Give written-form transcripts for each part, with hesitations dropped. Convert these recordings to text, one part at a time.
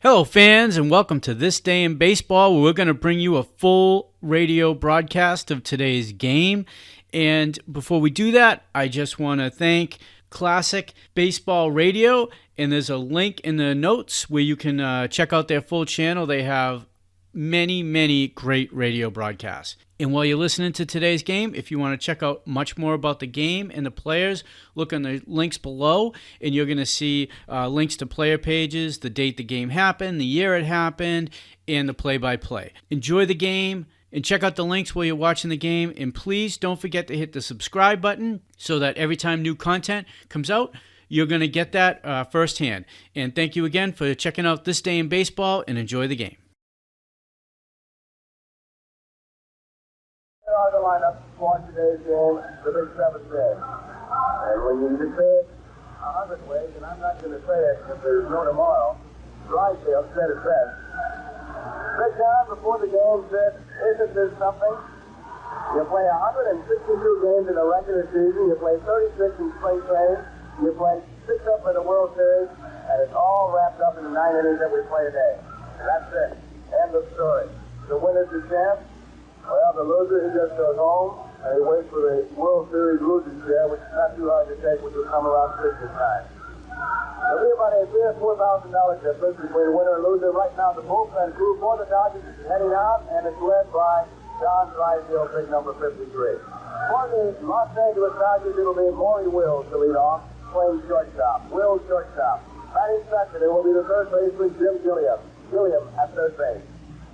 Hello, fans, and welcome to This Day in Baseball, where we're going to bring you a full radio broadcast of today's game. And before we do that, I just want to thank Classic Baseball Radio, and there's a link in the notes where you can check out their full channel. They have many great radio broadcasts. And while you're listening to today's game, if you want to check out much more about the game and the players, look on the links below, and you're going to see links to player pages, the date the game happened, the year it happened, and the play-by-play. Enjoy the game, and check out the links while you're watching the game, and please don't forget to hit the subscribe button so that every time new content comes out, you're going to get that firsthand. And thank you again for checking out This Day in Baseball, and enjoy the game. Here are the lineups for today's game, the Big Seventh Day. And when you can say it 100 ways, and I'm not going to say it if there's no tomorrow, Drysdale said it best. Big John, before the game, said, isn't this something? You play 162 games in a regular season, you play 36 in spring training, you play 6 up in the World Series, and it's all wrapped up in the 9 innings that we play today. That's it. End of story. The winner's the champ. Well, the loser, he just goes home, and he waits for the World Series losers share, which is not too hard to take, which will come around Christmas time. There'll be about a $3,000 or $4,000 difference between winner and loser. Right now, the bullpen crew for the Dodgers is heading out, and it's led by John Drysdale, pick number 53. For the Los Angeles Dodgers, it'll be Maury Wills to lead off, playing shortstop. Wills, shortstop. Batting second, it will be the third baseman, Jim Gilliam. Gilliam at third base.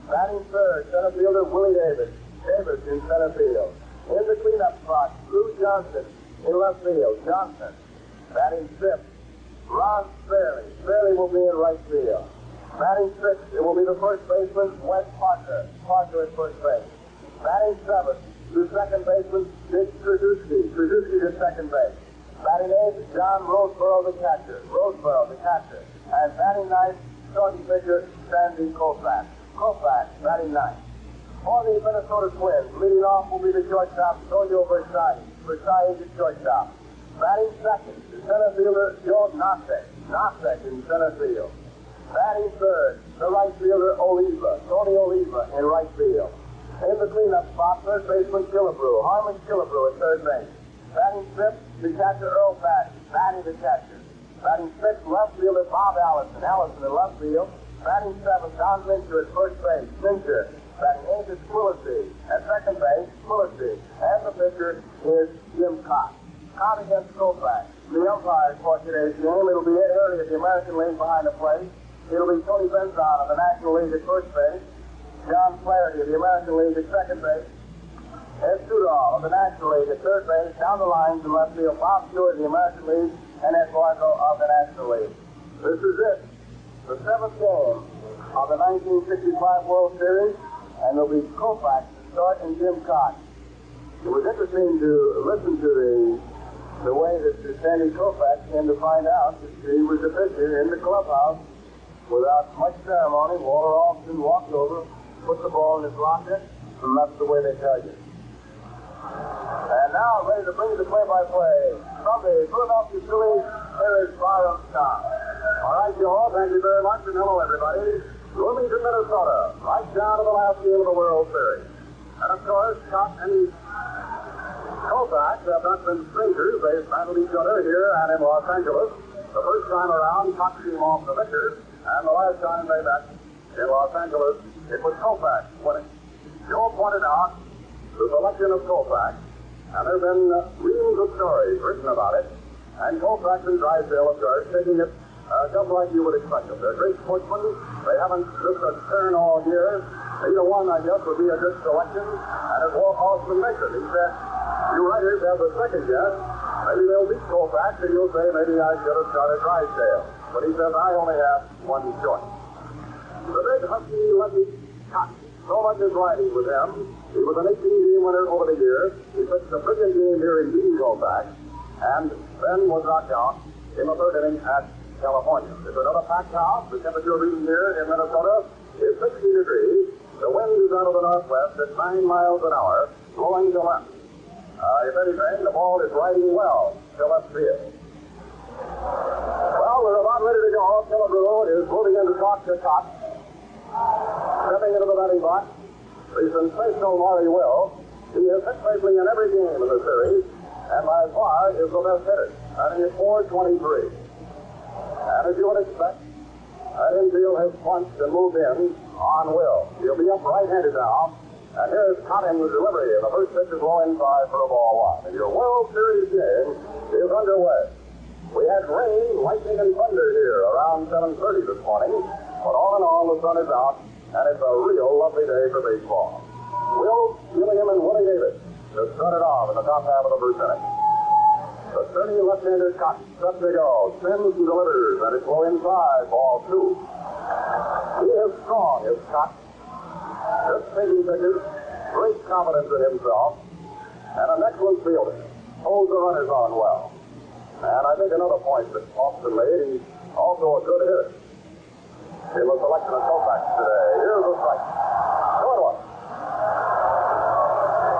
Batting third, center fielder Willie Davis. Davis in center field. In the cleanup spot, Lou Johnson in left field. Johnson. Batting fifth, Ron Fairley. Fairley will be in right field. Batting sixth, it will be the first baseman, Wes Parker. Parker at first base. Batting seventh, the second baseman, Dick Trudusky. Trudusky to second base. Batting eighth, John Roseboro, the catcher. Roseboro, the catcher. And batting ninth, starting pitcher, Sandy Koufax. Koufax, batting ninth. For the Minnesota Twins, leading off will be the shortstop, Antonio Versailles. Versailles is shortstop. Batting second, the center fielder, Joe Nosek. Nosek in center field. Batting third, the right fielder, Oliva. Tony Oliva in right field. In the cleanup spot, third baseman, Killebrew. Harmon Killebrew at third base. Batting fifth, the catcher, Earl Batty. Batty the catcher. Batting sixth, left fielder, Bob Allison. Allison in left field. Batting seventh, Don Mincher at first base. Mincher. Batting eighth is Quillisi. At second base, Quillisi. And the pitcher is Jim Cox. Cox against Koufax. The umpires for today's game, it'll be Ed Hurley of the American League behind the plate. It'll be Tony Benzon of the National League at first base. John Flaherty of the American League at second base. Ed Sudol of the National League at third base. Down the lines in left field, Bob Stewart of the American League and Ed Barco of the National League. This is it. The seventh game of the 1965 World Series. And there'll be Koufax to start and Jim Cox. It was interesting to listen to the way that Sandy Koufax came to find out that he was the pitcher in the clubhouse without much ceremony. Walter Alston walked over, put the ball in his locker, and that's the way they tell you. And now, ready to bring you the play-by-play from the Philadelphia Phillies, here is Byron Scott. All right, Joel, thank you very much, and hello, everybody. Bloomington, Minnesota, right down to the last game of the World Series. And of course, Scott and Koufax have not been strangers. They've battled each other here and in Los Angeles. The first time around, Cox came off the victor, and the last time they met in Los Angeles, it was Koufax winning. Joe pointed out the selection of Koufax, and there have been real good stories written about it. And Koufax and Drysdale, of course, taking it just like you would expect them. They're great sportsmen. They haven't looked a turn all year. Either one, I guess, would be a good selection. And as Walt Osman mentioned, he said, you writers have the second guess. Maybe they'll beat Koufax, and you'll say, maybe I should have started Drysdale. But he says, I only have one choice. The big husky lucky Cox. So much is riding with him. He was an 18-game winner over the years. He pitched a brilliant game here in beating Koufax, and then was knocked out in the third inning at California. It's another packed house. The temperature reading here in Minnesota is 60 degrees. The wind is out of the northwest at 9 miles an hour, blowing to left. If anything, the ball is riding well to left field. Well, we're about ready to go. Killebrew is moving into Cox to Cox. Stepping into the batting box, the sensational Maury Will. He has hit safely in every game in the series, and by far is the best hitter, batting at .423. And as you would expect, that infield has punched and moved in on Will. He'll be up right-handed now, and here is Cotton's delivery, and the first pitch is low inside for a ball 1. And your World Series game is underway. We had rain, lightning, and thunder here around 7:30 this morning, but all in all, the sun is out, and it's a real lovely day for baseball. Will Gilliam and Willie Davis just started off in the top half of the first inning. The sturdy left-hander Cox set to go, spins and delivers, and it's low inside, ball 2. He is strong, is Cox. Just taking pitches, great confidence in himself, and an excellent fielder. Holds the runners on well. And I think another point that Austin made, he's also a good hitter. In the selection of Koufax today, here's a strike. 2-1.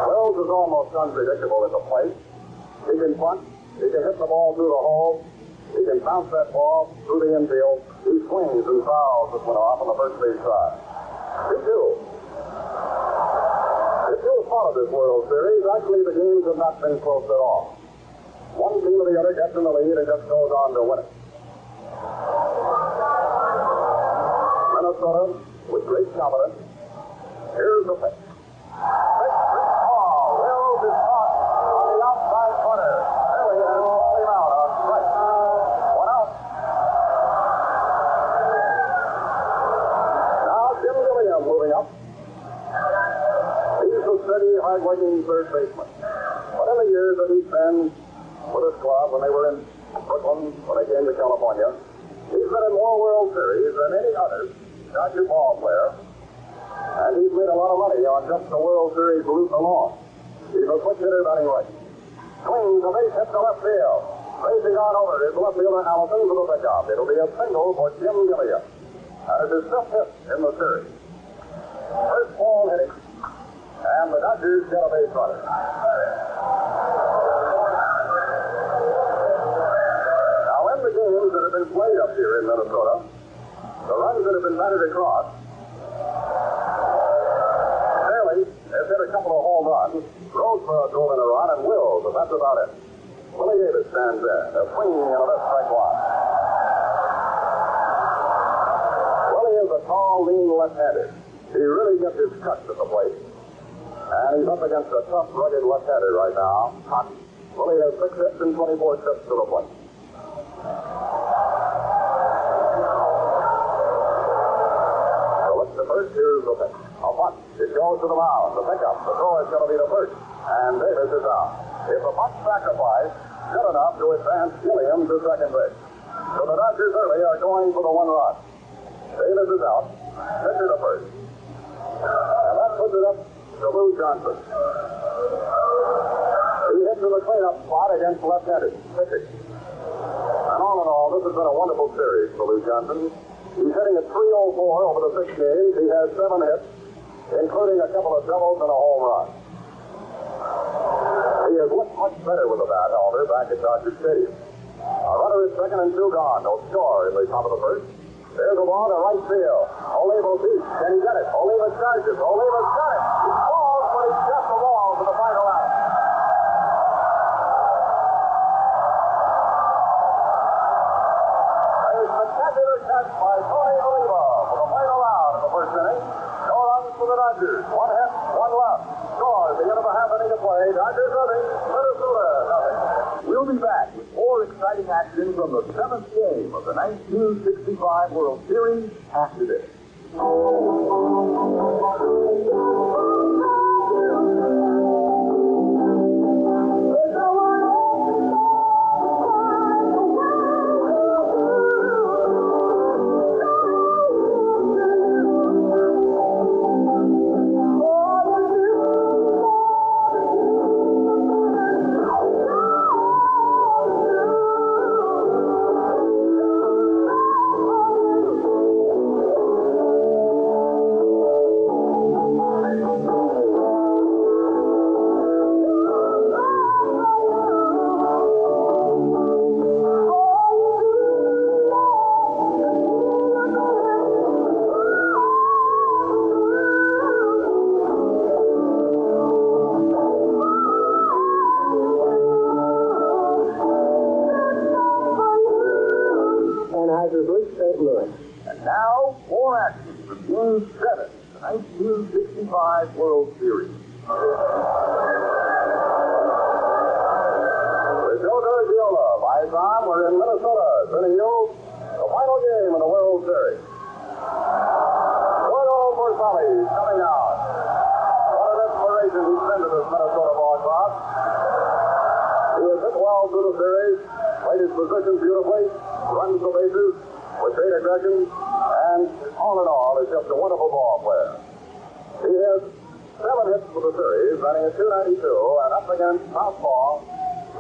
Wells is almost unpredictable at the plate. He can punt, he can hit the ball through the hole, he can bounce that ball through the infield. He swings and fouls this one off on the first base side. 2-2. If you followed this World Series, actually the games have not been close at all. One team or the other gets in the lead and just goes on to win it. Minnesota with great confidence. Here's the pitch. Wells is caught on the outside corner. There he is, all him out on strike. 1 out. Now Jim Gilliam moving up. He's a steady, hard-working third baseman. But in the years that he's been with his club when they were in Brooklyn, when they came to California, he's been in more World Series than any other Dodger ball player, and he's made a lot of money on just the World Series route alone. He's a quick hitter batting right. Swings a base hit to left field. Racing on over is left fielder Allison for the pickup. It'll be a single for Jim Gilliam, and it is fifth hit in the series. First ball hitting, and the Dodgers get a base runner. The games that have been played up here in Minnesota, the runs that have been batted across, Bailey has hit a couple of home runs, Rosebud drove in a run, and Wills, but that's about it. Willie Davis stands there, a swing and a left strike one. Willie is a tall, lean left-hander. He really gets his cuts at the plate, and he's up against a tough, rugged left-hander right now. Cox. Willie has 6 hits and 24 steps to the plate. First, here's the pitch. A punt. It goes to the mound. The pickup. The throw is going to be the first. And Davis is out. It's a punt sacrifice good enough to advance Gilliam to second base. So the Dodgers early are going for the 1 run. Davis is out. Pitcher to first. And that puts it up to Lou Johnson. He hits in the cleanup spot against left-handed pitching. And all in all, this has been a wonderful series for Lou Johnson. He's hitting at .304 over the 6 games. He has 7 hits, including a couple of doubles and a home run. He has looked much better with the bat, however, back at Dodger Stadium. A runner is second and 2 gone. No score in the top of the first. There's a ball to right field. Oliva beats. Can he get it? Oliva charges. Oliva's got it. He falls, but he's got the ball for the final out. Catch by Tony Oliva for the final out in the first inning. No runs for the Dodgers. 1 hit, 1 left. Score at the end of a half inning to play. Dodgers nothing, Minnesota nothing. We'll be back with more exciting action from the 7th game of the 1965 World Series after this. Now, for action from Game 7, the 1965 World Series. With Joe Garagiola, by Tom, we're in Minnesota, bringing you the final game of the World Series. Gordo Borsali coming out. What an inspiration he's been to this Minnesota ball club. He has hit well through the series, played his position beautifully, runs the bases with great aggression, and all in all, is just a wonderful ball player. He has 7 hits for the series, batting at .292, and up against southpaw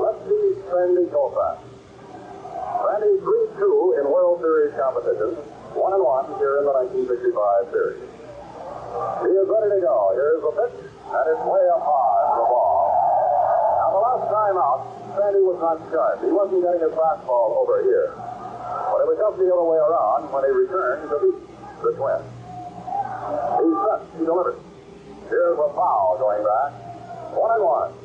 lefty Sandy Koufax. Sandy 3-2 in World Series competition, 1-1 here in the 1965 series. He is ready to go. Here's the pitch, and it's way up high for the ball. Now, the last time out, Sandy was not sharp. He wasn't getting his fastball over here. But it was just the other way around when he returned to beat the Twins. He's set. He delivers. Here's a foul going back. 1-1.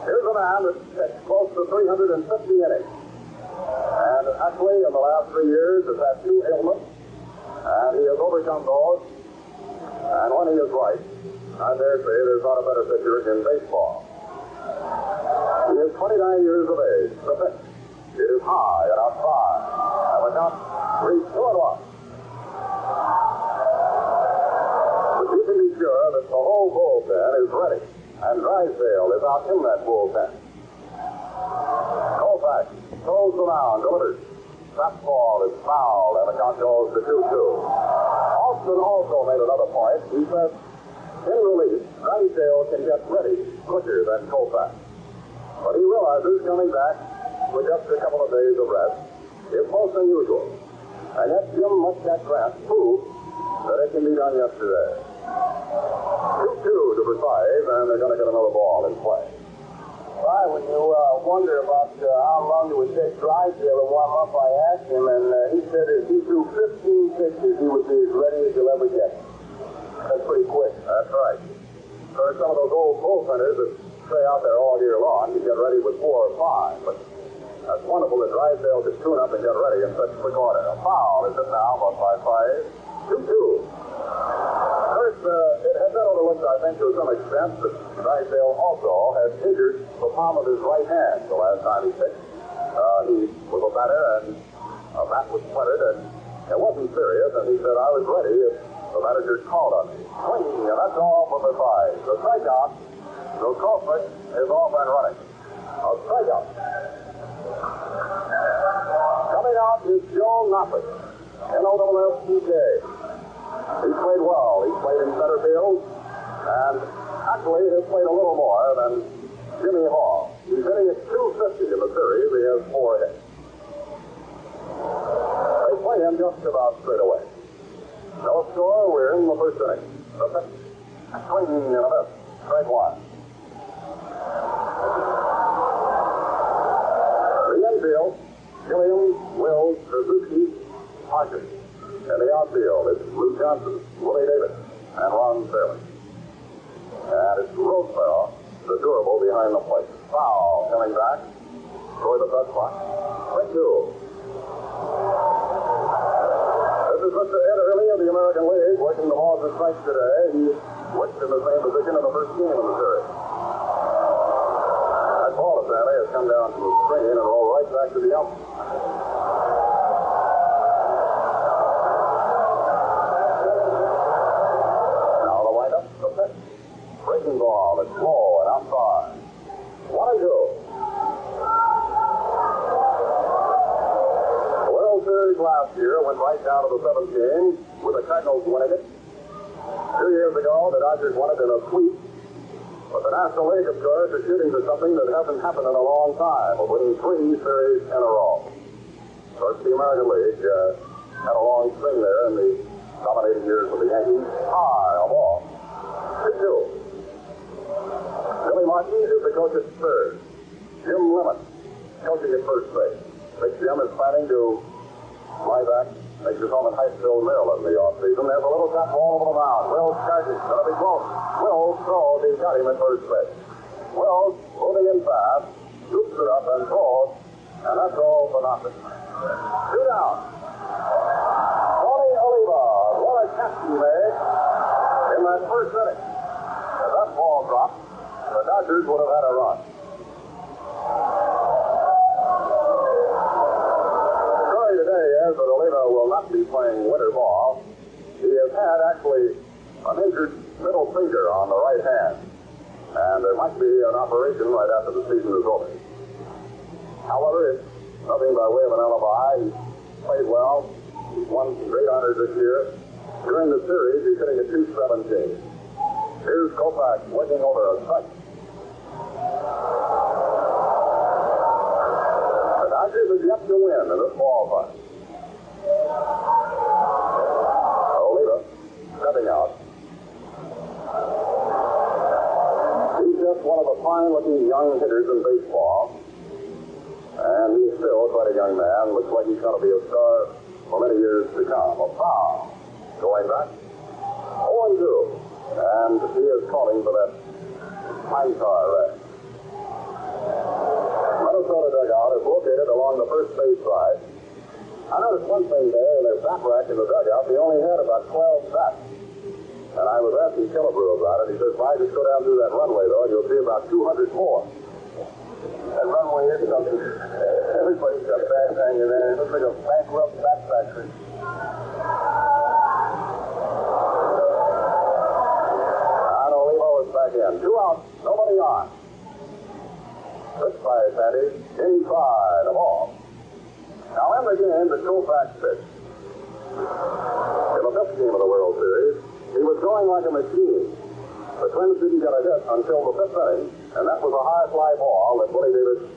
Here's a man that's pitched close to 350 innings. And actually, in the last 3 years, has had 2 ailments. And he has overcome those. And when he is right, I dare say there's not a better pitcher in baseball. He is 29 years of age. The pitch. It is high and outside. And the count 3-2-1. But you can be sure that the whole bullpen is ready. And Drysdale is out in that bullpen. Koufax throws the mound, delivers. Fastball is fouled, and the count goes to 2-2. Austin also made another point. He says, in relief, Drysdale can get ready quicker than Koufax. But he realizes coming back with just a couple of days of rest is most unusual. And yet Jim Muscat-Grant proved that it can be done yesterday. 2-2 to precise, and they're going to get another ball in play. Right, when you wonder about how long it would take Drysdale to warm up, I asked him, and he said if he threw 15 pitches, he would be as ready as you'll ever get. That's pretty quick. That's right. There are some of those old bullpenners that stay out there all year long to get ready with 4 or 5, but that's wonderful that Drysdale could tune up and get ready in such quick order. A foul is it now, but by 5. 2-2. First, it had been overlooked, I think, to some extent, that Drysdale also had injured the palm of his right hand the last time he pitched. He was a batter, and a bat was splintered, and it wasn't serious, and he said, I was ready if the manager called on me. Swinging, and that's all for the 5. The strikeout, so Koufax is off and running. A strikeout. Coming out is Joe Knoppert, NOWFPK. He's played well. He's played in center field, and actually has played a little more than Jimmy Hall. He's hitting at .250 in the series. He has 4 hits. They play him just about straight away. No score. We're in the first inning. The pitch. Swinging and a miss. Strike 1. The infield, Gilliam, Wills, Suzuki, Hodges. In the outfield, it's Lou Johnson, Willie Davis, and Ron Fairley. And it's Roosevelt, the durable, behind the plate. Foul coming back toward the best spot. 3-2. This is Mr. Ed Early of the American League, working the balls and strikes today. He worked in the same position in the first game of the series. That ball, apparently, has come down from the screen and rolled right back to the ump. Breaking ball, it's low and outside. 1-2. The World Series last year went right down to the 7th game with the Cardinals winning it. 2 years ago, the Dodgers won it in a sweep. But the National League, of course, is shooting for something that hasn't happened in a long time, of winning 3 series in a row. Of course, the American League had a long string there in the dominating years with the Yankees. High, a ball. 2-2. Billy Martin is the coach at third. Jim Lemon coaching at first base. Big Jim is planning to fly back, make his home in Hightsville, Maryland in the offseason. There's a little tap ball over the mound. Wills charges. Going to be close. Wills throws. He's got him at first base. Wills moving in fast, scoops it up and throws, and that's all for nothing. 2 down. Tony ball dropped, the Dodgers would have had a run. The story today is that Oliva will not be playing winter ball. He has had actually an injured middle finger on the right hand, and there might be an operation right after the season is over. However, it's nothing by way of an alibi. He played well. He's won great honors this year. During the series, he's hitting at .217. Here's Kopech working over a strike. The Dodgers have yet to win in this ball fight. Oliva stepping out. He's just one of the fine-looking young hitters in baseball. And he's still quite a young man. Looks like he's going to be a star for many years to come. A foul. Going back. 0-2. And he is calling for that time car rest. Minnesota dugout is located along the first base side. I noticed one thing there in their bat rack in the dugout. They only had about 12 bats. And I was asking Killebrew about it. He says, if I just go down through that runway, though, you'll see about 200 more. That runway is something. Everybody's got bats hanging there. It looks like a bankrupt bat factory. And Oliva is back in. 2 out, nobody on. Pitch by Sandy, inside the ball. Now in the game, the Kopech pitch. In the fifth game of the World Series, he was going like a machine. The Twins didn't get a hit until the fifth inning, and that was a high fly ball that Willie Davis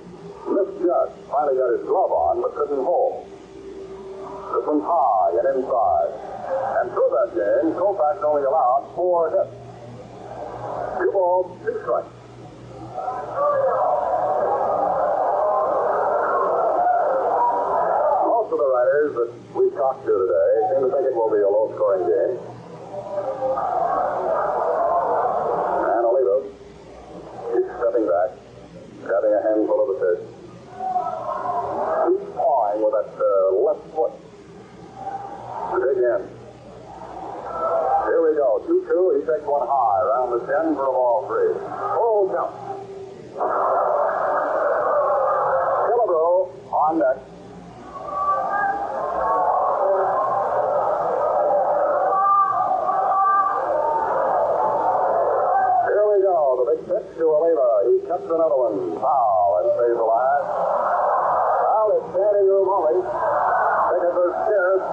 misjudged. Finally got his glove on, but couldn't hold. This one's high and inside. And through that game, Kopech only allowed 4 hits. 2 balls, 2 strikes. Most of the writers that we talked to today seem to think it will be a low-scoring game. And Oliva keeps stepping back, grabbing a handful of the pitch. He's pawing with that left foot. To dig in. Here we go. 2-2. He takes one high around the 10 for a ball 3. Full count. Killebrew on deck. Here we go. The big pitch to Oliva. He cuts another one. Foul and saves the last. Well, it's standing room only. Tickets are scarce.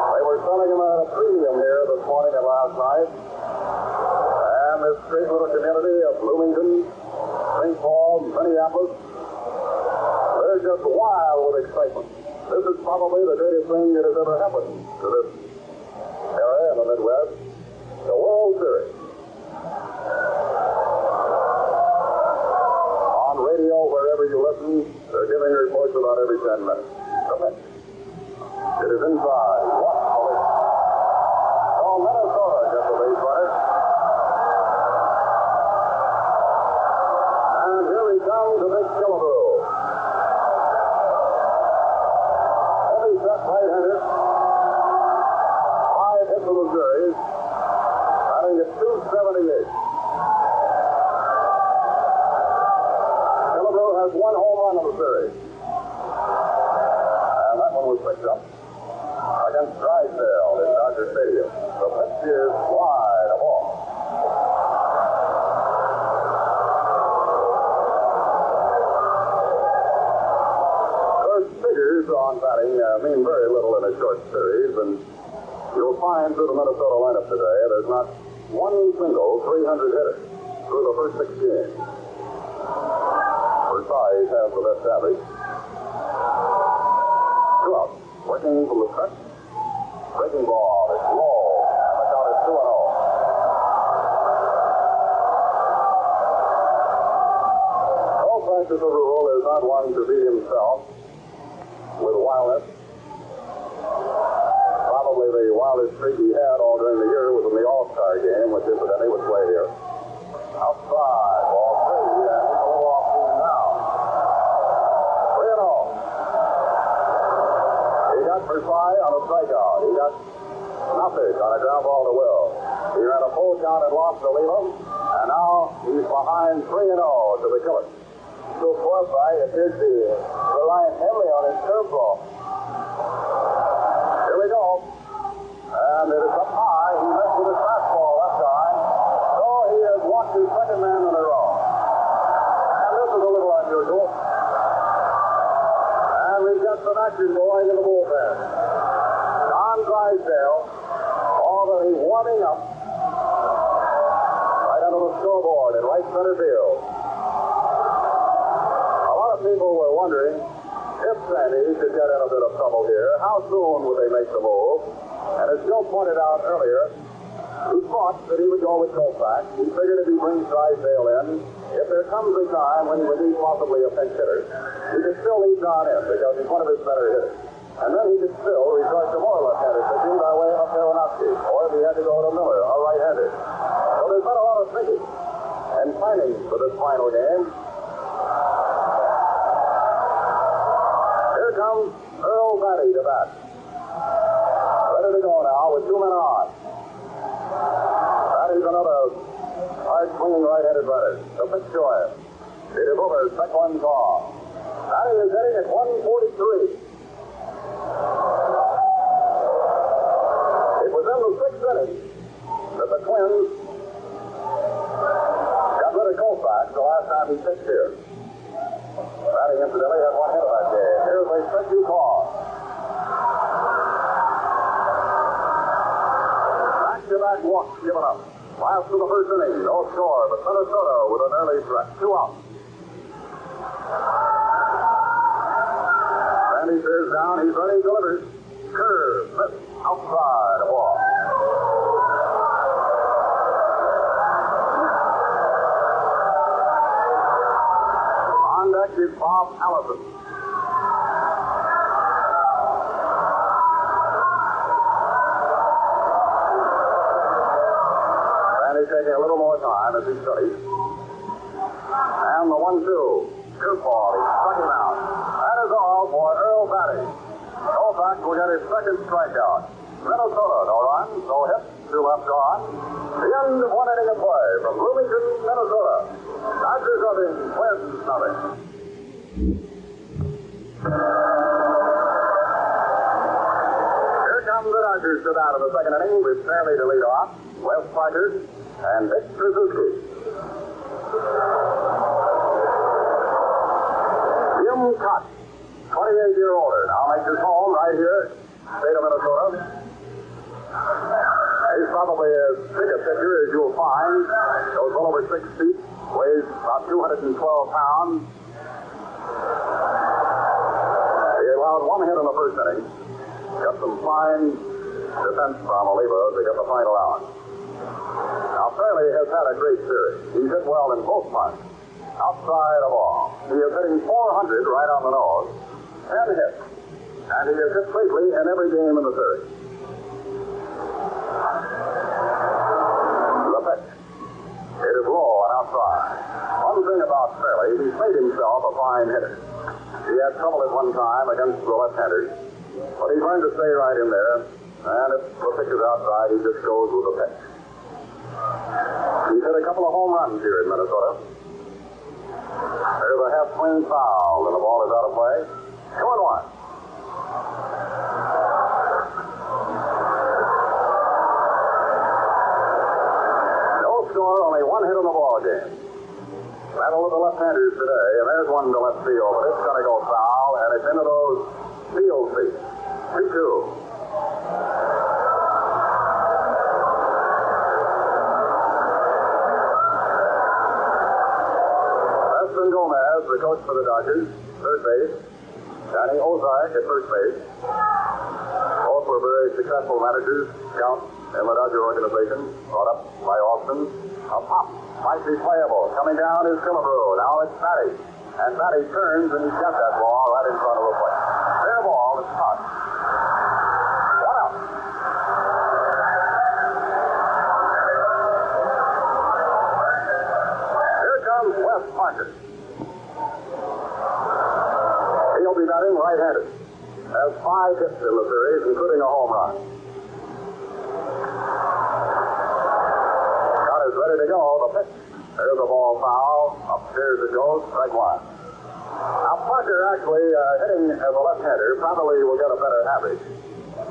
They were selling them at a premium here this morning and last night. And this great little community of Bloomington, St. Paul, Minneapolis, they're just wild with excitement. This is probably the greatest thing that has ever happened to this area in the Midwest, the World Series. On radio, wherever you listen, they're giving reports about every 10 minutes. The pitch. It is inside. What? So Minnesota gets the base runner. And here he comes, the big Killebrew. Heavy set right-hander. 5 hits in the series. Batting at .278. Killebrew has 1 home run in the series. And that one was picked up against Drysdale in Dodger Stadium. The pitch is wide, a ball. Those figures on batting mean very little in a short series, and you'll find through the Minnesota lineup today, there's not one single 300 hitter through the first 6 games. Versailles has the best average. 2 out. Working from the stretch. Breaking ball. It's low. And the count is 2-0. Kopech, as a rule, is not one to beat himself with wildness. Probably the wildest streak he had all during the year was in the All-Star game, which incidentally was played here. Outside. Ball 3. And he's a little off team now. 3-0. He got Versailles on a strikeout. He got Nuffish on a ground ball to Will. He ran a full count and lost to Oliva. And now he's behind 3-0 to the Killers. So Forsythe appears to be relying heavily on his curveball. Here we go. And it is up high. He missed with his fastball that time. So he has walked his second man in a row. And this is a little unusual. And we've got some action going in the bullpen. Don Drysdale, already warming up right under the scoreboard in right center field. A lot of people were wondering if Sandy should get in a bit of trouble here, how soon would they make the move? And as Joe pointed out earlier, he thought that he would go with Koufax. He figured if he brings Drysdale in, if there comes a time when he would need possibly a pinch hitter, he could still leave Don in because he's one of his better hitters. And then he could still resort to more left-handed pitching by way of Aronofsky, or if he had to go to Miller, a right-hander. So there's been a lot of thinking and planning for this final game. Here comes Earl Batty to bat. Ready to go now with 2 men on. Batty's another hard-swinging right-handed batter. The pitch to him. Peter Boomer, strike one call. Batty is hitting at 143. It was in the 6th inning that the Twins got rid of Koufax the last time he pitched here. Batty, incidentally, had 1 hit of that game. Here's a strike two call. Back-to-back walks given up. Last of the first inning, no score, but Minnesota with an early threat. 2 out. Sandy stares down, he's ready, delivers. Curve, miss, outside, a ball. On deck is Bob Allison. Taking a little more time as he studies. And the 1-2. Curveball. He struck him out. That is all for Earl Batty. Koufax will get his second strikeout. Minnesota, no runs, no hits, 2 left on. The end of 1 inning of play from Bloomington, Minnesota. Dodgers nothing, Twins nothing. Here come the Dodgers to bat in the second inning with Fairley to lead off. Wes Parker and Dick Tracewski. Jim Cott, 28 years older, now makes his home right here, state of Minnesota. He's probably as big a pitcher as you'll find. Goes well over 6 feet, weighs about 212 pounds. He allowed 1 hit in the first inning. Got some fine defense from Oliva to get the final out. Now, Fairley has had a great series. He's hit well in both parts. Outside of all. He is hitting 400 right on the nose. 10 hits. And he has hit safely in every game in the series. The pitch. It is low and outside. One thing about Fairley, he's made himself a fine hitter. He had trouble at one time against the left-handers, but he's learned to stay right in there. And if the pitch is outside, he just goes with the pitch. He's hit a couple of home runs here in Minnesota. There's a half-swing foul, and the ball is out of play. 2-1. No score, only 1 hit in the ball game. Battle of the left-handers today, and there's one to left field, but it's going to go foul, and it's into those field seats. 3-2. Gomez, the coach for the Dodgers, third base. Danny Ozark at first base. Both were very successful managers, scouts in the Dodger organization, brought up by Austin. A pop might be playable. Coming down is Killebrew. Now it's Batty. And Batty turns, and he's got that ball right in front of the plate. Fair ball, it's caught. 1 out. Here comes Wes Parker. He'll be batting right-handed. Has 5 hits in the series, including a home run. Scott is ready to go. The pitch. Here's it goes, strike one. Now, Parker actually hitting as a left-hander probably will get a better average,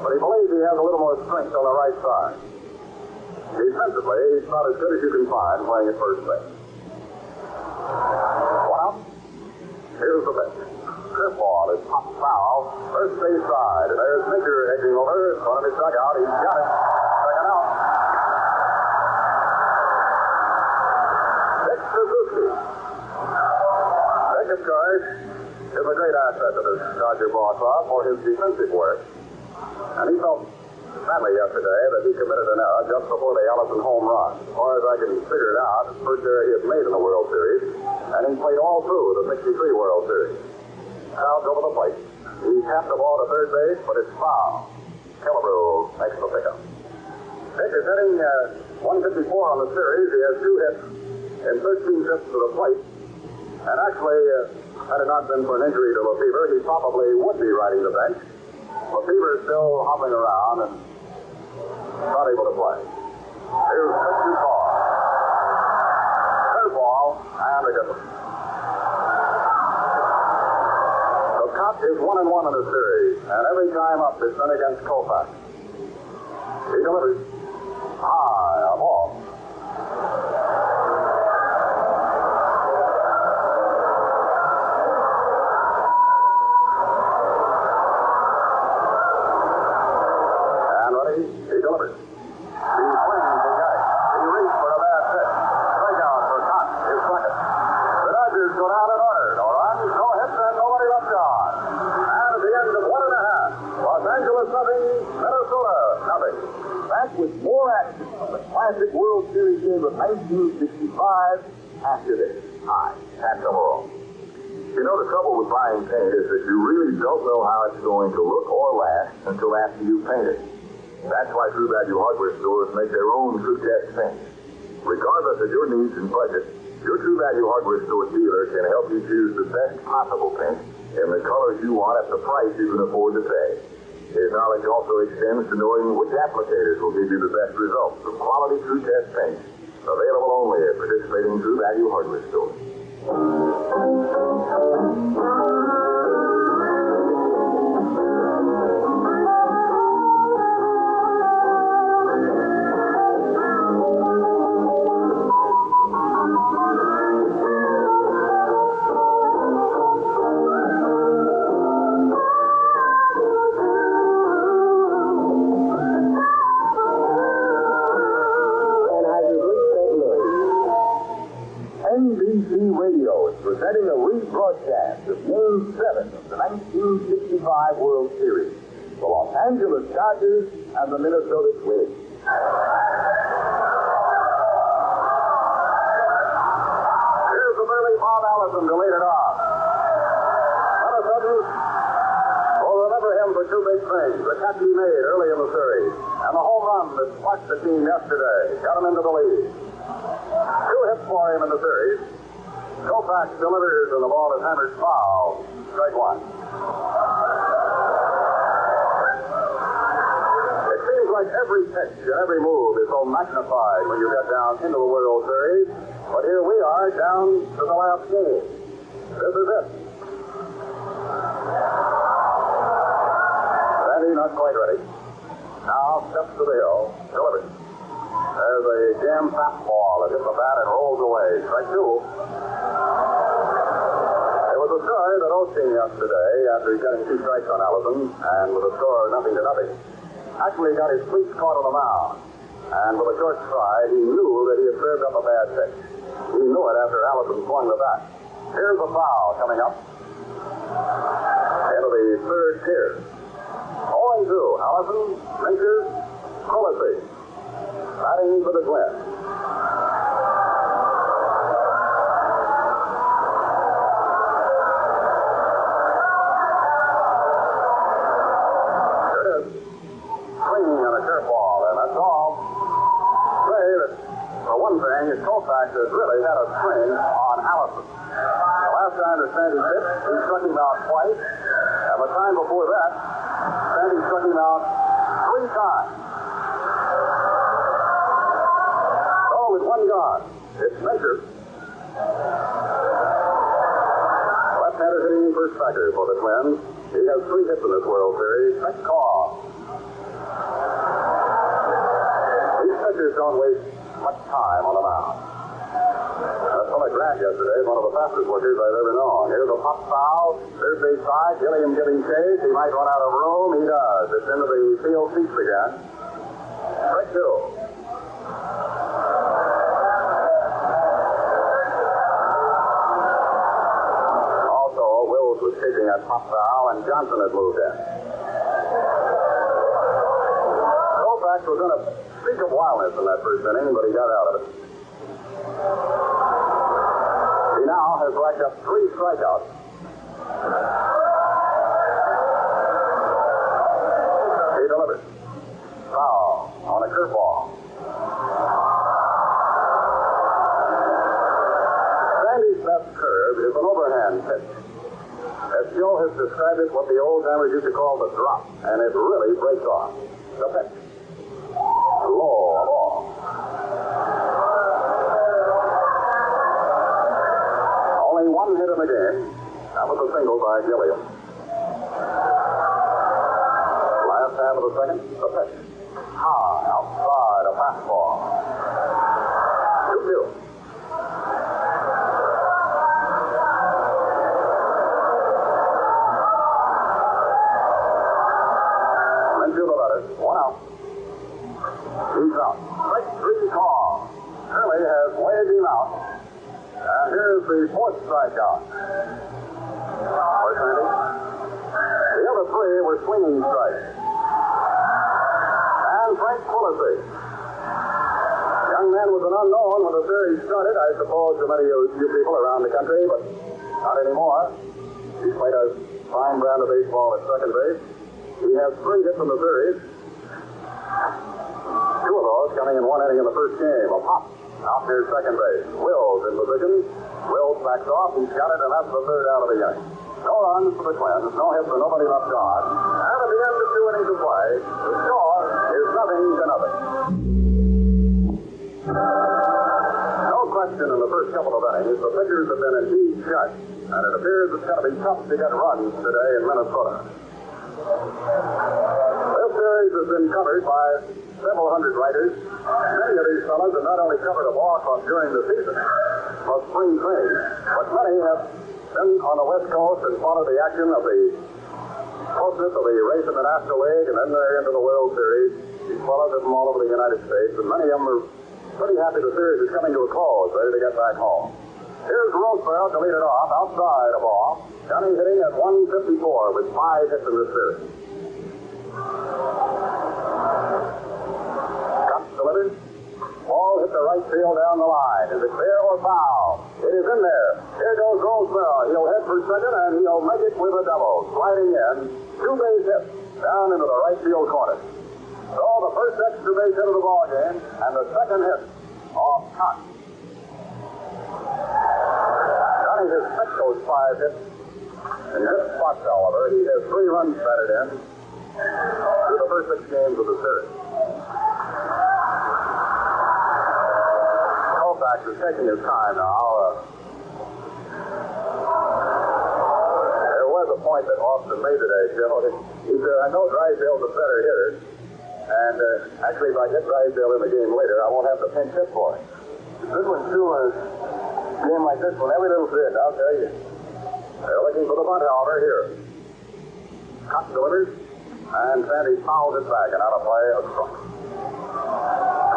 but he believes he has a little more strength on the right side. Defensively, he's about as good as you can find playing at first base. One out. Here's the pitch. Curveball is popped foul, first base side, and there's Minker edging over, going to be struck out. He's got it. Second out. Dick Suzuki. Dick, of course, is a great asset to the Dodger ball club for his defensive work. And he felt badly yesterday that he committed an error just before the Ellison home run. As far as I can figure it out, it's the first error he had made in the World Series, and he played all through the 63 World Series. Crowds over the plate. He tapped the ball to third base, but it's foul. Killebrew makes the pickup. Dick is hitting 154 on the series. He has 2 hits in 13 trips to the plate. And actually, had it not been for an injury to Lefebvre, he probably would be riding the bench. Lefebvre is still hobbling around and not able to play. Here's pitch too far. Curveball, and a good one. The cut is 1-1 in the series, and every time up it's been against Koufax. He delivers. High, a ball. With more action on the classic World Series game of 1965 after this. Hi, Pat Summerall. You know, the trouble with buying paint is that you really don't know how it's going to look or last until after you paint it. That's why True Value hardware stores make their own True Test paint. Regardless of your needs and budget, your True Value hardware store dealer can help you choose the best possible paint in the colors you want at the price you can afford to pay. His knowledge also extends to knowing which applicators will give you the best results from quality True Test paint, available only at participating True Value hardware stores. NBC Radio is presenting a rebroadcast of Game 7 of the 1965 World Series. The Los Angeles Dodgers and the Minnesota Twins. Here's the burly Bob Allison to lead it off. Minnesota will remember him for 2 big things. The catch he made early in the series, and the home run that sparked the team yesterday. Got him into the lead. 2 hits for him in the series. Koufax delivers and the ball is hammered foul. Strike one. It seems like every pitch and every move is so magnified when you get down into the World Series. But here we are down to the last game. This is it. Sandy not quite ready. Now steps to the hill. Delivers. There's a jam fastball that hits the bat and rolls away. Strike 2. There was a story that Osteen yesterday, after getting 2 strikes on Allison, and with a score 0-0, actually got his cleats caught on the mound. And with a short stride, he knew that he had served up a bad pitch. He knew it after Allison swung the bat. Here's a foul coming up into the third tier. 0-2. Allison, Minker, Quillisi. Batting for the Twins. There it is. Swinging on a curveball, and that's all. Say that, for one thing, Koufax has really had a string on Allison. The last time that Sandy pitched, he struck him out twice, and the time before that, Sandy struck him out 3 times. With 1 gone, it's Minker. striker for the Twins. He has 3 hits in this World Series. Next call. These pitchers don't waste much time on the mound. That fella Grant yesterday is one of the fastest workers I've ever known. Here's a pop foul, third base side, Gilliam giving chase. He might run out of room. He does. It's into the field seats again. Strike 2. Chasing that pop foul, and Johnson had moved in. Koufax was in a streak of wildness in that first inning, but he got out of it. He now has racked up 3 strikeouts. He delivers. Foul on a curveball. Sandy's best curve is an overhand pitch. As Joe has described it, what the old timers used to call the drop, and it really breaks off. The pitch. Low ball. Only 1 hit in the game. That was a single by Gilliam. Last half of the second, the pitch. High outside, a fastball. 2-2. He's out. Strike 3 call. Curley has waved him out. And here's the 4th strikeout. For Sandy. The other 3 were swinging strikes. And Frank Quillisi. Young man was an unknown when the series started, I suppose, to many of you people around the country, but not anymore. He's played a fine brand of baseball at second base. He has 3 hits in the series. 2 of those coming in 1 inning in the first game. A pop out near second base. Wills in position. Wills backs off. He's got it, and that's the 3rd out of the inning. No runs for the Twins. No hits for nobody left on. And at the end of 2 innings of play, the score is 0-0. No question in the first couple of innings, the pitchers have been in deep shut, and it appears it's going to be tough to get runs today in Minnesota. This series has been covered by several hundred writers. Many of these fellows have not only covered a ball club during the season, or spring training, but many have been on the West Coast and followed the action of the closeness of the race in the National League, and then they're into the World Series. These fellows are from all over the United States, and many of them are pretty happy the series is coming to a close, ready to get back home. Here's Roseboro to lead it off, outside a ball. Johnny hitting at 154 with 5 hits in this series. Delivered. Ball hit the right field down the line. Is it fair or foul? It is in there. Here goes Roseboro. He'll head for second, and he'll make it with a double. Sliding in. 2 base hits down into the right field corner. So the first extra base hit of the ball game, and the second hit off Cox. Johnny has picked those 5 hits in good spots, however. He has 3 runs batted in through the first 6 games of the series. Koufax is taking his time now. There was a point that Austin made today, Joe. He said, I know Drysdale's a better hitter, and actually if I get Drysdale in the game later, I won't have to pinch hit for him. This one, too, is a game like this one, every little bit, I'll tell you. They're looking for the bunt, however, here. Cox delivers, and Sandy fouls it back, and out of play, a strike.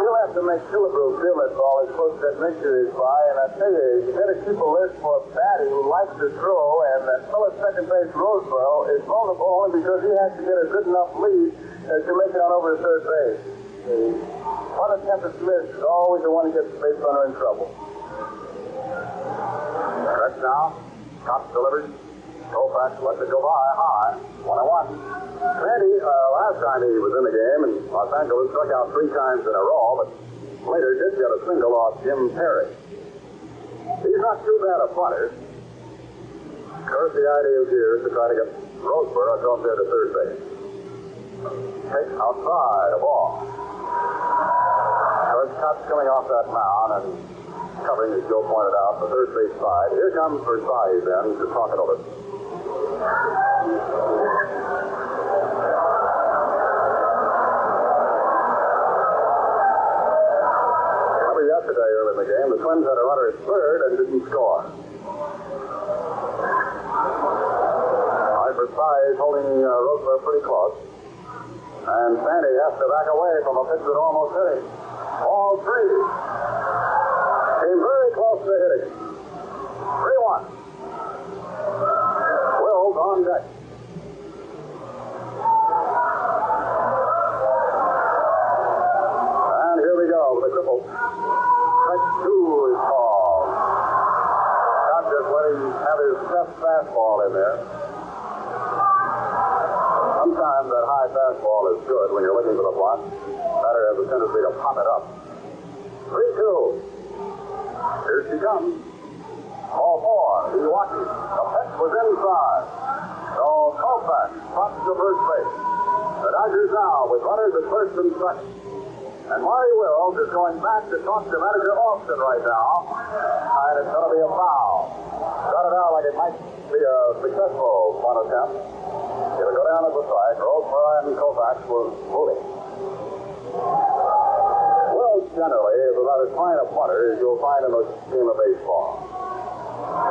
He'll have to make Killebrew feel that ball as close to that mixture is by, and I tell you, you better keep a list for a batter who likes to throw, and that fellow second base Roseboro is vulnerable only because he has to get a good enough lead to make it on over to third base. One attempted miss is always the one who gets the base runner in trouble. Correct now. Cox delivers. Koufax lets it go by high. 1-1. Sandy, last time he was in the game, and Los Angeles struck out 3 times in a row, but later did get a single off Jim Perry. He's not too bad a punter. Of course, the idea here is to try to get Roseboro up there to third base. Take outside a ball. Coach Cox coming off that mound and covering, as Joe pointed out, the third base side. Here comes Versailles then to talk it over. Remember yesterday early in the game, the Twins had a runner at third and didn't score. Harper Spies holding Roosevelt pretty close. And Sandy has to back away from a pitch that almost hit him. Ball 3. Came very close to hitting. 3-1. Wills on deck. And here we go with the cripple. Strike 2 is called. Not just letting him have his best fastball in there. Sometimes that high fastball is good when you're looking for the block. Batter has a tendency to pop it up. 3-2. Here she comes. Ball 4. He watches. The pitch was inside. So Koufax pops to first base. The Dodgers now with runners at first and second. And Maury Wills is going back to talk to manager Austin right now. And it's going to be a foul. Started out like it might be a successful one attempt. It'll go down as a strike. Roseberry and Koufax was moving. Wills generally is about as fine a punter as you'll find in the game of baseball.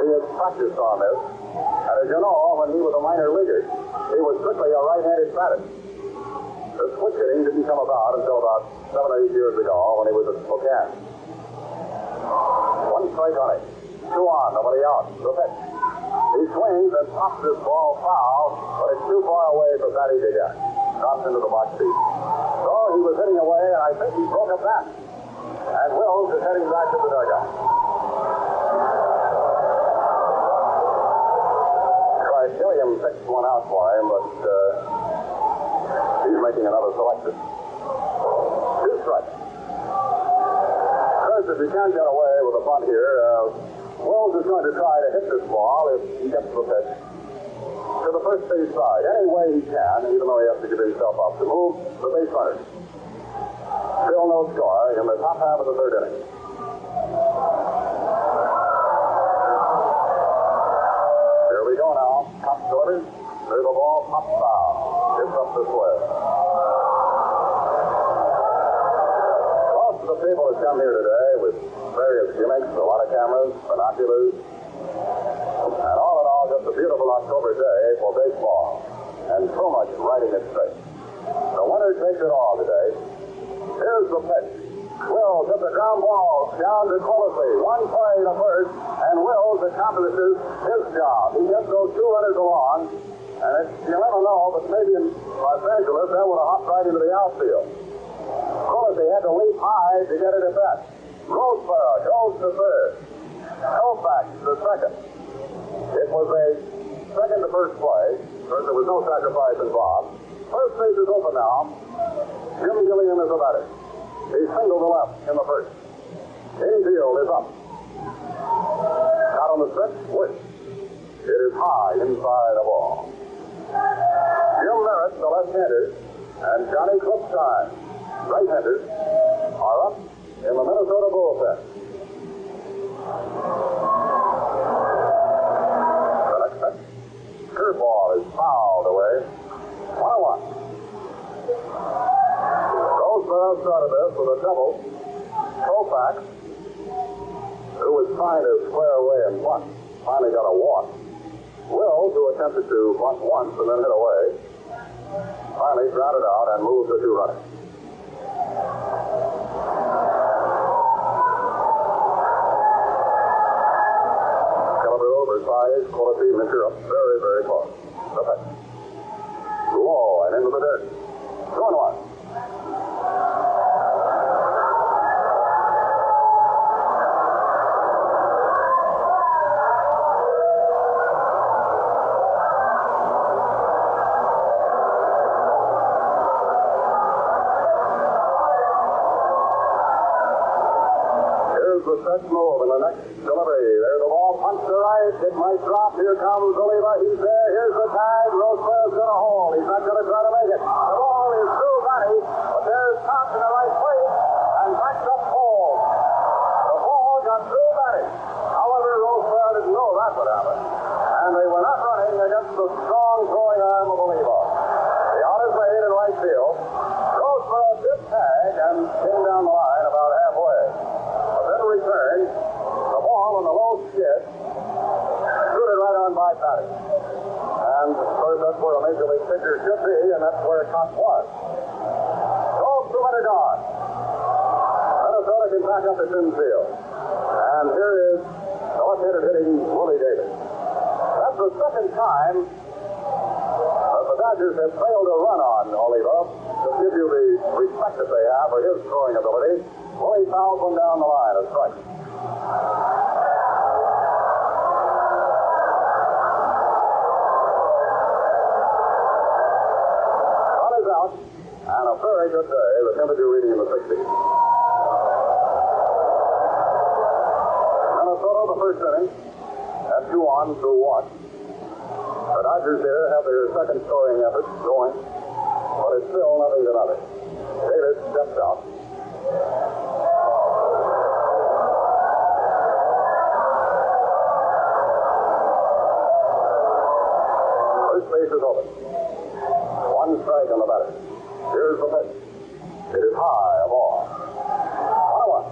He has practiced on this. And as you know, when he was a minor leaguer, he was strictly a right-handed batter. The switch hitting didn't come about until about 7 or 8 years ago when he was at Spokane. 1 strike on it. 2 on, nobody out. The pitch. He swings and pops this ball foul, but it's too far away for Patty to get. Drops into the box seat. So he was hitting away, and I think he broke a bat. And Wills is heading back to the dugout. Gilliam picked one out for him, but he's making another selection. 2 strikes. First, if you can't get away with a bunt here, Wills is going to try to hit this ball if he gets the pitch to the first base side. Any way he can, even though he has to give himself up to move the base runners. Still no score in the top half of the 3rd inning. Here we go now. Top delivered. There's the ball. Pop foul. It's up the square. Most of the people that come here today with various gimmicks, a lot of cameras, binoculars, and all in all, just a beautiful October day for baseball. And so much riding it straight. The winner takes it all today. Here's the pitch. Wills hit the ground ball down to Colossi. 1 play to first, and Wills accomplishes his job. He gets those 2 runners along, and you never know, but maybe in Los Angeles, that would have hopped right into the outfield. Colossi had to leap high to get it at bat. Roseboro goes to third. Koufax to second. It was a second to first play. First, there was no sacrifice involved. First base is open now. Jim Gilliam is the batter. He singled to left in the first. Infield is up. Out on the stretch, Wish. It is high inside the ball. Jim Merritt, the left-hander, and Johnny Klipstein, right-handers, are up in the Minnesota bullpen. The next pitch, curveball is fouled away. 1-1. Roseboro started this with a double. Koufax, who was trying to square away and bunt, finally got a walk. Wills, who attempted to bunt once and then hit away, finally grounded out and moved the 2 runners. Caliber oversized, quality mixture up very, very close. The pitch. Low and into the dirt. 2-1. Set move in the next delivery. There's the ball punched to right. It might drop. Here comes Oliva. He's there. Here's the tag. Rosefeld's going to hold. He's not going to try to make it. The ball is through Batty, but there's Thompson in the right place and backs up hold. The ball got through Batty. However, Rosefeld didn't know that would happen. And they were not running against the pitcher should be, and that's where Koch was. So 200 gone. Minnesota can back up its infield. And here is the left-handed hitting Willie Davis. That's the second time that the Dodgers have failed to run on Oliva. To give you the respect that they have for his throwing ability, Willie fouls one down the line, a strike. Run is out, and a very good day. The temperature reading in the 60s. Minnesota, the first inning, at 2-1 through 1. The Dodgers here have their second scoring effort going, but it's still nothing to nothing. Davis steps out. First base is open. One strike on the batter. Here's the pitch. It is high, a ball. 1-1.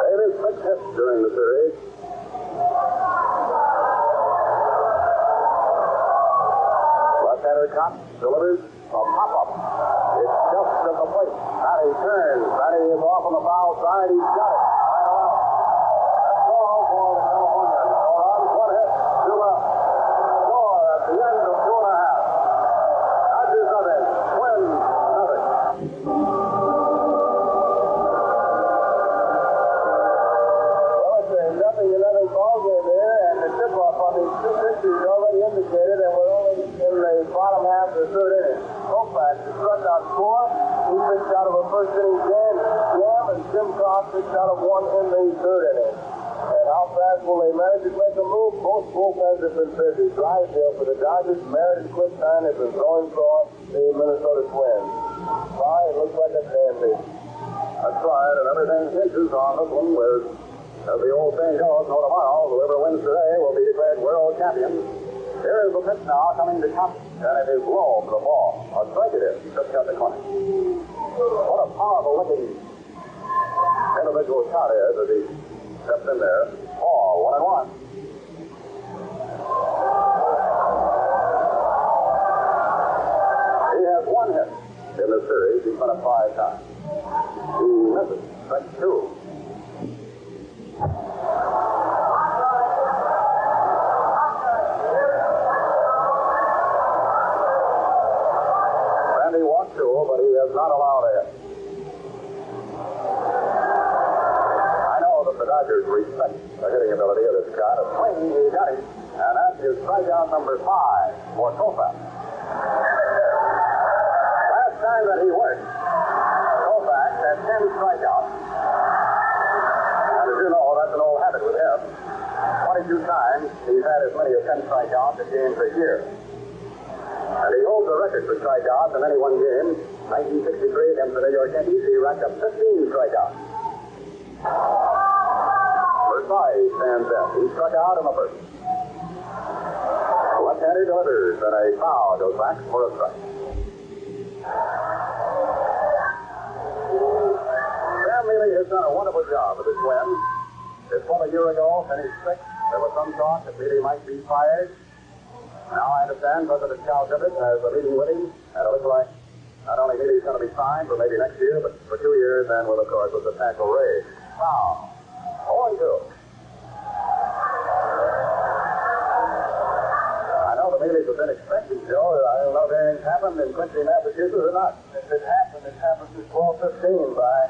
Davis 6 hits during the series. Left-hander Koch delivers a pop-up. It's just at the plate. Matty turns. Matty is off on the foul side. He's got it. Right around. That's all for the California. 4 runs, 1 hit, 2 left. Score at the end of 2.5. Dodgers nothing. Twins nothing. Well, it's a nothing ball game here, and the tip-off on these two pitchers already indicated that we're only in the bottom half of the third inning. Koufax is struck out 4. He pitched out of a first inning jam, and Jim Croft pitched out of 1 in the third inning. And how fast will they manage to make a move? Both bullpens have been busy. Drysdale for the Dodgers, Merritt and Clifton have been throwing for the Minnesota Twins. It looks like a dandy. That's right, and everything hinges on this one with, as the old saying goes, no tomorrow, whoever wins today will be declared world champion. Here is the pitch now coming to Koch, and it is low for the ball. A strike it is. Just cut the corner. What a powerful looking individual shot is as he steps in there. Ball, 1-1. He has 1 hit in the series. He's been up 5 times. He misses. Strike 2. Randy walked 2, but he has not allowed a hit. I know that the Dodgers respect the hitting ability of this guy. A swing, he got him, and that is strikeout number 5 for Koufax. Last time that he worked, Koufax had 10 strikeouts. And as you know, that's an old habit with him. 22 times he's had as many as 10 strikeouts a game per year. And he holds the record for strikeouts in any one game. 1963 against the New York Yankees, he racked up 15 strikeouts. Versailles stands in. He struck out in the first. Left-hander delivers, and a foul goes back for a strike. Sam Mealy has done a wonderful job with the Twins. This one a year ago finished 6th. There was some talk that Mealy might be fired. Now I understand President Cal Tippett has a meeting with him, and it looks like not only Mealy's going to be signed for maybe next year, but for 2 years, and with, of course, with the tackle raised. Foul. 0-2. I know the Mealys have been expecting, Joe. I don't know if anything's happened in Quincy, Massachusetts or not. If it happened, it happened to 12:15 by...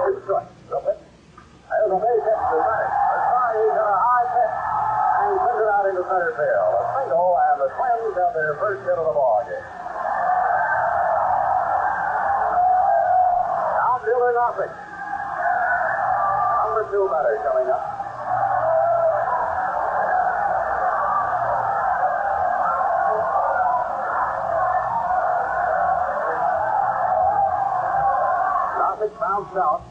Good strike. There's a base hit to center. He's got a high pitch, and he sends it out into center field. A single, and the Twins have their first hit of the ball game. Outfielder Nothing. Number 2 batter coming up. Nothing bounced out.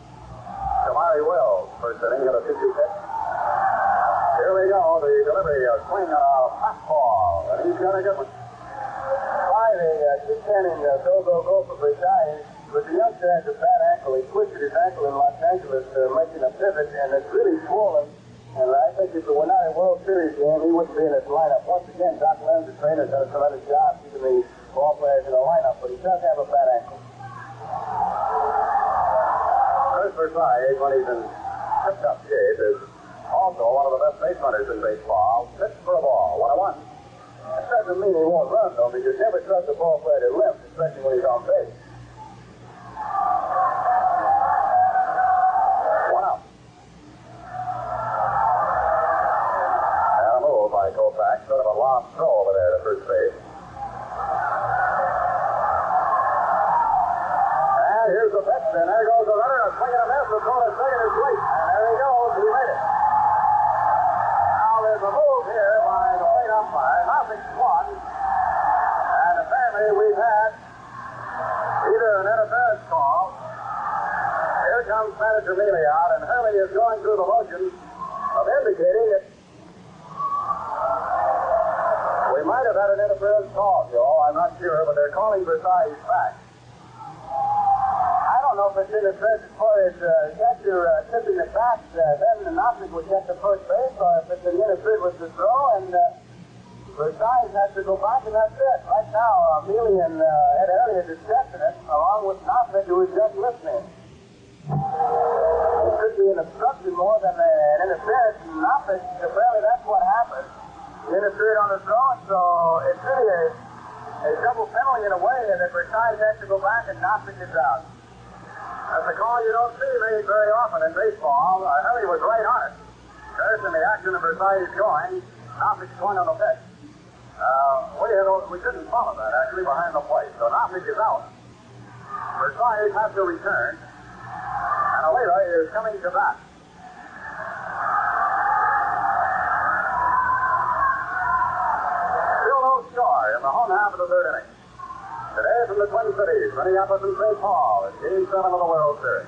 Kamari Wells, first inning, hit a 50 pitch. Here we go, the delivery, a swing on a fastball, and he's got a good one. By the 210 in Togo Gopher retired, but the youngster has a bad ankle. He twisted his ankle in Los Angeles making a pivot, and it's really swollen. And I think if it were not a World Series game, he wouldn't be in his lineup. Once again, Doc Lenz, the trainer, has done a tremendous job keeping the ball players in the lineup, but he does have a bad ankle. Chris Versailles, when he's in tip-top shape, is also one of the best base runners in baseball. Hits for a ball, 1-1. That doesn't mean he won't run, though, because you never trust a ball player to limp, especially when he's on base. Sort of a lob throw over there to first base. And here's the pitch, and there goes the runner. A swing and a miss. The throw to second is late. And there he goes. He made it. Now there's a move here by the plate umpire. Nothing one. And apparently we've had either an interference call. Here comes Manager Mealy out, and Hurley is going through the motion of indicating that we might have had an interference call, Joe. I'm not sure, but they're calling Versailles back. I don't know if it's interference as far as catcher tipping it back. Then the Knopfler would get to first base, or if it's an interference with the throw, and Versailles has to go back, and that's it. Right now, Mealy and Ed Hurley are discussing it, along with Knopfler, who is just listening. It could be an obstruction more than an interference. Knopfler, apparently that's what happened. Interfered on the throw, so it's really a double penalty in a way, and if Versailles has to go back and Knopfler is out. That's a call you don't see made very often in baseball. Hurley was right on it. There's in the action of Versailles going. Knopfler going on the pitch. We couldn't follow that, actually, behind the plate. So Knopfler is out. Versailles has to return. And Oliva is coming to bat. Score in the home half of the third inning. Today from the Twin Cities, Minneapolis and St. Paul, it's Game 7 of the World Series.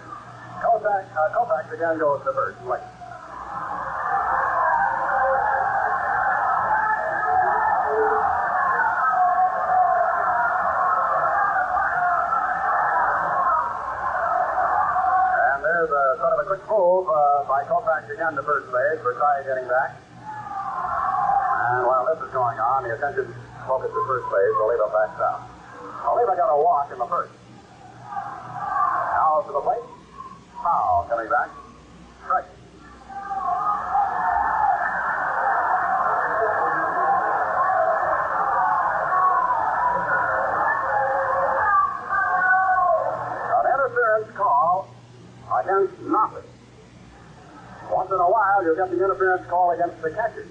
Koufax again goes to first place. And there's a sort of a quick move by Koufax again to first base. Versailles getting back. And while this is going on, the attention focused to first base. Oliva backs out. Oliva got a walk in the first. Now to the plate. Powell coming back. Strike. An interference call against Knopfler. Once in a while, you'll get the interference call against the catcher.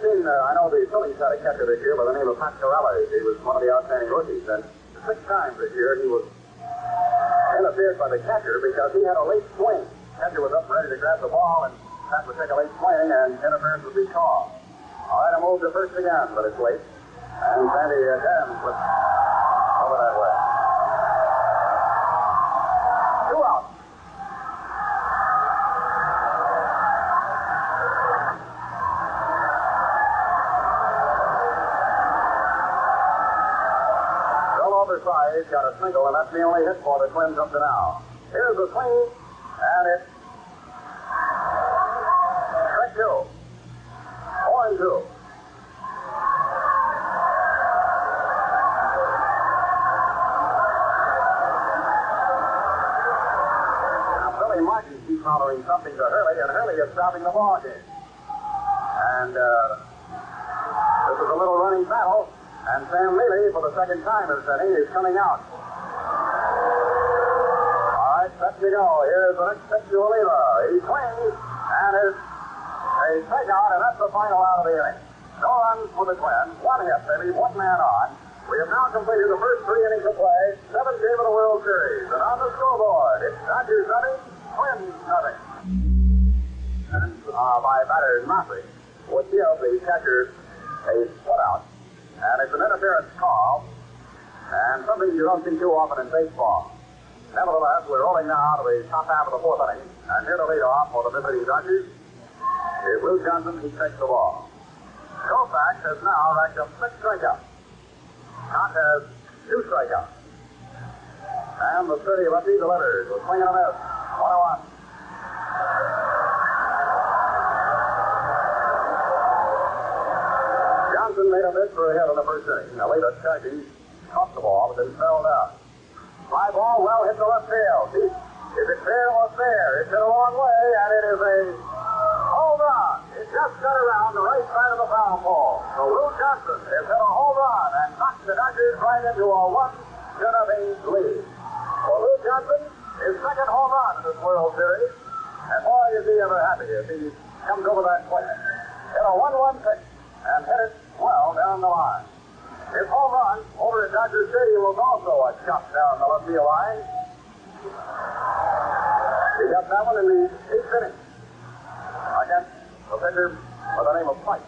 I know the Phillies had a catcher this year by the name of Pat Corrales. He was one of the outstanding rookies, and 6 times this year he was interfered by the catcher because he had a late swing. Catcher was up ready to grab the ball, and Pat would take a late swing, and interference would be called. All right, I moved to first again, but it's late, and Sandy again flips over that way. 2 out. Versailles got a single, and that's the only hit for the Twins up to now. Here's the swing, and it's strike 2. 4-2. Now, Billy Martin keeps hollering something to Hurley, and Hurley is stopping the ball game. And this is a little running battle. And Sam Mealy, for the second time this inning, is coming out. All right, set to go. Here's the next pitch to Oliva. He swings, and is a takeout, and that's the final out of the inning. No runs for the Twins. 1 hit, baby. 1 man on. We have now completed the first 3 innings of play. 7th game of the World Series. And on the scoreboard, it's Dodgers nothing, Twins nothing. And by batter Knopfler would give the catcher a putout. And it's an interference call, and something you don't see too often in baseball. Nevertheless, we're rolling now to the top half of the 4th inning, and here to lead off for the visiting Dodgers is Lou Johnson, who takes the ball. Koufax has now racked up 6 strikeouts. Scott has 2 strikeouts. And the 30 lefty delivers. A swing and a miss. 1-1. Johnson made a miss for a hit in the first inning. Now later, Sharkey caught the ball, but then fell down. Fly ball well hit the left field. Is it fair or fair? It's hit a long way, and it is a home run. It just got around the right side of the foul pole. So Lou Johnson has hit a home run and knocked the Dodgers right into a 1-0 lead. For Lou Johnson, his second home run in this World Series, and boy, is he ever happy if he comes over that plate. Hit a 1-1 pitch and hit it well down the line. His home run over at Dodger Stadium was also a shot down the left field line. He got that one in the 8th inning against a pitcher by the name of Mike.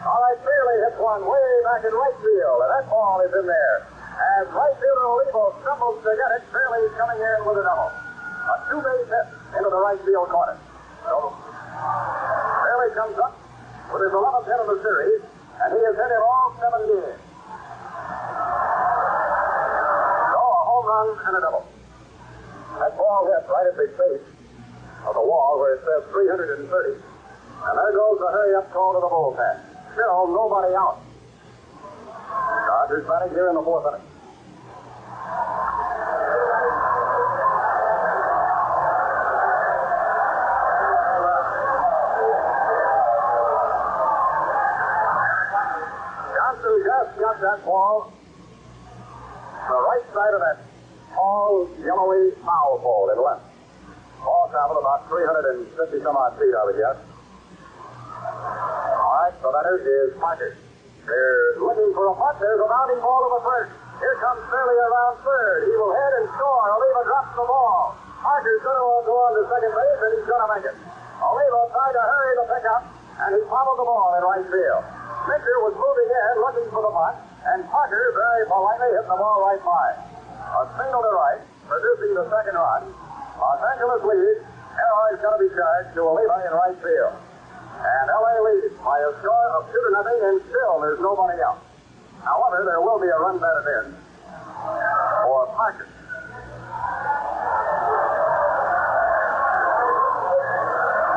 All right, Bailey hits one way back in right field, and that ball is in there. As right fielder Olivo stumbles to get it, Bailey is coming in with a double. A two-base hit into the right field corner. So Bailey comes up with his 11th hit of the series, and he has hit in all 7 games. So a home run and a double. That ball hit right at the base of the wall where it says 330. And there goes the hurry-up call to the bullpen. Still nobody out. Dodgers batting here in the 4th inning. Johnson just got that ball on the right side of that tall, yellowy foul pole in left. Ball traveled about 350 some odd feet, I would guess. All right, the batter is Parker. They're looking for a punt. There's a bounding ball to the first. Here comes Fairley around third. He will head and score. Oliva drops the ball. Parker's going to go on to second base, and he's going to make it. Oliva tried to hurry the pickup, and he fouled the ball in right field. Mitcher was moving in, looking for the punt, and Parker very politely hit the ball right by. A single to right, producing the second run. Los Angeles leads. Arrow is going to be charged to Oliva in right field. And L.A. leads by a score of 2-0, and still there's nobody out. However, there will be a run batted in for Parker.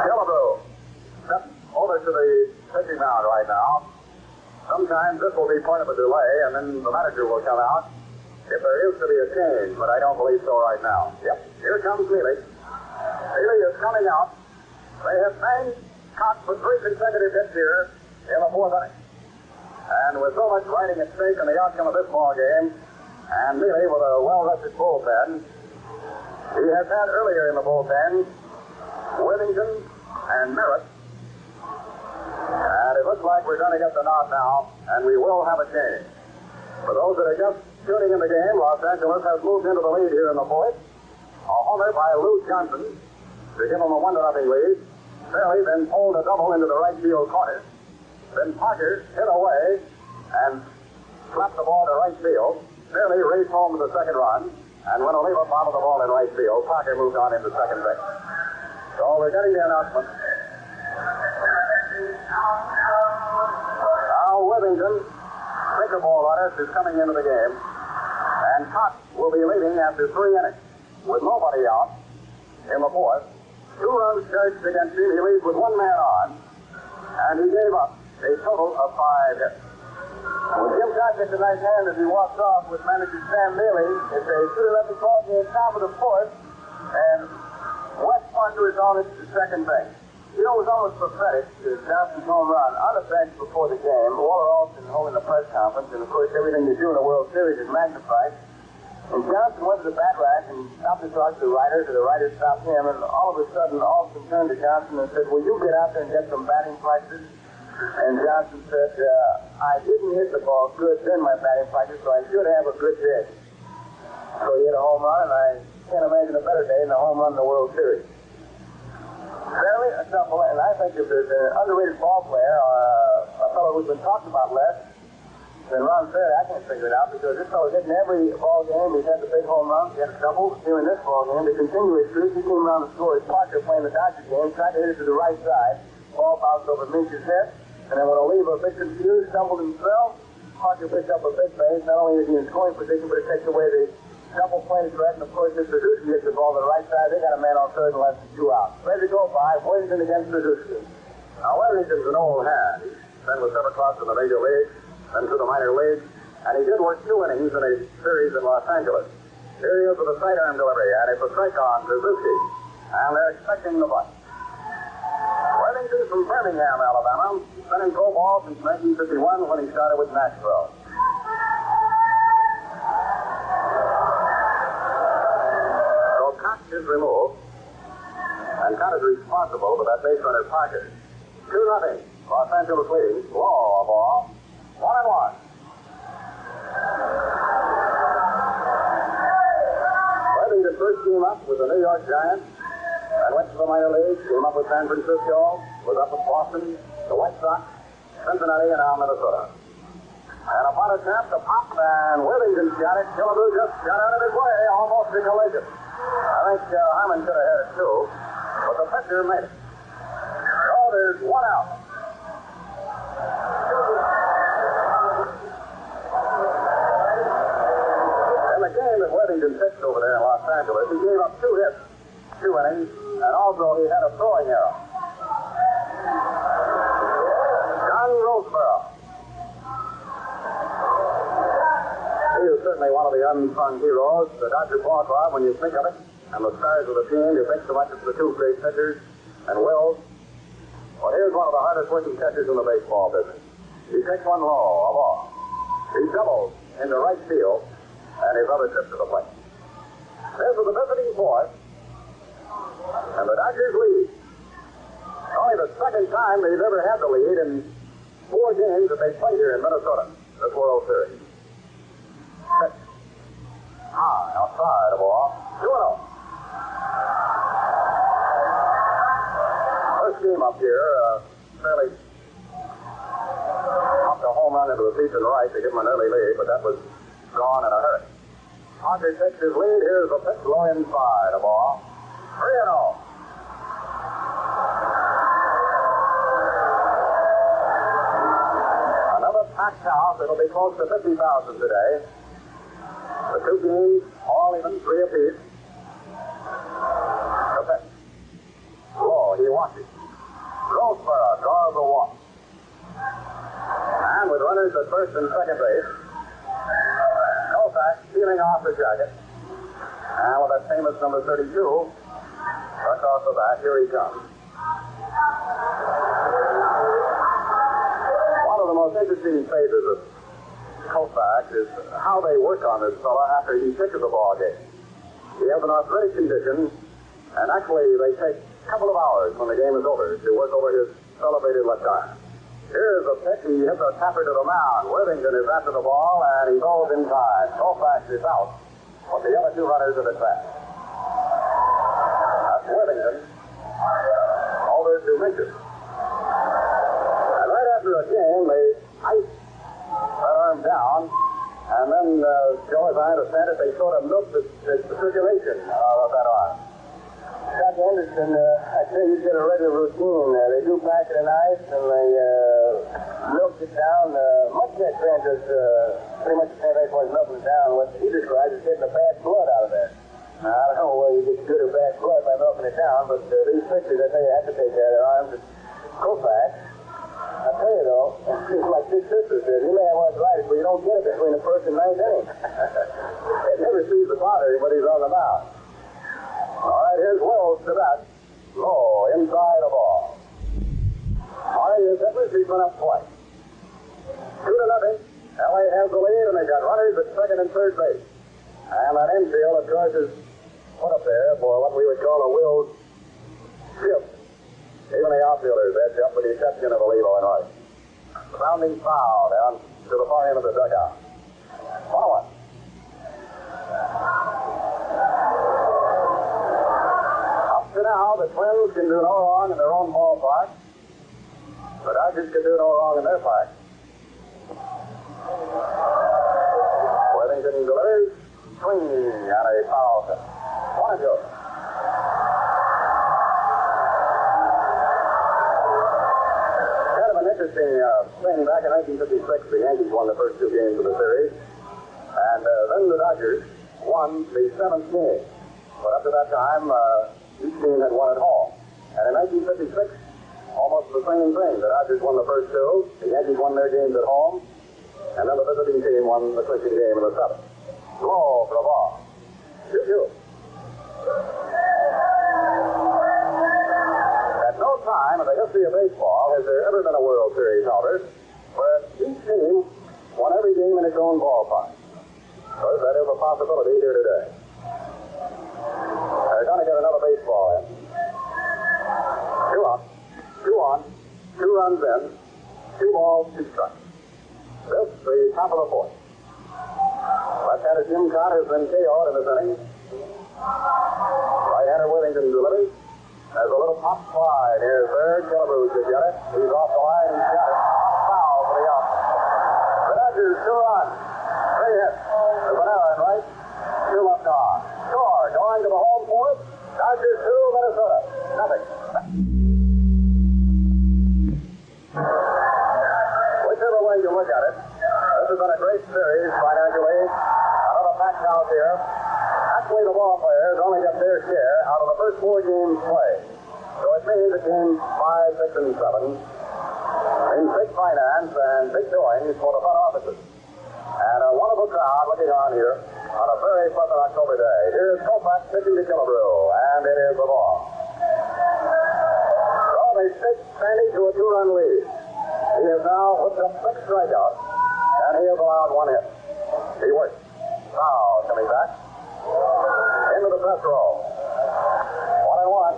Killebrew steps over to the pitching mound right now. Sometimes this will be part of a delay, and then the manager will come out if there is to be a change, but I don't believe so right now. Yep, here comes Neely. Neely is coming out. They have banged Cox for 3 consecutive hits here in the 4th inning. And with so much riding at stake in the outcome of this ball game, and Neely with a well-rested bullpen, he has had earlier in the bullpen Worthington and Merritt. And it looks like we're going to get the nod now, and we will have a change. For those that are just tuning in the game, Los Angeles has moved into the lead here in the 4th. A homer by Lou Johnson to give them a 1-0 lead. Fairley then pulled a double into the right field corner. Then Parker hit away and slapped the ball to right field. Fairley raced home with the second run, and when Oliva fouled the ball in right field, Parker moved on into second base. So we're getting the announcement. Now Worthington, pickleball runner, is coming into the game, and Cox will be leading after 3 innings with nobody out in the 4th. 2 runs charged against him. He leads with 1 man on, and he gave up a total of 5 hits. Well, Jim Cox gets a nice hand as he walks off with manager Sam Neely. It's a 2-11 ball game, top of the 4th, and Wes Parker is on at the second base. You know, it was almost prophetic to Johnson's home run on the bench before the game. Walter Alston holding a press conference, and of course everything you do in a World Series is magnified. And Johnson went to the bat rack and stopped to talk to the writers, or the writers stopped him, and all of a sudden Alston turned to Johnson and said, "Will you get out there and get some batting practice?" And Johnson said, "I didn't hit the ball good during my batting practice, so I should have a good day." So he hit a home run, and I can't imagine a better day than a home run in the World Series. Fairly a double, and I think if there's an underrated ball player, a fellow who's been talked about less than Ron Fairley, I can't figure it out, because this fellow's hitting every ball game. He's had the big home runs, he had a double here in this ball game. To continue his streak, he came around the score as Parker playing the Dodger game, tried to hit it to the right side. Ball bounced over Minch's head, and then when Oliva, a bit confused, stumbled and fell, Parker picked up a big base. Not only is he in scoring position, but it takes away the Double play threat, and of course, if Suzuki gets the ball to the right side, they got a man on third and less than 2 outs. Ready to go by, Worthington against Suzuki. Now, Worthington's an old hand. He's been with Evercross in the major leagues, then to the minor leagues, and he did work 2 innings in a series in Los Angeles. Here he is with a sidearm delivery, and it's a strike on Suzuki, and they're expecting the bunt. Worthington from Birmingham, Alabama, been in pro ball since 1951 when he started with Nashville. Is removed, and Cott is responsible for that base runner Parker. 2-0. Los Angeles leading. Low ball. 1-1. Worthington first came up with the New York Giants and went to the minor leagues. Came up with San Francisco, was up with Boston, the White Sox, Cincinnati, and now Minnesota. And upon a snap, the pop, and Worthington's got it. Killebrew just got out of his way, almost a collision. I think Harmon could have had it too, but the pitcher made it. So there's 1 out. In the game that Worthington pitched over there in Los Angeles, he gave up 2 hits, 2 innings, and also he had a throwing error. John Roseborough. He is certainly one of the unsung heroes, the Dodger ball club, when you think of it. And the stars of the team, you think so much of the 2 great pitchers and Wills. Well, here's one of the hardest working catchers in the baseball business. He takes one low, a ball. He doubles into right field, and his other trip to the plate. This is the visiting fourth, and the Dodgers lead. Only the second time they've ever had the lead in 4 games that they played here in Minnesota, this World Series. Outside the ball. 2-0. First game up here, fairly up the home run into the seats and right to give him an early lead, but that was gone in a hurry. Parker takes his lead. Here's the pitch low inside the ball. 3-0. Another packed house. It'll be close to 50,000 today. The 2 games, all even, 3 apiece. The pitch. Low, he wants it. Roseborough draws a walk. And with runners at first and second base, Koufax peeling off the jacket. And with that famous number 32, across the bat, here he comes. One of the most interesting phases of Koufax is how they work on this fella after he pitches the ball game. He has an arthritic condition, and actually they take a couple of hours when the game is over to work over his elevated left arm. Here's a pitch. He hits a tapper to the mound. Worthington is after the ball, and he goes in time. Koufax is out, but the other 2 runners are at bat. That's Worthington over to Minchus. And right after a game, they ice that arm down, and then, Joe, as I understand it, they sort of milk the circulation of that arm. Dr. Anderson, I tell you, get a regular routine. They do pack it in ice, and they milk it down. Much of that trend is pretty much the same thing as milking it down. What he describes is getting the bad blood out of there. Now, I don't know whether you get good or bad blood by milking it down, but these pitchers, I tell you, have to take their arms and Koufax. I tell you, though, it's like Big Sister said, he may have arthritis, but you don't get it between the first and 9th inning. It never seems to bother him when he's on the mound. All right, here's Wills to bat. Low, inside the ball. All right, here's Edwards. He's been up twice. 2-0. L.A. has the lead, and they got runners at second and third base. And that infield, of course, is put up there for what we would call a Wills shift. Even the outfielders edge up with the exception of Olivo and Hart. Grounding foul down to the far end of the dugout. 1-1. Up to now, the Twins can do no wrong in their own ballpark. The Dodgers can do no wrong in their park. Worthington delivers. Swing on a foul. 1-2. Interesting thing, back in 1956, the Yankees won the first 2 games of the series, and then the Dodgers won the 7th game. But up to that time, each team had won at home. And in 1956, almost the same thing. The Dodgers won the first two. The Yankees won their games at home. And then the visiting team won the clinching game in the 7th. Low for the ball. 2-2. At no time in the history of baseball has there ever been a World Series, however, where each team won every game in its own ballpark. So that is a possibility here today. They're going to get another baseball in. 2 up, 2 on, 2 runs in, 2 balls, 2 strikes. This the top of the 4th. Left-hander Jim Cott has been KO'd in this inning. Right-hander Worthington delivers. There's a little pop fly near third. Killebrew should get it. He's off the line. He's got it. Foul for the out. The Dodgers 2 runs. 3 hits. There's an error in right. 2 left on. Score. Going to the home 4th. Dodgers 2, Minnesota. Nothing. Whichever way you look at it, this has been a great series financially. Another packed house here. Actually, the ball players only get their share out of the first 4 games played. So it means that games 5, 6, and 7 means big finance and big doings for the front offices. And a wonderful crowd looking on here on a very pleasant October day. Here's Koufax pitching to Killebrew, and it is the ball. So they stick Sandy to a 2-run lead. He has now hooked up 6 strikeouts, and he has allowed 1 hit. He works. Foul coming back. Into the press row. 1-1.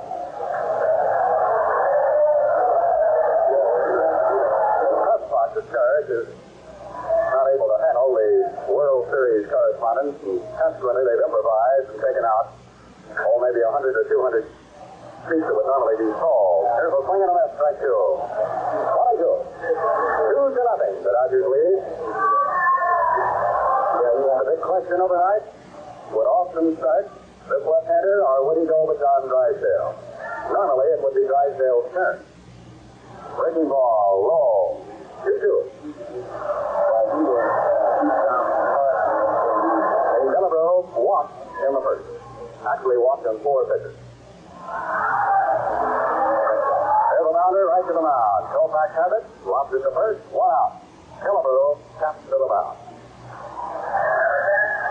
The press box's courage is not able to handle the World Series correspondents, and consequently they've improvised and taken out, maybe 100 or 200 feet that would normally be sold. Here's a swing and a miss, strike 2. 1-2. 2-0, the Dodgers lead. The big question overnight, would Austin start this left-hander, or would he go with John Drysdale? Normally, it would be Drysdale's turn. Breaking ball, low. 2-2. Killebrew walked in the first. Actually walked in 4 pitches. There's a rounder right to the mound. Koufax has it. Lofts it to first. 1 out. Killebrew taps to the mound.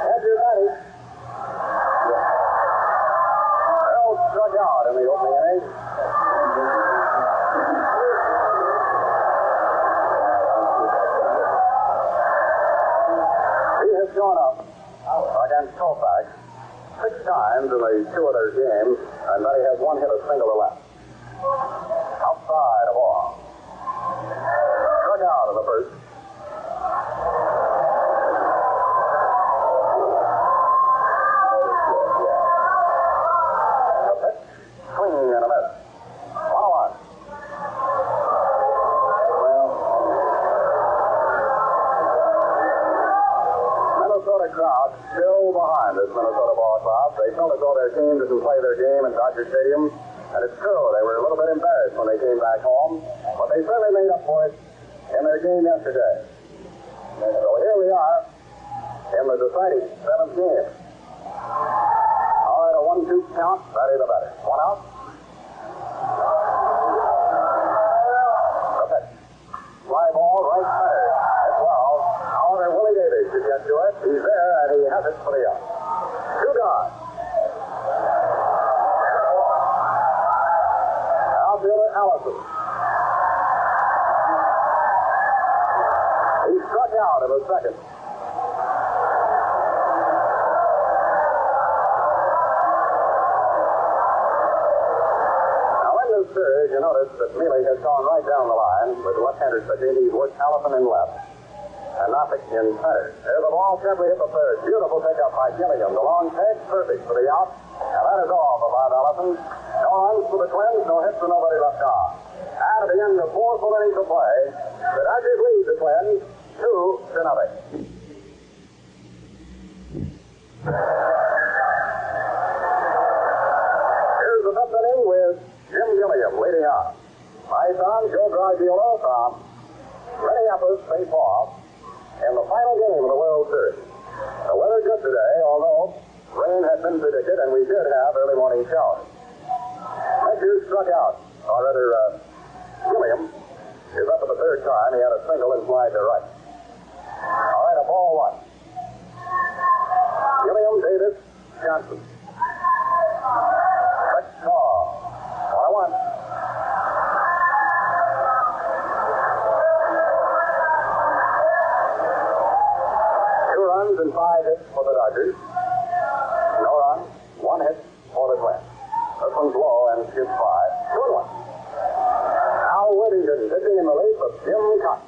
Andrew Matty. Earl struck out in the opening inning. He has gone up against Koufax 6 times in the 2 other games, and Matty has 1 hit, a single to left. Outside a ball. Struck out in the first. Swing and a miss. 1-1. Minnesota crowd still behind this Minnesota ball club. They felt as though their team didn't play their game in Dodger Stadium. And it's true, they were a little bit embarrassed when they came back home. But they certainly made up for it in their game yesterday. So here we are in the deciding 7th game. All right, a 1-2 count. Matty the batter. 1 out. The pitch. Fly ball right center as well. However, Willie Davis should get to it. He's there, and he has it for the out. 2 gone. Outfielder Allison. He struck out in the second. You notice that Mealy has gone right down the line with left-handers pitching. He's worked Allison in left and Noffick in center. There's the ball carefully hit the third. Beautiful pickup by Gilliam. The long tag, perfect for the out. And that is all for Bob Allison. No runs for the Twins, no hits for nobody left on. And at the end of 4 full innings of play, the Dodgers lead the Twins 2-0. Here's the 5th inning with Jim Gilliam leading off. Nice on, Joe Gargiulo from Minneapolis, St. Paul, in the final game of the World Series. The weather good today, although rain had been predicted and we did have early morning showers. Metchie struck out, or rather, Gilliam is up for the third time. He had a single and slide to right. All right, a ball one. Gilliam, Davis, Johnson. Quick call. 1-1. And 5 hits for the Dodgers. No runs, 1 hit for the Twins. This one's low and skips 5. 2-1. Al Whittington pitching in relief of Jim Cox.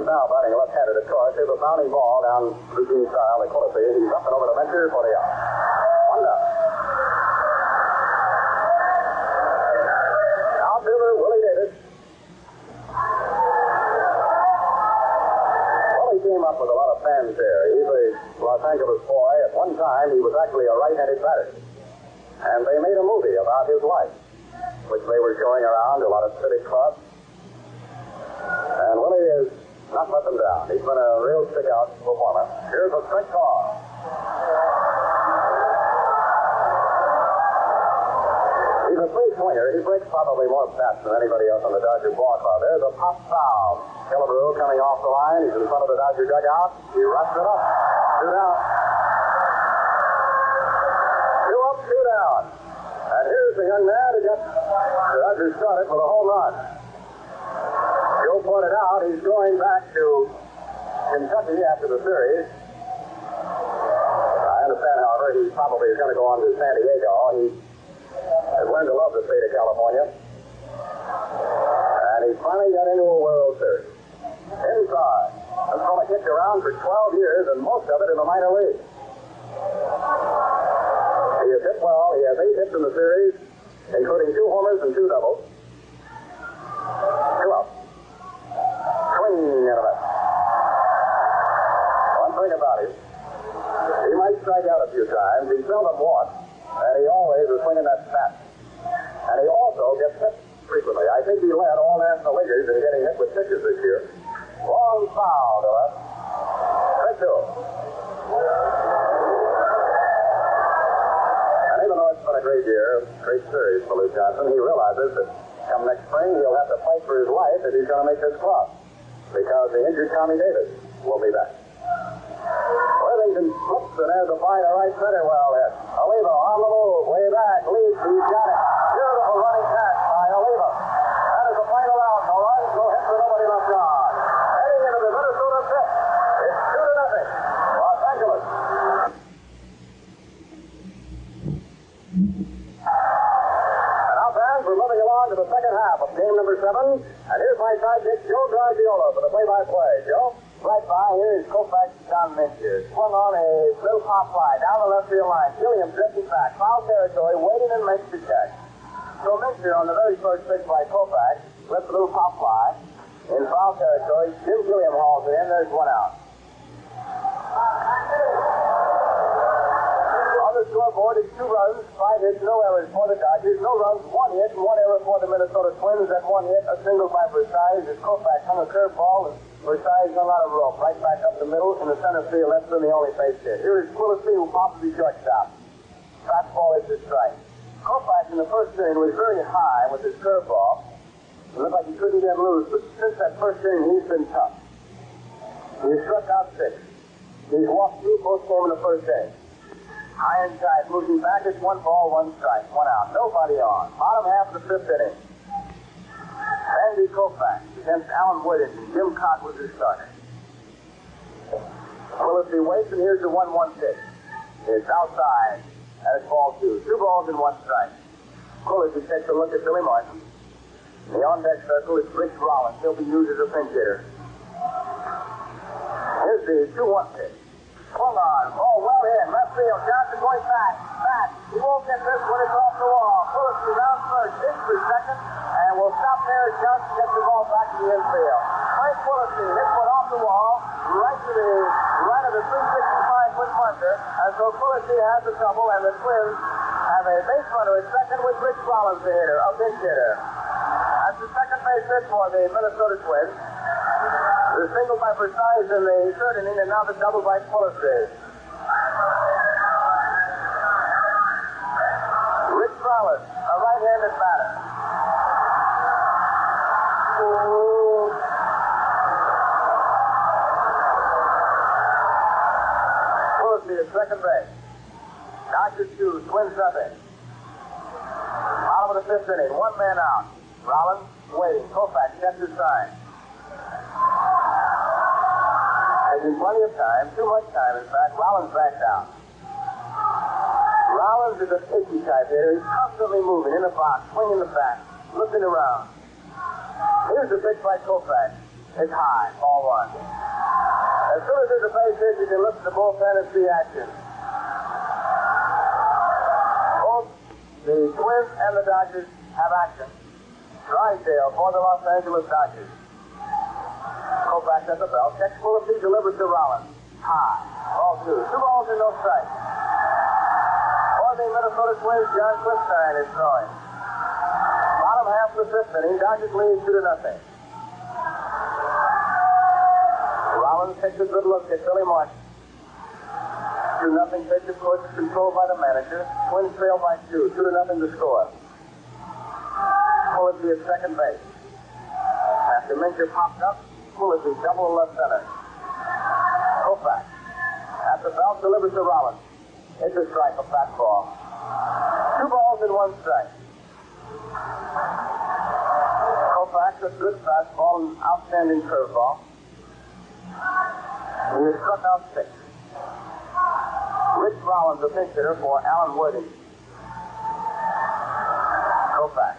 Now batting left-handed, of course. Here's a bounding ball down routine style. They call it. He's up and over the Metchie for the out. 1 down. Outfielder Willie Davis. Willie came up with a lot of fanfare. He's a Los Angeles boy. At one time, he was actually a right-handed batter. And they made a movie about his life, which they were showing around to a lot of city clubs. And Willie is not let them down. He's been a real stick-out performer. Here's a straight call. He's a free swinger. He breaks probably more bats than anybody else on the Dodger ball club. There's a pop foul. Killebrew coming off the line. He's in front of the Dodger dugout. He wraps it up. 2 down. 2 up, 2 down. And here's the young man who got the Dodgers started with a home run. Joe pointed out he's going back to Kentucky after the series. I understand, however, he probably is going to go on to San Diego. He has learned to love the state of California. And he finally got into a World Series. Inside. That's going to kick around for 12 years, and most of it in the minor league. He has hit well. He has 8 hits in the series, including 2 homers and 2 doubles. 2 up. One thing about him, he might strike out a few times. He seldom walks, and he always is swinging that bat. And he also gets hit frequently. I think he led all national leaguers in getting hit with pitches this year. Long foul to us. Strike 2. And even though it's been a great year, great series for Lou Johnson, he realizes that come next spring he'll have to fight for his life if he's going to make this club. Because the injured Tommy Davis will be back. Worthington flips and has a fly to right center. Well hit. Oliva on the move. Way back. Leads. He's got it. Beautiful running catch by Oliva. That is the final out. No runs, no hits, with nobody left on. Heading into the Minnesota fifth. It's 2-0. Los Angeles. And now, fans, we're moving along to the second half of game number 7. And here's my sidekick, Joe Gargiola, for the play-by-play. Joe? Right by, here is Koufax John Mincher. Swung on a little pop fly down the left field line. Gilliam drifting back. Foul territory, waiting and makes the catch. So Mincher, on the very first pitch by Koufax, left a little pop fly in foul territory. Jim Gilliam hauls it in. There's 1 out. On the scoreboard is 2 runs, 5 hits, no errors for the Dodgers. No runs, 1 hit, and 1 error for the Minnesota Twins. That 1 hit, a single by Versailles, as Koufax hung a curveball, and Versailles got a lot of rope right back up the middle in the center field. That's been the only base hit. Here is Quillisi, who pops the shortstop. Fastball is his strike. Koufax in the first inning was very high with his curveball. It looked like he couldn't get loose, but since that first inning, he's been tough. He struck out 6. He's walked 2 both came in the first inning. High and tight, moving back. It's 1 ball, 1 strike, 1 out. Nobody on. Bottom half of the 5th inning. Sandy Koufax against Alan Whittington. Jim Cox was his starter. Quillisi waits, and here's the 1-1 pitch. It's outside. That's ball 2. 2 balls and 1 strike. Quillisi takes a look at Billy Martin. The on-deck circle is Rich Rollins. He'll be used as a pinch hitter. Here's the 2-1 pitch. Swung on. Oh, well in. Left field. Johnson going back. Back. He won't get this when it's off the wall. Quillisi round first. Hits for second. And we'll stop there as Johnson gets the ball back to the infield. Mike Quillisi hits one off the wall, right to the right of the 365-foot bunker, and so Quillisi has the double, and the Twins have a base runner at second with Rich Rollins, the hitter, a big hitter. That's the second base hit for the Minnesota Twins. The single by Versailles in the third inning, and now the double by Quillisi. Rich Rollins, a right-handed batter. Quillisi at second base. Dodgers 2, Twins nothing. Bottom of the fifth inning, one man out. Rollins waiting. Koufax gets his sign. Taking plenty of time, too much time in fact. Rollins backed out. Rollins is a picky type hitter. He's constantly moving in the box, swinging the bat, looking around. Here's the pitch by Koufax. It's high, ball one. As soon as there's a base hit, you can look at the bullpen and see action. Both the Twins and the Dodgers have action. Drysdale for the Los Angeles Dodgers. Koufax at the belt. Checks Quillisi, delivers to Rollins. High. Ball two. 2 balls and no strikes. For the Minnesota Twins, John Clifton is throwing. Bottom half of the fifth inning, Dodgers lead 2-0. Rollins takes a good look at Billy Martin. 2-0 pitch, of course, controlled by the manager. Twins trail by 2. 2-0 to score. Quillisi at second base. After Mincher popped up, Quillisi double left center. Koufax at the belt, delivers to Rollins. It's a strike, a fastball. 2 balls and 1 strike. Koufax, a good fastball, an outstanding curveball. He has struck out 6. Rich Rollins, the pinch hitter for Alan Worthing. Koufax.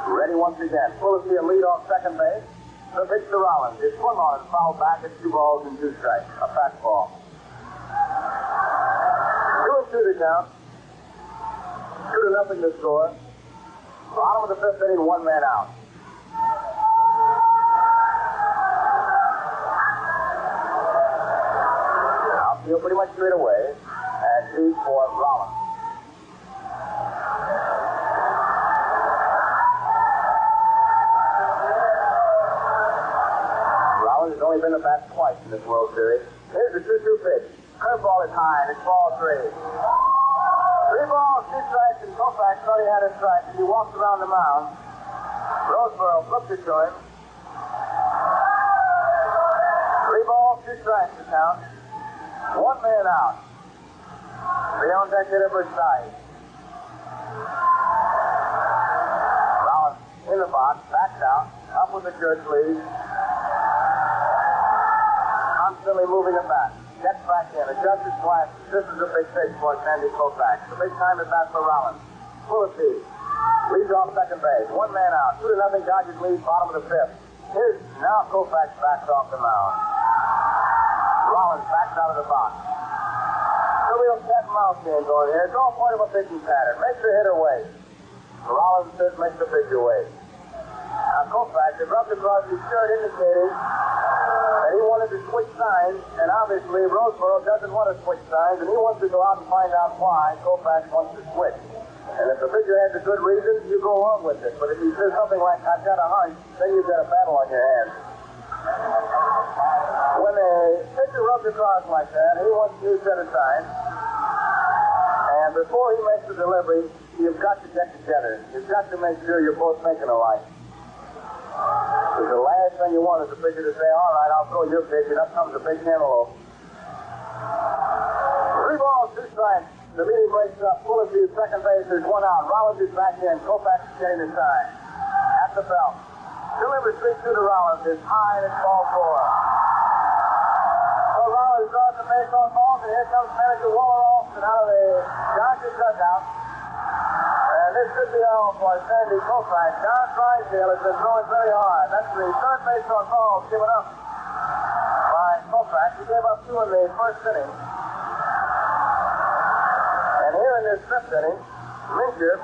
Ready once again. Quillisi a lead off second base. The pitch to Rollins. It's swung on and fouled back at 2 balls and 2 strikes. A fastball. 2-2 to count. 2-0 to score. Bottom of the fifth inning, 1 man out. Outfield pretty much straight away. And deep for Rollins. Rollins has only been at bat twice in this World Series. Here's the 2-2 pitch. Curveball is high, and it's ball 3. 3 balls, 2 strikes, and Koufax thought he had a strike as he walked around the mound. Roseboro flipped it to him. 3 balls, 2 strikes to count. 1 man out. The on-deck hitter Versailles. Rollins in the box, backs out, up with the jerk lead. Constantly moving the bat. Gets back in, adjusts his glasses. This is a big pitch for Sandy Koufax. The big time at bat for Rollins. Quillisi leads off second base. 1 man out. 2-0 Dodgers lead, bottom of the fifth. Here's now Koufax backs off the mound. Rollins backs out of the box. So real cat and mouse game going here. It's all part of a pitching pattern. Makes the hitter wait. Rollins says makes the pitcher wait. Now Koufax had rubbed across his shirt indicating that he wanted to switch signs, and obviously Roseboro doesn't want to switch signs, and he wants to go out and find out why Koufax wants to switch. And if the pitcher has a good reason, you go along with it. But if he says something like, I've got a hunch, then you've got a battle on your hands. When a pitcher rubs across like that, he wants you to set a sign. And before he makes the delivery, you've got to get together. You've got to make sure you're both thinking alike. Because the last thing you want is the pitcher to say, all right, I'll throw your pitch, and up comes a big cantaloupe. 3 balls, 2 strikes. The meeting breaks up. Quillisi at second base. There's 1 out. Rollins is back in. Koufax is getting the sign. At the belt. Delivers 3-2 to Rollins. It's high, and it's ball 4. So Rollins draws the base on balls, and here comes manager Waller Alston out of the Dodgers dugout. And this could be all for Sandy Koufax. John Drysdale has been throwing very hard. That's the third base on balls given up by Koufax. He gave up 2 in the first inning. And here in this fifth inning, Mincher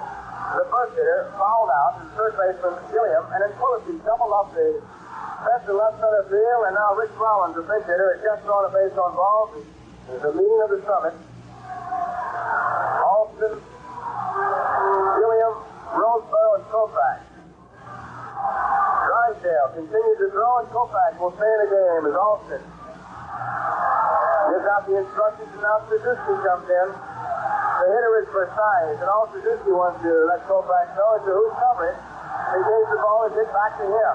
The first hitter fouled out, and third baseman Gilliam, and then Quillisi doubled up the fence in left center field, and now Rich Rollins, the big hitter, has just thrown a base on balls. There's a meeting of the summit. Alston, Gilliam, Roseboro, and Koufax. Drysdale continues to throw, and Koufax will stay in the game as Alston gives out the instructions, and now Suzuki comes in. The hitter is Versailles, and all Suzuki wants to let Koufax know is who's covering. He gives the ball and gets back to him.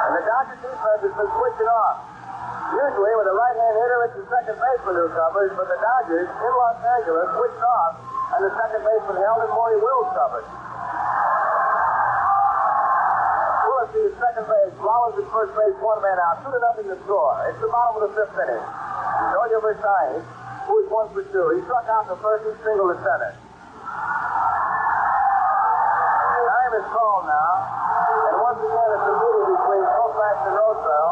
And the Dodger defense has been switching off. Usually with a right-hand hitter, it's the second baseman who covers, but the Dodgers in Los Angeles switched off, and the second baseman held and Morty Wills covered. Quillisi is second base, Rollins at first base, 1 man out, 2-0 the score. It's the bottom of the 5th inning. George Versailles, who is 1 for 2. He struck out the first, he singled to center. Time is called now, and once again it's a meeting between Koufax and Roseboro.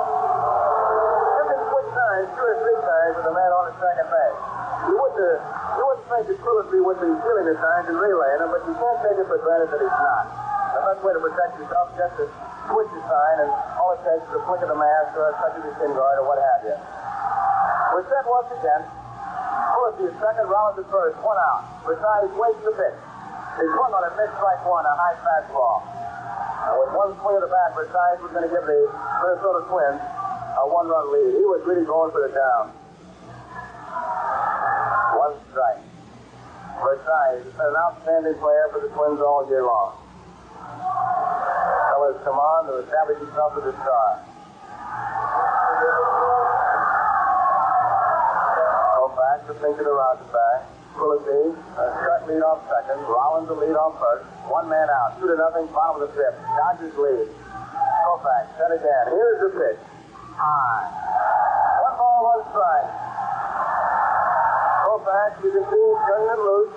You can switch signs 2 or 3 times with the man on at second base. You wouldn't think that Quillisi would be stealing the signs and relaying them, but you can't take it for granted that he's not. The best way to protect yourself is just to switch the sign, and all it takes is a flick of the mask or a touch of your shin guard or what have you. We're set once again. Quillisi is second, Rollins at first, 1 out. Versailles waits the pitch. He swung on a mid-strike 1, a high fastball. With 1 swing of the bat, Versailles was going to give the Minnesota Twins a 1-run lead. He was really going for the down. 1 strike. Versailles has been an outstanding player for the Twins all year long. Fellas come on to establish himself as a star. Koufax to think of the rocket back. Quillisi, a cut lead off second. Rollins the lead off first. 1 man out. 2-0, bottom of the 5th. Dodgers lead. Koufax set again. Here's the pitch. High. 1 ball, 1 strike. Koufax, you can see he's turning it loose.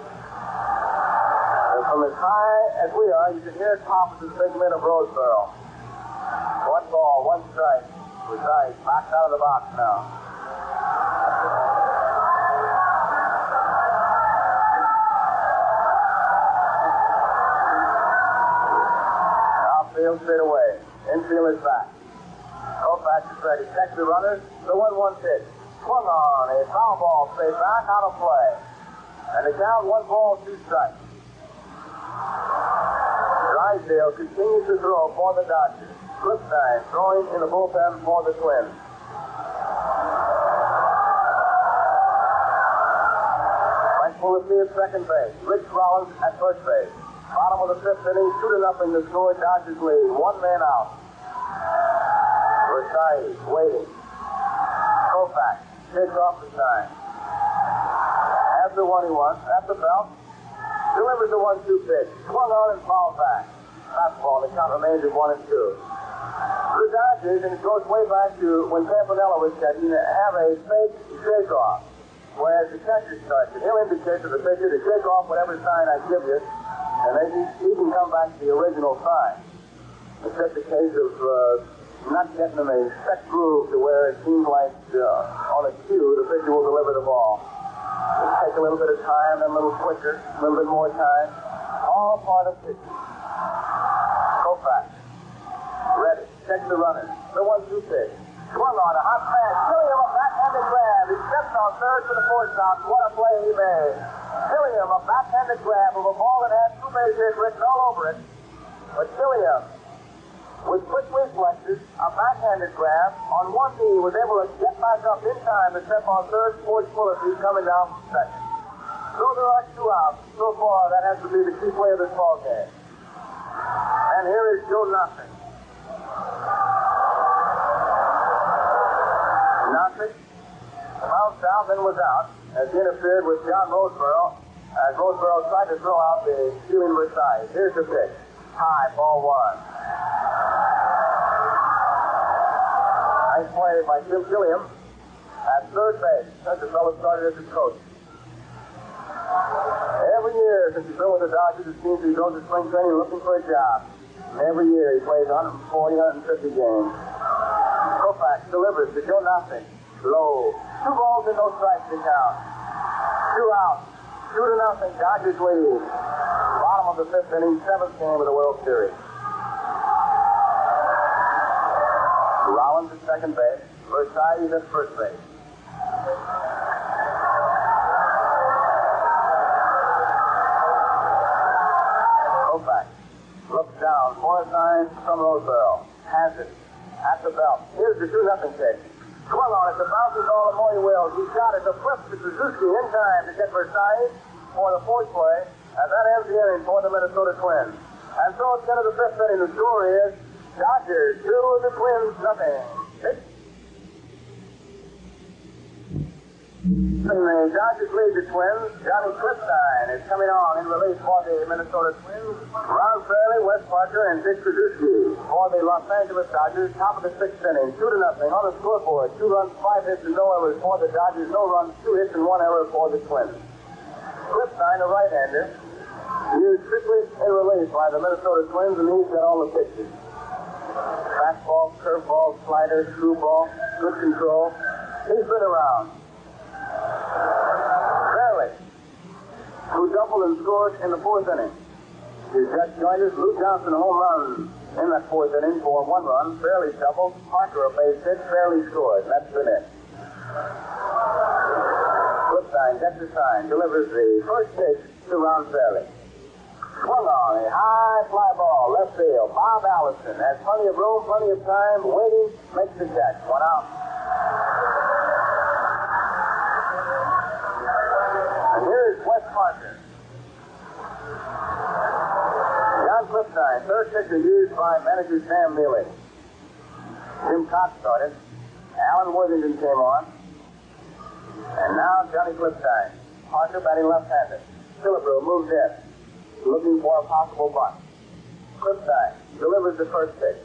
And from as high as we are, you can hear Thomas, the big man of Roseboro. 1 ball, 1 strike. Versailles backed out of the box now. Outfield straight away. Infield is back. Koufax is ready. Checks the runners. The 1-1 pitch. Swung on. A foul ball straight back out of play. And the count 1 ball, 2 strikes. Drysdale continues to throw for the Dodgers. Clipstein throwing in the bullpen for the Twins. Frank Quillisi at second base. Rich Rollins at first base. Bottom of the 5th inning, 2-0 the score. Dodgers lead. 1 man out. Versailles waiting. Koufax takes off the sign. Has the one he wants. At the belt. Delivers the 1-2 pitch. Swung on and fouled back. Fastball. The count remains at 1-2. The Dodgers, and it goes way back to when Campanella was catching, have a fake shake-off. Whereas the catcher starts it. He'll indicate to the pitcher to shake off whatever sign I give you, and then he can come back to the original sign. It's just a case of not getting them a set groove to where it seems like on a cue the pitcher will deliver the ball. It'll take a little bit of time, then a little quicker, a little bit more time. All part of pitching. Koufax. Ready. Check the runner. The 1-2 pitch. Swung on a hot pass. Gilliam a backhanded grab. He steps on third for the 4-stop. What a play he made. Gilliam a backhanded grab of a ball that has 2 base hits written all over it. But Gilliam, with quick reflexes, a backhanded grab on 1 knee, was able to get back up in time to step on third. Sports Quillisi coming down from second. So there are 2 outs. So far, that has to be the key play of this ball game. And here is Joe Nothing. Nothing bounced out, then was out, as he interfered with John Roseboro, as Roseboro tried to throw out the stealing Versailles. Here's the pitch. High, ball 1. Nice play by Jim Gilliam at third base. That's the fellow started as a coach. Every year since he's been with the Dodgers, it seems he goes to spring training looking for a job. And every year he plays 140, 150 games. Koufax delivers to Joe Nothing. Low. 2 balls and no strikes to count. 2 outs. 2-0. Dodgers lead. of the fifth inning, seventh game of the World Series. Rollins at second base. Versailles at first base. Koufax looks down for a sign from Roseboro. Has it at the belt. Here's the 2-0 pitch. Swung on it. The bounces all of Moy Wills. He shot it. The flip to Suzuki in time to get Versailles for the fourth play. And that ends the inning for the Minnesota Twins. And so at the end of the fifth inning, the score is Dodgers 2, the Twins nothing. And the Dodgers lead the Twins. Johnny Clipstein is coming on in relief for the Minnesota Twins. Ron Fairley, Wes Parker, and Dick Suzuki for the Los Angeles Dodgers. Top of the sixth inning, 2-0 on the scoreboard. 2 runs, 5 hits, and no errors for the Dodgers. No runs, 2 hits, and 1 error for the Twins. Clipstein, a right-hander, used strictly in relief by the Minnesota Twins, and he's got all the pitches. Fastball, curveball, slider, screwball, good control. He's been around. Fairley, who doubled and scored in the fourth inning. His Judge Jointers, Lou Johnson, a home run in that fourth inning for 1 run. Fairley doubled, Parker a base hit, Fairley scored. That's been it. Clipstein gets the sign, delivers the first pitch to Ron Fairley. Swung on a high fly ball, left field. Bob Allison has plenty of room, plenty of time, waiting, makes the catch. 1 out. And here's Wes Parker. John Clipstein, third pitcher used by manager Sam Mealy. Jim Cox started. Alan Worthington came on. And now Johnny Clipstein. Parker batting left-handed. Killebrew moves in, looking for a possible bunt. Clipstein delivers the first pitch.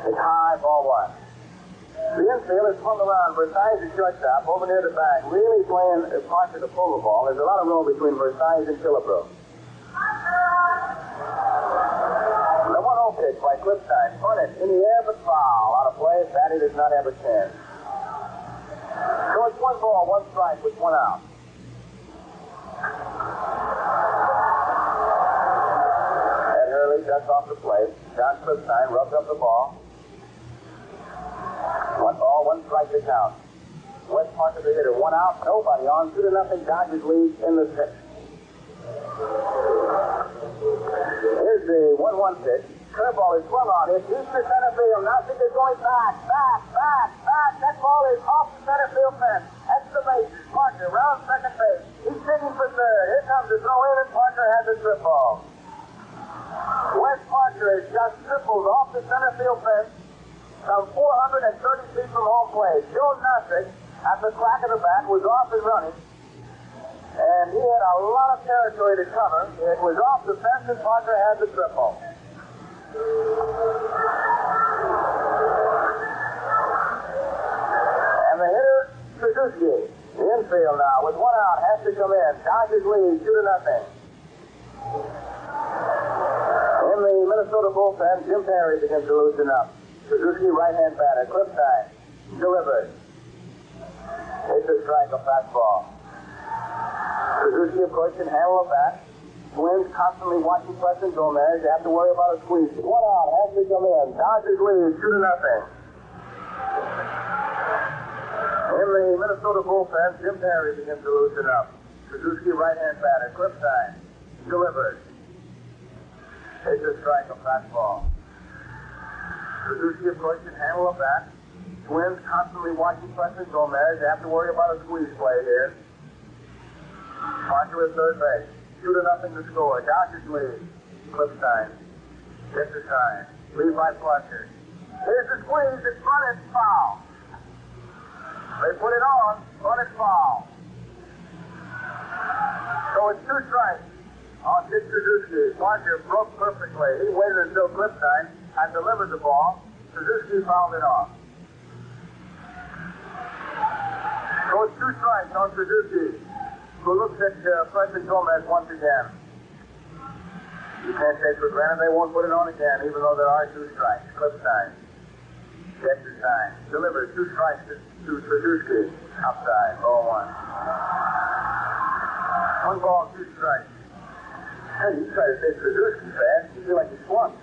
It's high, ball 1. The infield is swung around. Versailles is shortstop, over near the back, really playing Parker to pull the ball. There's a lot of room between Versailles and Killebrew. The 1-0 pitch by Clipstein. Punted in the air, but foul. Out of play. Batty does not have a chance. So it's 1 ball, 1 strike with 1 out. Ed Hurley ducks off the plate. John Clipstein rubs up the ball. 1 ball, 1 strike to count. Wes Parker the hitter. 1 out, nobody on. 2-0 Dodgers lead in the 6th. Here's the 1-1 pitch. Curveball is swung on. It's east to center field. Now Dick is going back. That ball is off the center field fence. Extra bases. Parker round second base. He's digging for third. Here comes the throw in, and Parker has a trip ball. Wes Parker has just tripled off the center field fence, some 430 feet from home plate. Joe Nossick, at the crack of the bat, was off and running. And he had a lot of territory to cover. It was off the fence, and Parker had the triple. And the hitter, Suzuki, the infield now, with 1 out, has to come in. Dodgers lead 2-0. In the Minnesota bullpen, Jim Perry begins to loosen up. Suzuki, right-hand batter. Clipstein delivers. It's a strike, a fastball. Suzuki, of course, can handle a bat. Twins constantly watching Preston Gomez. They have to worry about a squeeze. 1 out, has to come in. Dodgers lead 2-0. In the Minnesota bullpen, Jim Perry begins to loosen up. Suzuki, right-hand batter. Clipstein delivers. It's a strike, a fastball. Suzuki, of course, can handle a bat. Twins constantly watching Preston Gomez. They have to worry about a squeeze play here. Parker at third base. 2-0 to score. Dodgers lead. Clipstein gets the sign. Lead by Parker. Here's the squeeze. It's run, it's foul. They put it on, run, it's foul. So it's 2 strikes on Dick Suzuki. Parker broke perfectly. He waited until Clipstein had delivered the ball. Suzuki fouled it off. So it's 2 strikes on Suzuki, who looks at Preston Gomez once again. You can't take for granted they won't put it on again, even though there are 2 strikes. Clipstein gets the sign. Delivers 2 strikes to Suzuki. Outside, ball 1. 1 ball, 2 strikes. Hey, you try to say Krzyzewski fast, you feel like you flunked.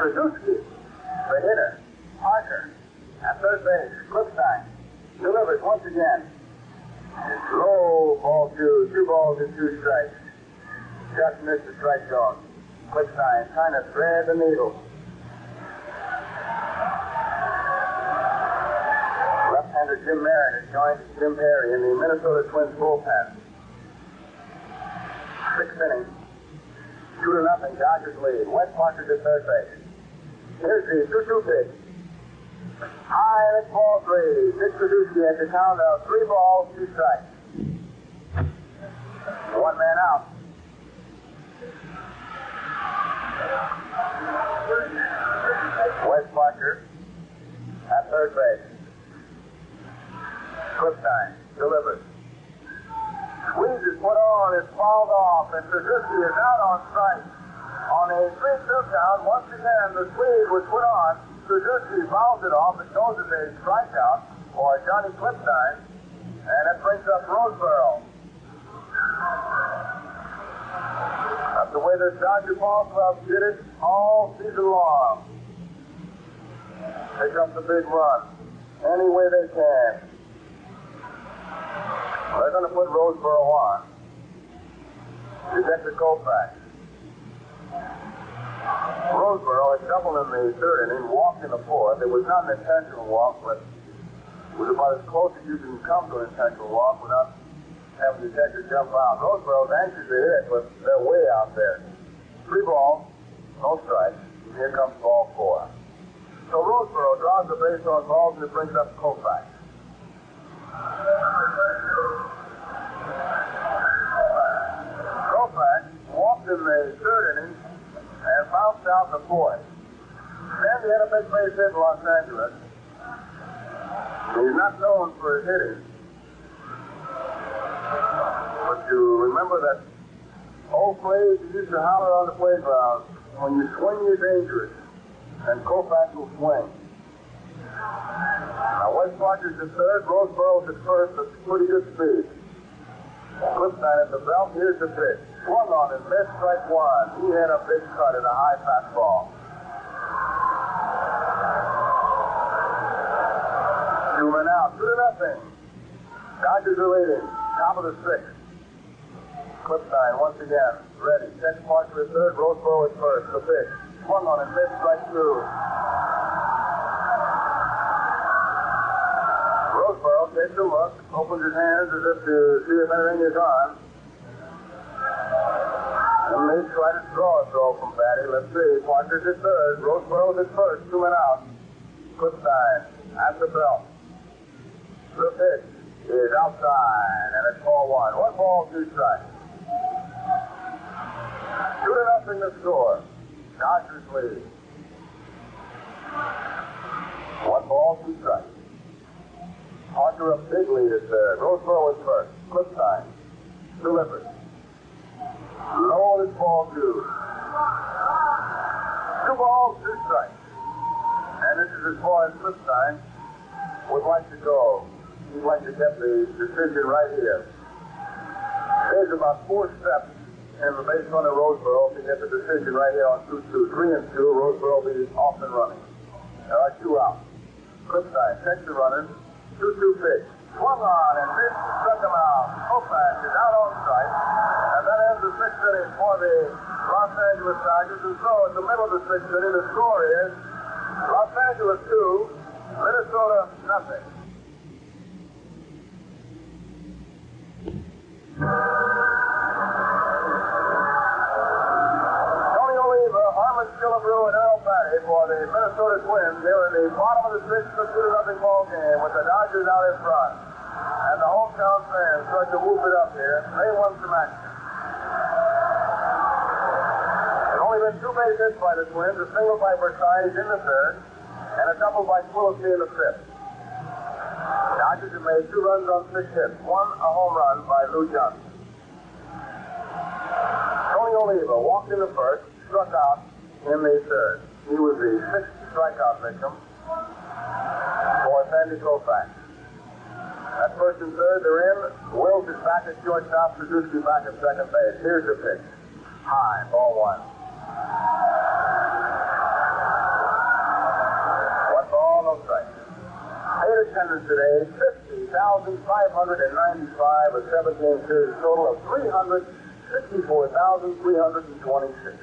Krzyzewski, the hitter. Parker, at third base. Clipstein delivers once again. Low ball two. 2 balls and 2 strikes. Just missed the strike zone. Clipstein trying to thread the needle. Left-hander Jim Marin has joined Jim Perry in the Minnesota Twins bullpen. 6th inning. 2-0, Dodgers lead. Wes Parker to third base. Here's the 2-2 pitch. High, and it's ball 3. Dick Krzyzewski at the count of 3 balls, 2 strikes. 1 man out. Wes Parker at third base. Clipstein delivers. Squeeze is put on, it's fouled off, and Krzyzewski is out on strike. On a 3-2 count, once again, the squeeze was put on. Krzyzewski fouls it off. It goes as a strikeout for Johnny Clipstein, and it brings up Roseboro. That's the way the Dodger ball club did it all season long. Pick up the big run any way they can. They're going to put Roseboro on. You get the Koufax. Roseboro had doubled in the 3rd inning, walked in the 4th. It was not an intentional walk, but it was about as close as you can come to an intentional walk without having the catcher jump out. Roseboro's anxious to hit, but they're way out there. 3 balls, no strikes. Here comes ball 4. So Roseboro draws the base on balls and it brings up Koufax. Koufax walked in the 3rd inning and bounced out the 4th. Then he had a big base hit in Los Angeles. He's not known for his hitting. But you remember that old phrase you used to holler on the playground, when you swing, you're dangerous. And Koufax will swing. Now, Wes Parker's at 3rd, Roseboro's at 1st, that's pretty good speed. Clipstein at the belt, here's the pitch. Swung on and missed, strike 1. He had a big cut at a high fastball. 2 men out, 2-0. Dodgers are leading, top of the 6th. Clipstein once again, ready. Sets Parker at 3rd, Roseboro at 1st. The pitch. Swung on and missed, strike 2. Roseboro takes a look, opens his hands as if to see if anything is on. And they try to draw a throw from Batty. Let's see. Parker's at 3rd, Roseboro's at 1st, 2 men out. Clipstein at the belt. The pitch is outside, and it's ball 1. 1 ball, 2 strikes. 2-0 the score. Dodgers lead. 1 ball, 2 strikes. Parker a big lead at 3rd. Roseboro at 1st. Clipstein delivers. Low, it's ball 2. 2 balls, 2 strikes. And this is as far as Clipstein would like to go. He'd like to get the decision right here. There's about 4 steps in the base runner Roseboro to get the decision right here on 2-2. 3 and 2, Roseboro will be off and running. There are 2 out. Clipstein checks the runner. 2-2 pitch. Swung on and missed, struck him out. Koufax is out on strike. And that ends the 6th inning for the Los Angeles Dodgers. And so at the middle of the 6th inning, the score is Los Angeles 2, Minnesota nothing. Tony Oliva, Harmon Killebrew, and Earl Batty for the Minnesota Twins. They were in the bottom of the 6th, a 2-0 ball game with the Dodgers out in front. And the hometown fans start to whoop it up here. They won some action. There's only been 2 base hits by the Twins, a single by Versailles in the 3rd, and a double by Quilty in the 5th. Dodgers have made 2 runs on 6 hits, 1 a home run by Lou Johnson. Tony Oliva walked in the 1st, struck out in the 3rd. He was the 6th strikeout victim for Sandy Koufax. At first and third, they're in. Wills is back at shortstop. Suzuki back at second base. Here's the pitch. High, ball one. One ball, no strike. Paid attendance today, 50,595, a 7-game series total of 364,326.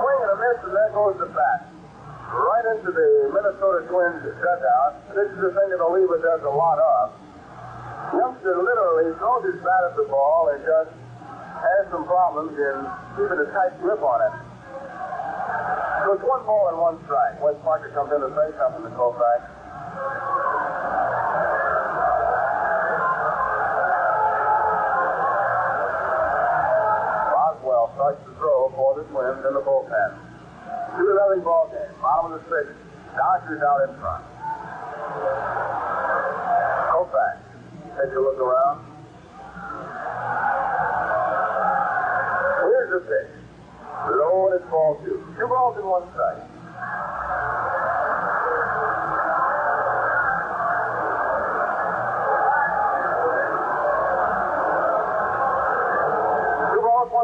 Swing and a miss, and there goes the bat. Right into the Minnesota Twins dugout. This is the thing that Oliva does a lot of. Youngster literally throws his bat at the ball and just has some problems in keeping a tight grip on it. So it's 1 ball and 1 strike. Wes Parker comes in to say something to Koufax. Boswell starts to throw for the Twins in the bullpen. 2-0 ball game. Bottom of the 6th. Dodgers out in front. Koufax takes a look around. Here's the pitch. Low and it's ball 2. 2 balls and 1 strike.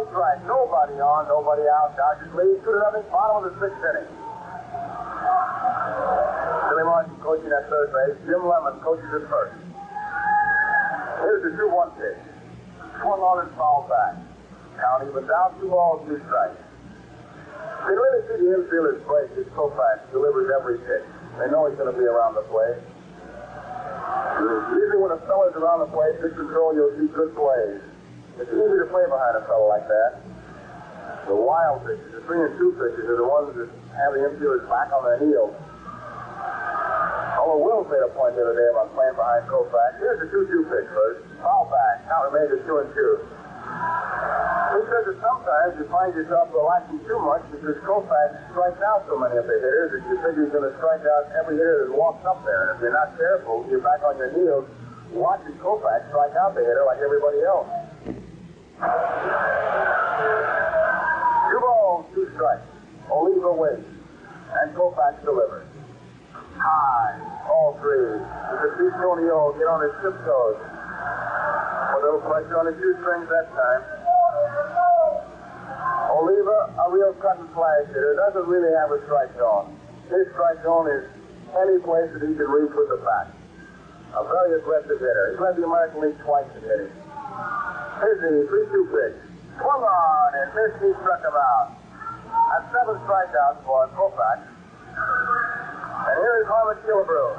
Strike. Nobody on, nobody out. Dodgers lead 2-0, bottom of the 6th inning. Billy Martin coaching at third base. Jim Lemon coaches at first. Here's the 2-1 pitch. Swung on and fouled back. Count even down, 2 balls, 2 strikes. They really see the infielders play. His Koufax delivers every pitch. They know he's going to be around the plate. Usually when a fella's around the plate, big control, you'll see good plays. It's easy to play behind a fellow like that. The wild pitches, the 3 and 2 pitches, are the ones that have the infielders back on their heels. Although Wills made a point the other day about playing behind Koufax. Here's the 2-2 pitch first. Foul back. Count remains at 2 and 2. He says that sometimes you find yourself relaxing too much because Koufax strikes out so many of the hitters that you figure he's going to strike out every hitter that walks up there. And if you're not careful, you're back on your heels watching Koufax strike out the hitter like everybody else. 2 balls, 2 strikes. Oliva waits, and Koufax delivers. High, all 3. You can see Tony O get on his tiptoes. A little pressure on his shoestrings that time. Oliva, a real cut and flash hitter, doesn't really have a strike zone. His strike zone is any place that he can reach with the bat. A very aggressive hitter. He's led the American League twice in hitting. Here's the 3-2 pitch. Swung on and missed. He struck him out. That's 7 strikeouts for Koufax. And here is Harlan Killebrew.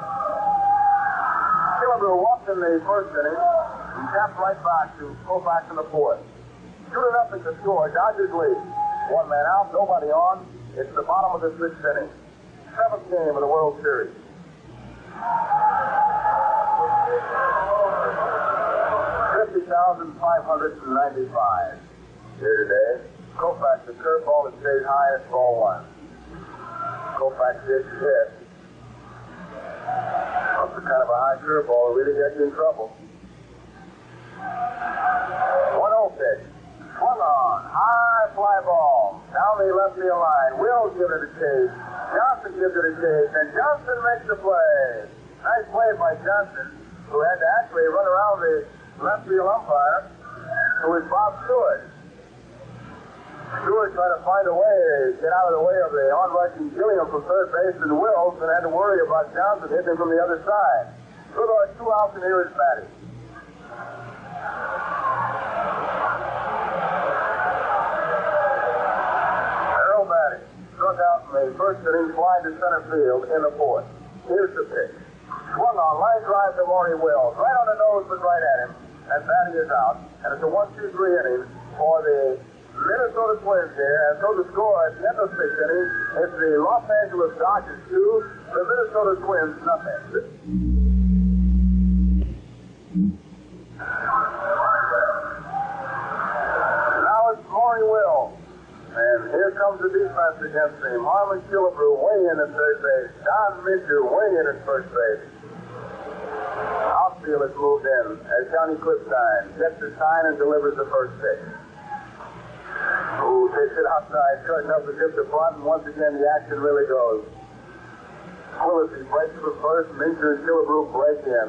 Killebrew walked in the first inning and tapped right back to Koufax in the 4th. 2-0 to score. Dodgers lead. 1 man out, nobody on. It's the bottom of the 6th inning. 7th game of the World Series. 50,595 here today. Koufax, the curveball that stays high is ball 1. Koufax gets hit. That's kind of a high curveball that really gets you in trouble. 1-0 pitch. Swung on. High fly ball. Down the left field line. Wills gives it a chase. Johnson gives it a chase. And Johnson makes the play. Nice play by Johnson, who had to actually run around the left field umpire, who is Bob Stewart. Stewart tried to find a way to get out of the way of the on-rushing Gilliam from third base and Wills, and had to worry about Johnson hitting him from the other side. So there are 2 outs, and here is batting. Earl Batty struck out in the first inning, flying to center field in the 4th. Here's the pitch. Swung on, line drive to Maury Wills. Right on the nose, but right at him. And Batty is out. And it's a 1-2-3 inning for the Minnesota Twins here. And so the score at the end of 6th inning is the Los Angeles Dodgers 2, the Minnesota Twins nothing. Now it's Maury Wills. And here comes the defense against him. Harlan Killebrew way in at third base. Don Minter way in at first base. Outfield is moved in as Johnny Clipstein gets the sign and delivers the first pitch. Who takes it outside, short enough to dip the front, and once again the action really goes. Quillisi breaks for first. Mincher and Killebrew break in.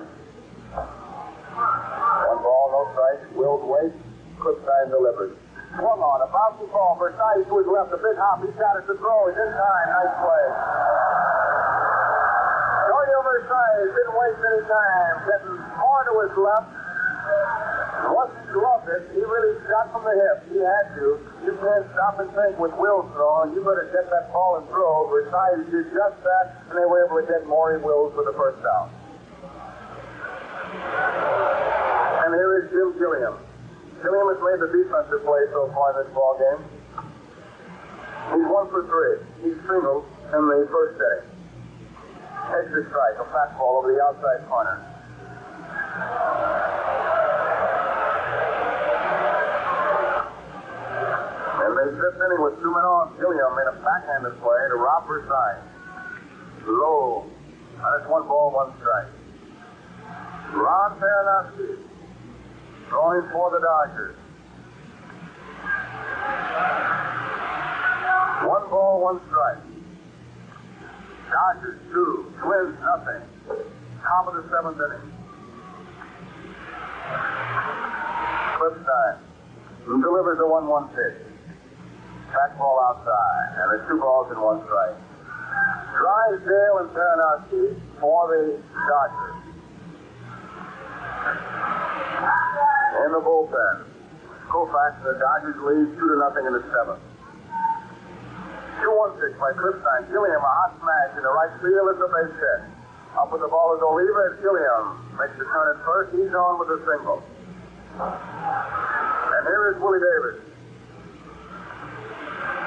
One ball, no strikes. Wills waits. Clipstein delivers. Swung on. A bouncing ball. Versailles to his left. A big hop. He's got it to throw. He's in time. Nice play. Jojo Versailles didn't waste any time. Getting more to his left. Once he gloved it, he really shot from the hip. He had to. You can't stop and think with Wills throwing. You better get that ball and throw. Versailles did just that, and they were able to get Maury Wills for the first down. And here is Jim Gilliam. Gilliam has made the defensive play so far in this ball game. He's 1 for 3. He's singled in the first inning. Extra strike, a fastball over the outside corner. In the fifth inning with 2 men on, Gilliam made a backhanded play to Rob Versailles. Low. That's 1 ball, 1 strike. Ron Baranowski throwing for the Dodgers. 1 ball, 1 strike. Dodgers 2, Twins nothing. Top of the 7th inning. Clipstein delivers a 1-1 pitch. Back ball outside, and there's 2 balls and 1 strike. Drysdale and Baranowski for the Dodgers. In the bullpen, Koufax and the Dodgers lead 2-0 in the 7th. 2-1 pitch by Clipstein. Gilliam, a hot smash in the right field. It's a base hit. Up with the ball is Oliva. Gilliam makes the turn at first. He's on with a single. And here is Willie Davis.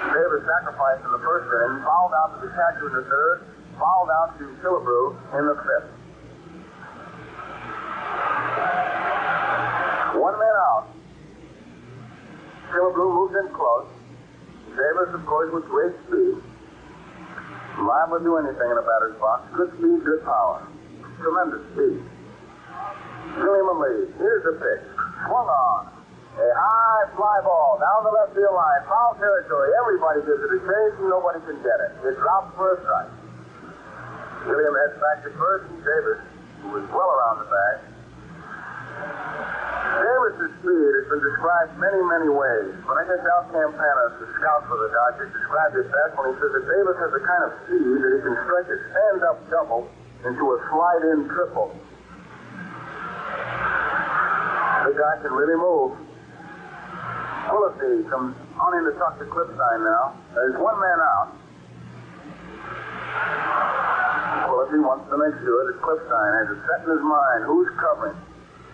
Davis sacrificed in the first inning, fouled out to the catcher in the 3rd, fouled out to Killebrew in the 5th. 1 man out. Killebrew moved in close. Davis, of course, with great speed. Liable to do anything in a batter's box. Good speed, good power. Tremendous speed. Gilliam and lead. Here's the pitch. Swung on. A high fly ball down the left field line. Foul territory. Everybody gives it a chase and nobody can get it. It drops for a strike. Gilliam heads back to first, and Davis, who was well around the bag. Davis' speed has been described many, many ways, but I guess Al Campana, the scout for the Dodgers, described it best when he says that Davis has the kind of speed that he can stretch a stand-up double into a slide-in triple. The guy can really move. Quillisi comes on in to talk to Clipstein now. There's 1 man out. Quillisi wants to make sure that Clipstein has it set in his mind who's covering.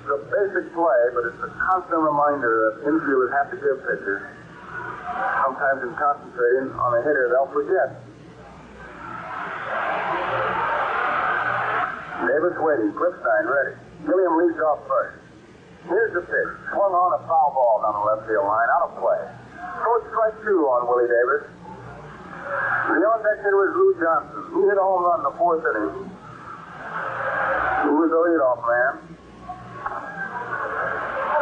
It's a basic play, but it's a constant reminder that infielders have to give pitchers. Sometimes in concentrating on a hitter, they'll forget. Davis waiting. Clipstein ready. Gilliam leads off first. Here's the pitch. Swung on a foul ball down the left field line. Out of play. First strike 2 on Willie Davis. The on-deck hitter was Lou Johnson. He hit a home run in the 4th inning. He was the leadoff man.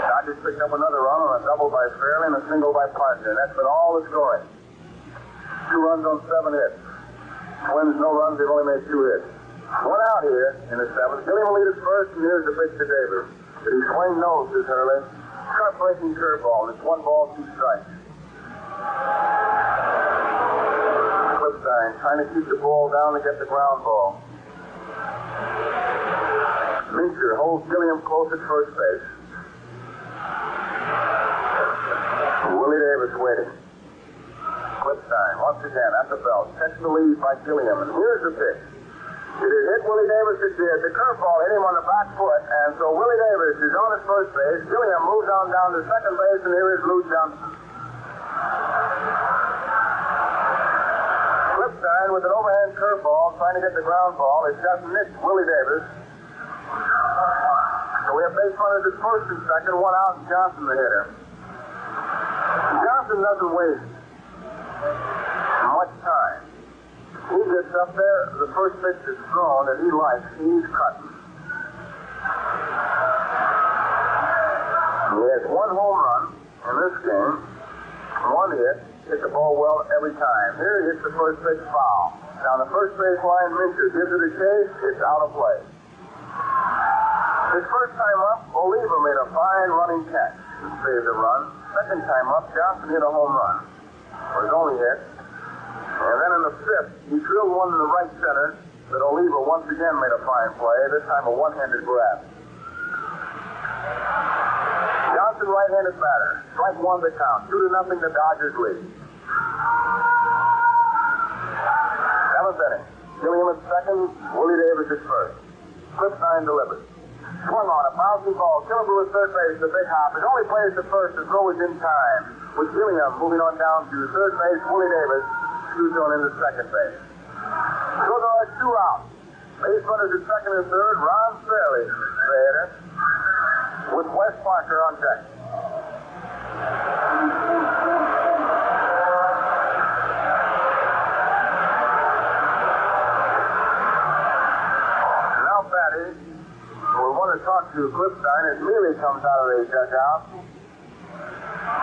Dodgers picked up another run on a double by Fairley and a single by Parker. That's been all the scoring. 2 runs on 7 hits. Twins, no runs. They've only made 2 hits. 1 out here in the 7th. Gilliam will lead us first, and here's the pitch to Davis. Did he swing nose this early? Sharp-breaking curveball, and it's 1 ball, 2 strikes. Clipstein trying to keep the ball down to get the ground ball. Mincher holds Gilliam close at first base. Willie Davis waiting. Clipstein once again at the belt. Sets the lead by Gilliam, and here's the pitch. Did it hit Willie Davis? It did. The curveball hit him on the back foot, and so Willie Davis is on his first base. Gilliam moves on down to second base, and here is Lou Johnson. Clipstein with an overhand curveball trying to get the ground ball. It's just nicked Willie Davis. So we have base runners at first and second, 1 out, and Johnson the hitter. Johnson doesn't waste much time. He gets up there, the first pitch is thrown that he likes, he's cutting. He has 1 home run in this game, 1 hit, hit the ball well every time. Here he hits the first pitch foul. Down the first base line, Minter gives it a chase. It's out of play. His first time up, Oliva made a fine running catch and saved a run. Second time up, Johnson hit a home run. For his only hit. And then in the fifth, he drilled one in the right center that Oliva once again made a fine play, this time a one-handed grab. Johnson, right-handed batter. Strike one to count. 2-0, the Dodgers lead. Seventh inning. Gilliam at second, Willie Davis at first. Clipstein delivers. Swung on a bouncing ball. Killebrew at third base, the big hop. His only play is to first. The throw is in time. With Gilliam moving on down to third base, Willie Davis shoots on into second base. So there are 2 outs. Base runners at second and third. Ron Fairley, the hitter, with Wes Parker on deck. Now batting, we want to talk to Clipstein as Mealy comes out of the dugout.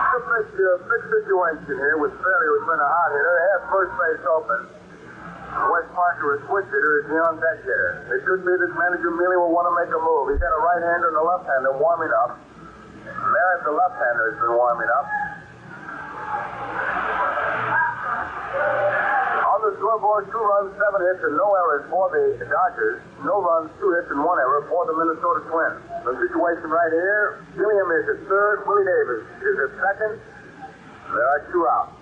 It's a big situation here with Fairley, who's been a hot hitter. They have first base open. Wes Parker, a switch hitter, is the on-deck hitter. It could be that manager Mealy will want to make a move. He's got a right-hander and a left-hander warming up. Merritt, the left-hander, has been warming up. On the scoreboard, 2 runs, 7 hits, and no errors for the Dodgers. No runs, 2 hits, and 1 error for the Minnesota Twins. The situation right here, Gilliam is at third, Willie Davis is at second. There are 2 outs.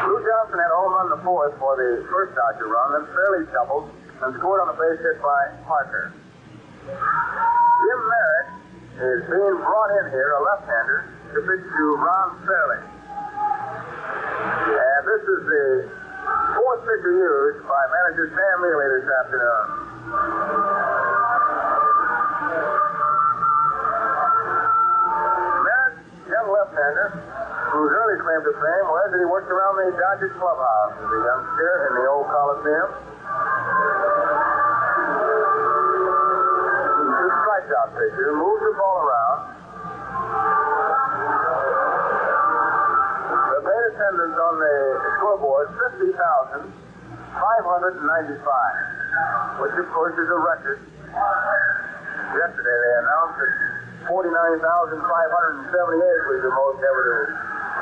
Lou Johnson had a home run in the fourth for the first Dodger run, then Fairley doubled and scored on a base hit by Parker. Jim Merritt is being brought in here, a left-hander, to pitch to Ron Fairley. And this is the 4th pitcher used by manager Sam Mealy this afternoon. Merritt, young left-hander, whose early claim to fame was that he worked around the Dodgers clubhouse as a youngster in the old Coliseum. He's a strikeout pitcher, moves the ball around. The paid attendance on the scoreboard, 50,595, which of course is a record. Yesterday they announced that 49,578 was the most ever to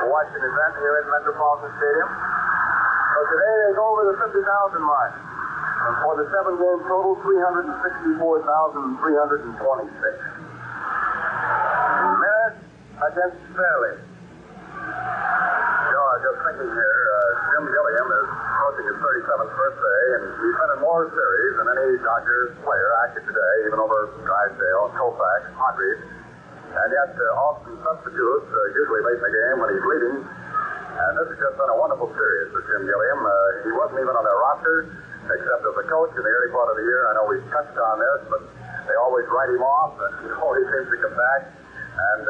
watch an event here at Metropolitan Stadium. But today they go over the 50,000 mark. And for the 7-game total, 364,326. Merritt against Fairley. Just thinking here, Jim Gilliam is approaching his 37th birthday, and he's been in more series than any Dodgers player active today, even over Drysdale, Koufax, Padres. And yet, often substitutes, usually late in the game when he's leading. And this has just been a wonderful series for Jim Gilliam. He wasn't even on their roster, except as a coach in the early part of the year. I know we've touched on this, but they always write him off, and he always seems to come back. And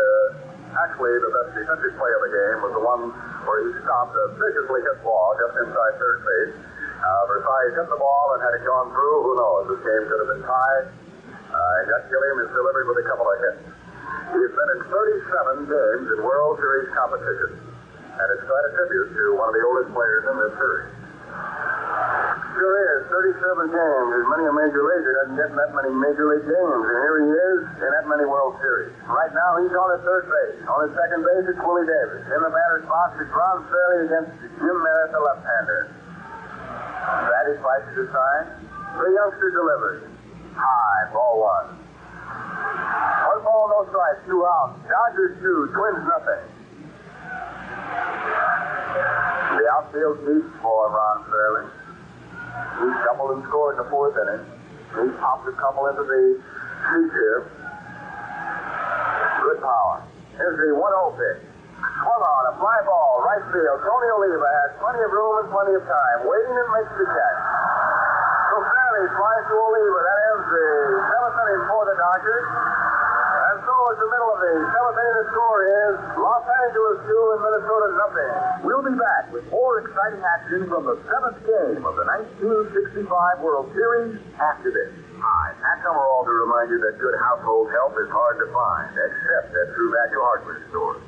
actually, the best defensive play of the game was the one where he stopped a viciously hit ball just inside third base. Versailles hit the ball, and had it gone through, who knows, this game could have been tied. Yet Gilliam is delivered with a couple of hits. He's been in 37 games in World Series competition, and it's quite a tribute to one of the oldest players in this series. Sure is, 37 games. As many a major leaguer doesn't get that many major league games, and here he is in that many World Series. Right now, he's on at third base. On at second base, it's Willie Davis. In the batter's box, it's Ron Fairley against Jim Merritt, the left-hander. That is twice to sign. The youngster delivers. High, ball 1. 1 ball, no strikes, 2 outs. Dodgers 2, Twins nothing. The outfield deep for Ron Fairley. He doubled and scored in the 4th inning. He popped a couple into the crease here. Good power. Here's the 1-0 pitch. Swung on, a fly ball, right field. Tony Oliva has plenty of room and plenty of time. Waiting and makes the catch. So Fairley flies to Oliva. That ends the 7th inning for the Dodgers. And so at the middle of the 7th inning, the score is Los Angeles 2 and Minnesota nothing. We'll be back with more exciting action from the 7th game of the 1965 World Series after this. Hi, Pat Summerall to remind you that good household help is hard to find, except at True Value Hardware stores.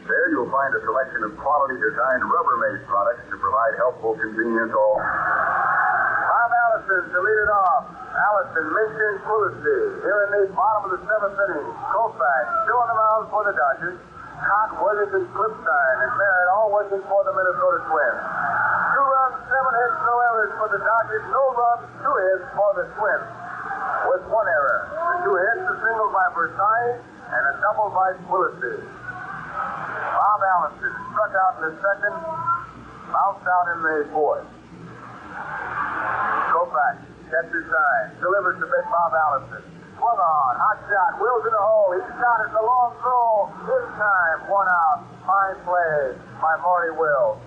There you you'll find a selection of quality-designed Rubbermaid products to provide helpful convenience all. Bob Allison to lead it off. Allison, Mission, Quillisi. Here in the bottom of the seventh inning. Koufax still on the mound for the Dodgers. Cock, Worthington, Clipstein, and Merritt all working for the Minnesota Twins. 2 runs, 7 hits, no errors for the Dodgers. No runs, 2 hits for the Twins. With 1 error. The 2 hits, a single by Versailles and a double by Quillisi. Bob Allison struck out in the second, bounced out in the fourth. Koufax catches sign, delivers to big Bob Allison. Swung on, hot shot, wheels in the hole. He shot it, a long throw. In time, 1 out. Fine play by Maury Wills.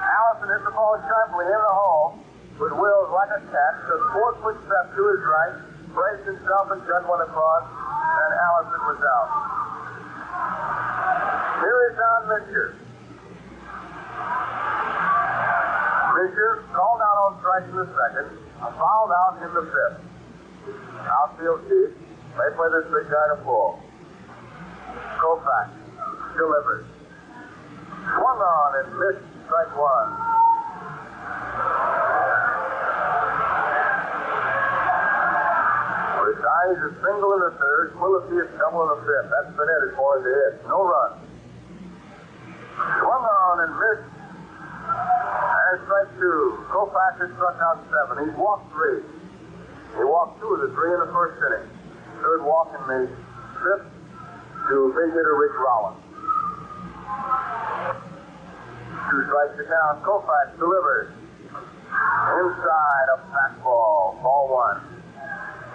Allison hit the ball sharply in the hole, but Wills, like a cat, took 4-foot step to his right, braced himself and cut one across, and Allison was out. Here is Don Mischer. Mischer called out on strikes in the second, fouled out in the fifth. Outfield deep. They play this big guy to pull. Koufax delivers. Swung on and missed strike 1. Versailles is a single in the third. Quillisi is double in the fifth. That's been it as far as the hit. No run. Swung on and missed. And strike 2. Koufax has struck out 7. He's walked 3. He walked 2 of the 3 in the first inning. Third walk in the fifth to big hitter Rich Rollins. 2 strikes to count. Koufax delivers. Inside a fastball. Ball 1.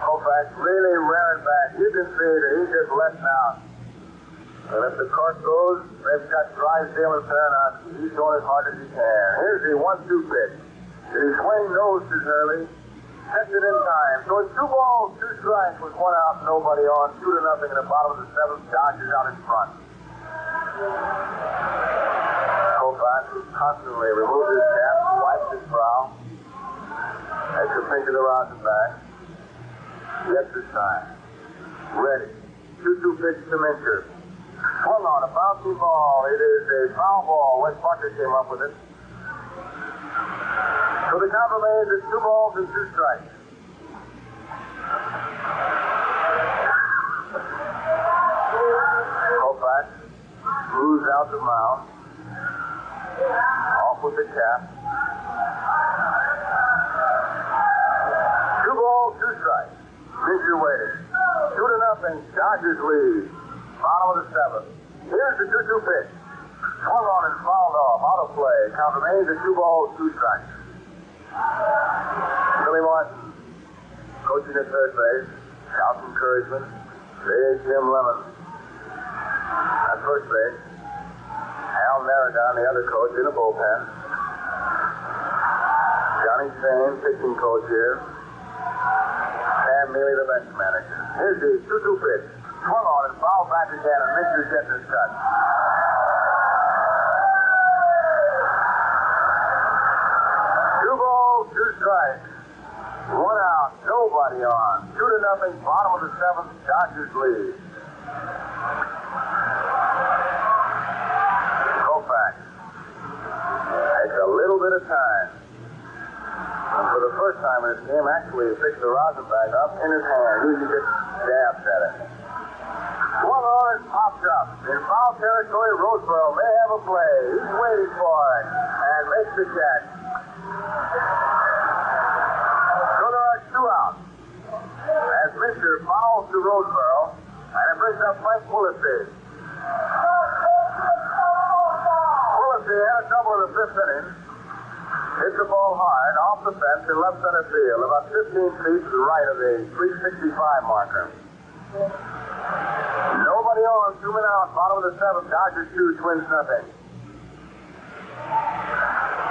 Koufax really rearing back. You can see that he just let out. And if the court goes, they've got Drysdale and Paranot. He's going as hard as he can. Here's the 1-2 pitch. Did he swing nose too early? Catch it in time. So it's 2 balls, 2 strikes with 1 out, nobody on. 2-0 in the bottom of the seventh. Dodgers out in front. Koufax constantly removes his cap, wipes his brow, takes a pinch of the rosin back, gets his time. Ready. 2-2 pitch to Mischer. Swung on a bouncing ball. It is a foul ball. Wes Bucker came up with it. So the count remains at 2 balls and 2 strikes. Koufax moves out the mound. Off with the cap. 2 balls, 2 strikes. Mischer waiting. 2-0. Dodgers lead. Bottom of the seventh. Here's the 2-2 pitch. Swung on and fouled off. Out of play. Count remains at 2 balls, 2 strikes. Billy Martin, coaching at third base, shouts encouragement. There's Jim Lemon at first base. Al Narragon, the other coach, in the bullpen. Johnny Sane, pitching coach here. Sam Mealy, the bench manager. Here's the 2-2 pitch. Swung on and fouled back again, and Mischer's getting his cut. 2 balls, 2 strikes. 1 out, nobody on. 2-0, bottom of the seventh, Dodgers lead. Koufax takes a little bit of time. And for the first time in this game, actually, he picked the rosin bag up in his hand. Usually just dabs at it. Swung on and popped up. In foul territory, Roseboro may have a play. He's waiting for it and makes the catch. So there are 2 outs. As Mischer fouls to Roseboro, and it brings up Frank Quillisi. Quillisi had a double in the 5th inning. Hit the ball hard off the fence in left center field, about 15 feet to the right of the 365 marker. Nobody on, 2 men out, bottom of the seventh, Dodgers 2, Twins nothing.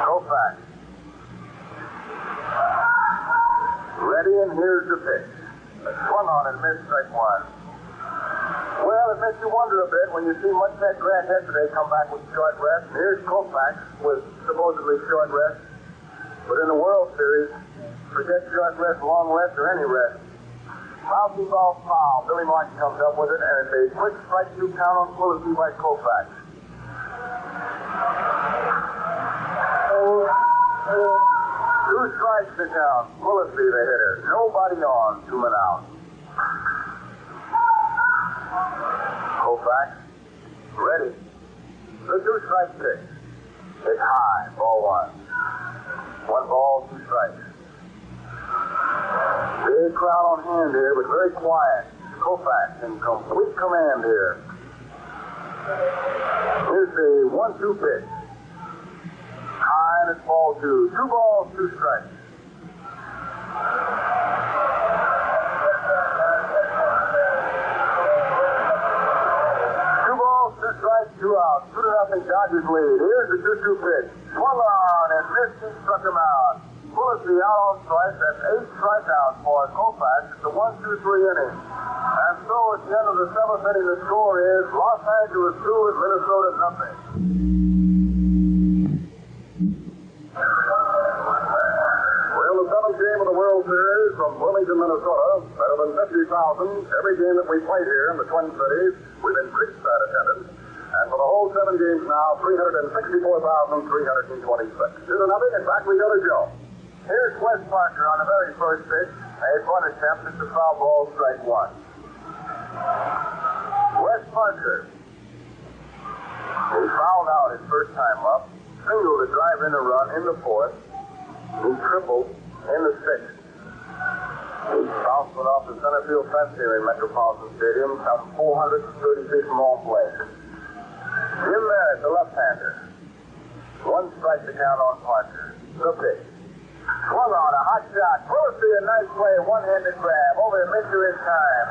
Koufax. Ready, and here's the pitch. Swung on and missed strike 1. Well, it makes you wonder a bit when you see Munchak Grant yesterday come back with short rest. And here's Koufax with supposedly short rest. But in the World Series, forget short rest, long rest, or any rest. Bouncing ball foul. Billy Martin comes up with it, and it's a quick strike 2 count on Quillisi by Koufax. Two strikes to count. Quillisi, the hitter. Nobody on. 2 men out. Koufax. Ready. The 2-strike pitch. It's high. Ball 1. 1 ball, 2 strikes. Big crowd on hand here, but very quiet. Koufax in complete command here. Here's the 1-2 pitch. High, and it's ball 2. 2 balls, 2 strikes. Strike, 2 outs. 2-0 Dodgers lead. Here's the 2-2 pitch. Swung on and missed and struck him out. Quillisi out on strike. That's 8 strikeouts for Koufax. It's a 1-2-3 inning. And so at the end of the 7th inning, the score is Los Angeles 2 and Minnesota nothing. Well, the 7th game of the World Series from Bloomington, Minnesota. Better than 50,000. Every game that we played here in the Twin Cities, we've increased that attendance. And for the whole 7 games now, 364,326. 2-0. In fact, we go to Joe. Here's Wes Parker on the very first pitch. A bunt attempt. It's a foul ball, strike 1. Wes Parker. He fouled out his first time up. Single to drive in a run in the 4th. He tripled in the 6th. He bounced it off the center field fence here in Metropolitan Stadium. Some 436 from home plate. Jim Merritt, the left-hander. 1 strike to count on Parker. The pitch. Swung on, a hot shot. Quillisi, a nice play, one-handed grab. Over to Mitchell in time.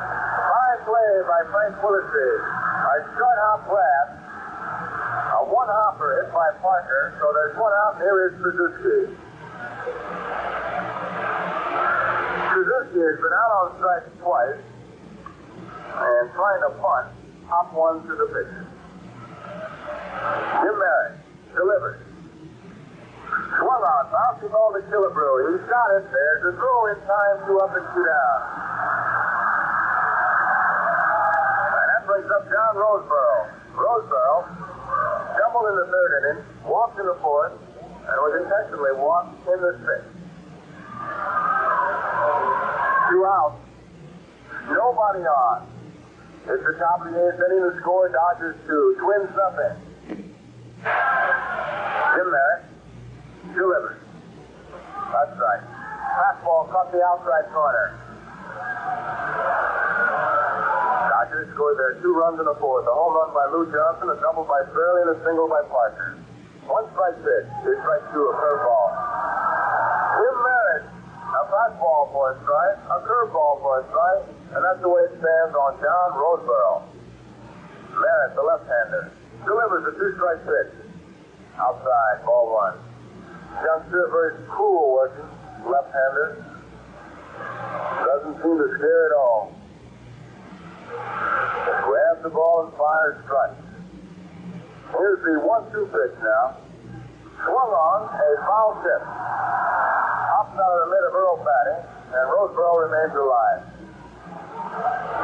Fine play by Frank Quillisi. A short hop grab. A 1-hopper hit by Parker. So there's 1 out, and here is Suzuki. Suzuki has been out on strike twice. And trying to punt. Hop 1 to the pitcher. Jim Merritt delivers. Swung on, bouncing ball to Killebrew. He got it. There's a throw in time, 2 up and 2 down. And that brings up John Roseboro. Roseboro stumbled in the 3rd inning, walked in the 4th, and was intentionally walked in the 6th. 2 outs. Nobody on. It's the top of the 8th inning. The score, Dodgers 2, Twins nothing. Jim Merritt delivers. That's right. Fastball caught the outside corner. Dodgers scored their 2 runs in the 4th. A home run by Lou Johnson, a double by Fairley, and a single by Parker. 1 strike pitch. Here's strike 2, a curveball. Jim Merritt, a fastball for a strike, a curveball for a strike, and that's the way it stands on John Roseboro. Merritt, the left-hander, delivers a 2-strike pitch. Outside, ball 1. Youngster, very cool working, left-hander. Doesn't seem to scare at all. Grabs the ball and fires strikes. Here's the 1-2 pitch now. Swung on, a foul tip. Hops out of the mid of Earl batting, and Roseboro remains alive.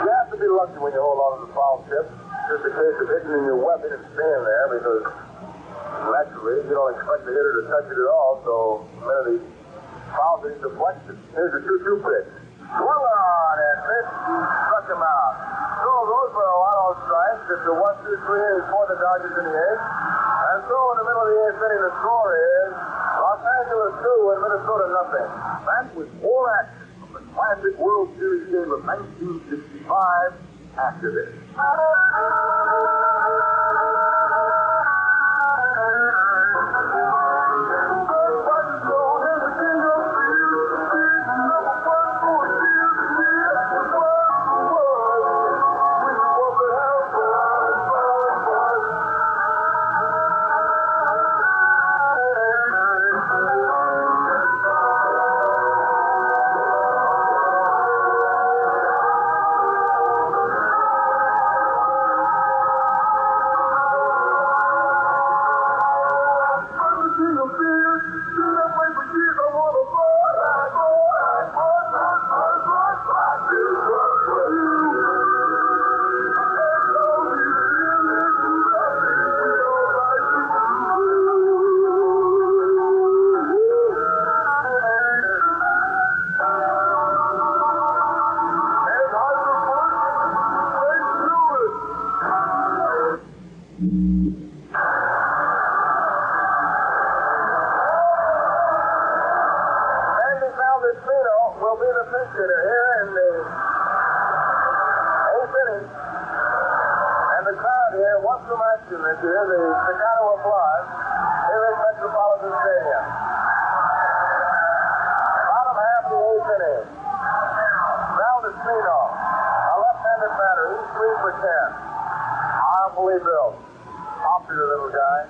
You have to be lucky when you hold on to the foul tip. Just a case of hitting in your weapon and staying there, because naturally you don't expect the hitter to touch it at all, so many of these fouls are deflected. Here's a 2-2 pitch. Swung on and missed, struck him out. So Roseboro out on strikes. It's a 1-2-3 inning for the Dodgers in the 8th. And so in the middle of the 8th inning, the score is Los Angeles 2 and Minnesota nothing. That was all action from the classic World Series game of 1965 after this. Sandy Valdespino will be the pinch hitter here in the 8th inning. And the crowd here wants some action this year, the staccato applause here at Metropolitan Stadium. Bottom half of the 8th inning. Valdespino, a left-handed batter, he's 3 for 10. Powerfully built. Popular little guy.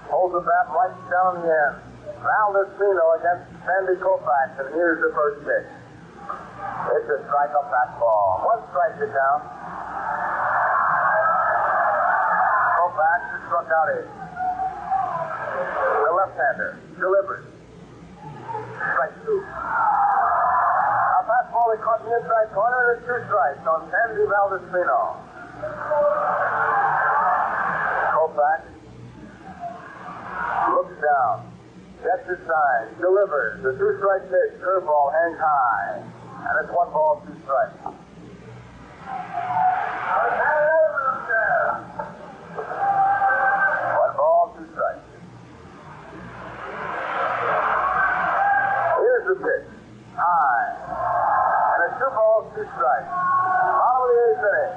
Holds the bat right down the end. Valdespino against Sandy Koufax, and here's the first pitch. It's a strike-up fastball. 1 strike to count. Koufax is struck out 8. The left-hander delivers. Strike 2. A fastball that caught the inside corner, and 2 strikes on Sandy Valdespino. Koufax looks down. Gets his sign, delivers. The 2-strike pitch, curveball hangs high. And it's 1 ball, 2 strikes. 1 ball, 2 strikes. Here's the pitch. High. And it's 2 balls, 2 strikes. Bottom of the 8th inning.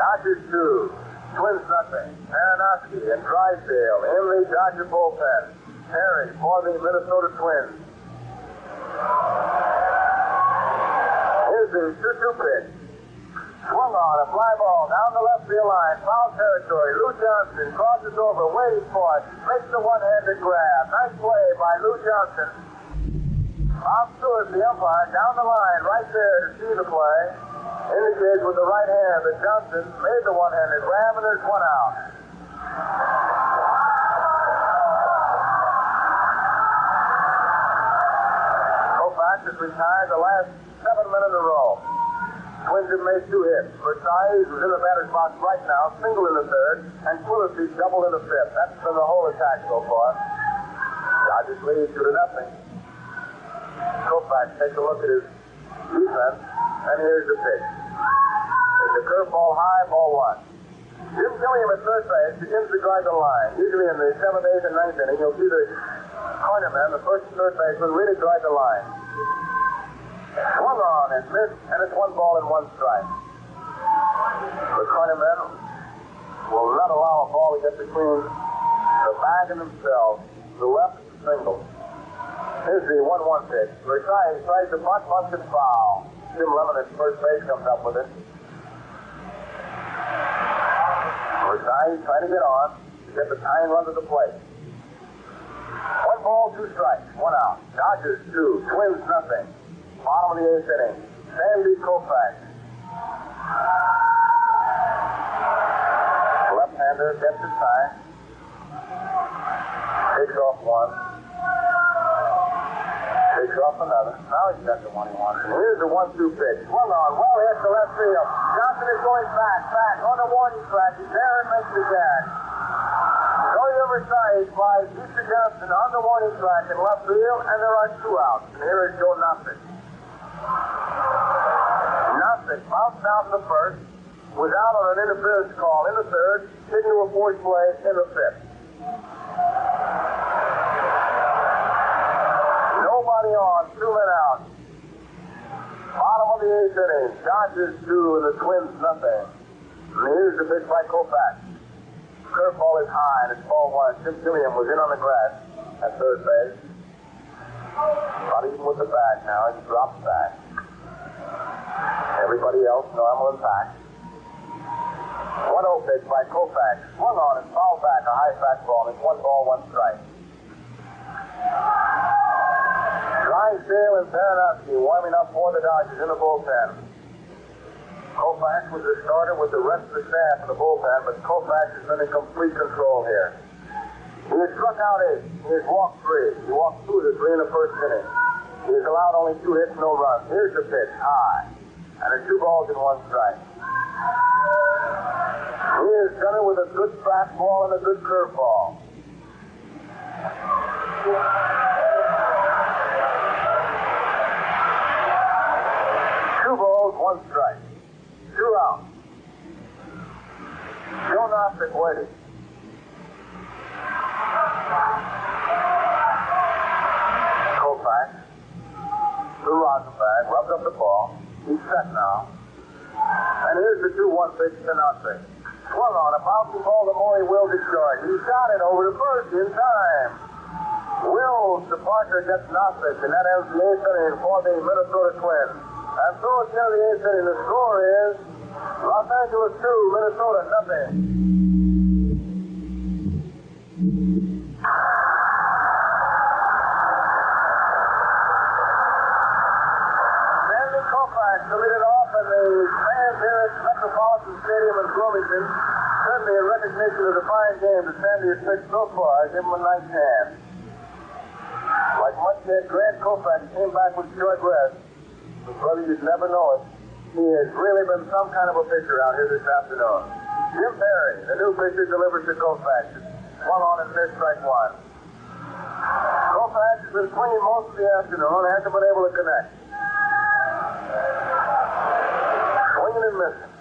Dodgers 2. Twins nothing. Aronofsky and Drysdale in the Dodger bullpen. Terry for the Minnesota Twins. Here's the 2-2 pitch. Swung on a fly ball down the left field line. Foul territory. Lou Johnson crosses over, waiting for it. Makes the one-handed grab. Nice play by Lou Johnson. Bob Stewart, the umpire, down the line right there to see the play. Indicates with the right hand that Johnson made the one-handed grab, and there's 1 out. Koufax has retired the last 7 men in a row. Twins have made 2 hits. Versailles, who's in the batter's box right now, single in the 3rd, and Quillisi double in the 5th. That's been the whole attack so far. Dodgers lead 2-0. Koufax takes a look at his defense, and here's the pitch. It's a curveball high, ball 1. Jim Gilliam at third base begins to drive the line. Usually in the 7th, 8th, and 9th inning, you'll see the cornerman, the first and third baseman, really drive the line. Swung on and missed, and it's 1 ball and 1 strike. The cornerman will not allow a ball to get between the bag and themselves. The left single. Here's the 1-1 pitch. Versailles tries to bunt, bunts and foul. Jim Lemon at first base comes up with it. Versailles trying to get on to get the tying run to the plate. 1 ball, 2 strikes, 1 out. Dodgers 2, Twins nothing. Bottom of the 8th inning. Sandy Koufax. Left-hander gets his tie. Takes off 1. Takes off another. Now he's got the one he wants. And here's the 1-2 pitch. Swung on, well hit to left field. Johnson is going back on the warning track. He's there and makes the catch. Joey Versailles flies Easter Johnson on the warning track in left field, and there are 2 outs. And here is Joe Nothing. Nothing bounced out in the 1st, was out on an interference call in the 3rd, into a forced play in the 5th. Nobody on, 2 men out. Bottom of the 8th inning. Dodgers 2 and the Twins nothing. And here's the pitch by Koufax. Curveball is high and it's ball 1. Jim Gilliam was in on the grass at third base. Not even with the bag now. He drops back. Everybody else normal and packed. 1-0 pitch by Koufax. Swung on and fouled back a high fastball. It's 1 ball, 1 strike. Drysdale and Aronofsky warming up for the Dodgers in the bullpen. Koufax was the starter with the rest of the staff in the bullpen, but Koufax has been in complete control here. He has struck out 8. He has walked 3. He walked 2 of the 3 in the 1st inning. He has allowed only 2 hits, no runs. Here's the pitch, high. And it's 2 balls and 1 strike. He has done it with a good fastball and a good curveball. 2 balls, 1 strike. 2 outs. Nostick waiting. Koufax to Rosenbach, rubs up the ball. He's set now. And here's the 2-1 pitch to Nostick. Swung on a bouncing ball to Maury Wills at short. He shot it over to first in time. Wills to Parker gets Nostick, and that ends the 8th inning for the Minnesota Twins. And so at the end of the 8th inning, the score is Los Angeles 2, Minnesota nothing. Sandy Koufax to lead it off, and the fans here at Metropolitan Stadium in Bloomington, certainly in recognition of the fine game that Sandy has pitched so far, give him a nice hand. Like much said, Grant Koufax came back with short rest. But brother, you'd never know it. He has really been some kind of a pitcher out here this afternoon. Jim Perry, the new pitcher, delivers to Koufax. Swung on and missed, strike one. Koufax has been swinging most of the afternoon, hasn't been able to connect. Swinging and missing.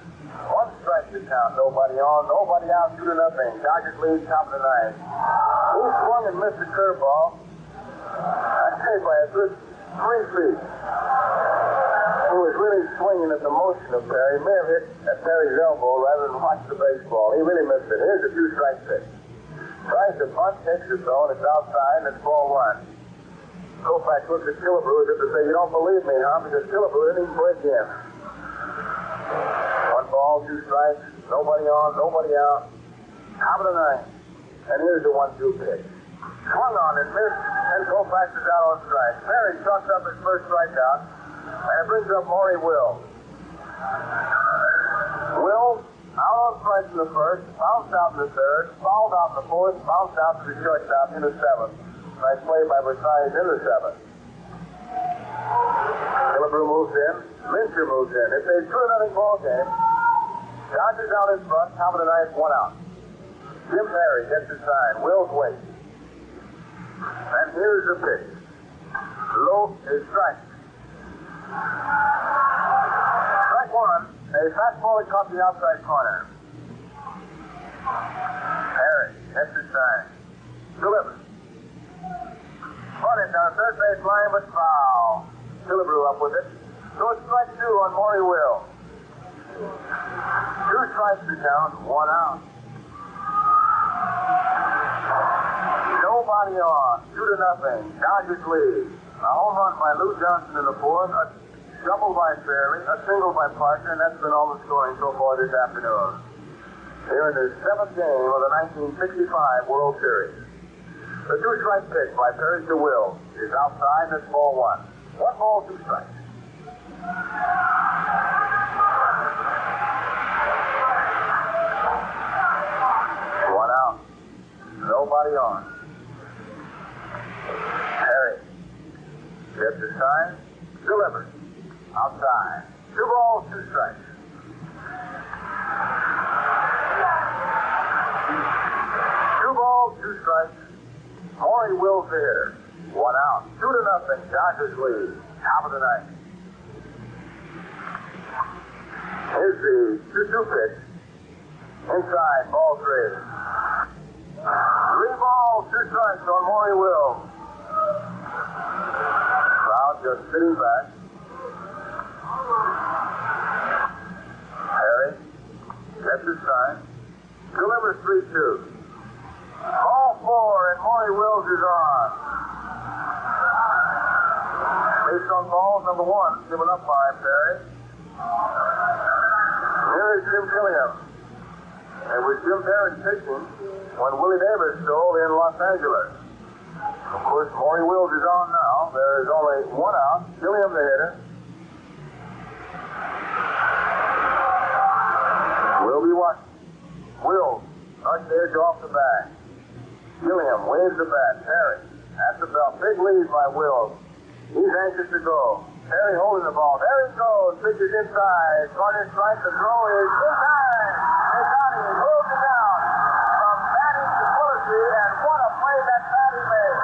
One strike to count, nobody on, nobody out, 2-0. Dodgers lead, top of the ninth. He swung and missed the curveball. I'd say by a good 3 feet. He was really swinging at the motion of Perry. He may have hit at Perry's elbow rather than watch the baseball. He really missed it. Here's a 2-strike pitch. Tries to bunt, takes the zone. It's outside, and it's ball 1. Koufax looks at Killebrew as if to say, you don't believe me, huh? Because Killebrew didn't even break in. 1 ball, 2 strikes. Nobody on, nobody out. Top of the ninth. And here's the 1-2 pitch. Swung on and missed, and Koufax is out on strike. Perry chucks up his first strikeout, and it brings up Maury Wills. Wills out on strike in the first, bounced out in the third, fouled out in the fourth, bounced out to the shortstop in the 7th. Nice play by Versailles in the 7th. Killebrew moves in, Mincher moves in. It's a 2-0 ball game. Dodgers out in front, top of the ninth, 1 out. Jim Perry gets the sign. Wills waits. And here's the pitch. Low is strike. Strike 1. A fastball that caught the outside corner. Perry gets the sign. Delivers. Brought it down third base line, but foul. Killebrew up with it. So it's strike 2 on Maury Wills. 2 strikes to count, 1 out. Nobody on, 2-0. Dodgers lead. A home run by Lou Johnson in the 4th, a double by Fairley, a single by Parker, and that's been all the scoring so far this afternoon. Here in the 7th game of the 1965 World Series. The 2-strike pitch by Perry to Wills is outside, and it's ball 1. 1 ball, 2 strikes. One out. Nobody on. Perry gets the sign, delivers. Outside. 2 balls, 2 strikes. 2 balls, 2 strikes. Maury Wills the hitter. 1 out. 2-0. Dodgers lead. Top of the ninth. Here's the 2-2 pitch. Inside, ball 3. 3 balls, 2 strikes on Maury Wills. Crowd just sitting back. Perry gets his sign. Delivers 3-2. Ball 4, and Maury Wills is on. Based on balls number 1, given up by Perry. Here is Jim Killiam. It was Jim Perry pitching when Willie Davis stole in Los Angeles. Of course, Maury Wills is on now. There is only 1 out. Killiam the hitter. Will be watching. Wills starts the edge off the bat. Killiam waves the bat. Perry at the belt. Big lead by Wills. He's anxious to go. Perry holding the ball. There he goes. Pitches inside. Corner strike. The throw is in time. Hidani holds it down from batting to Quillisi, and what a play that Matty made.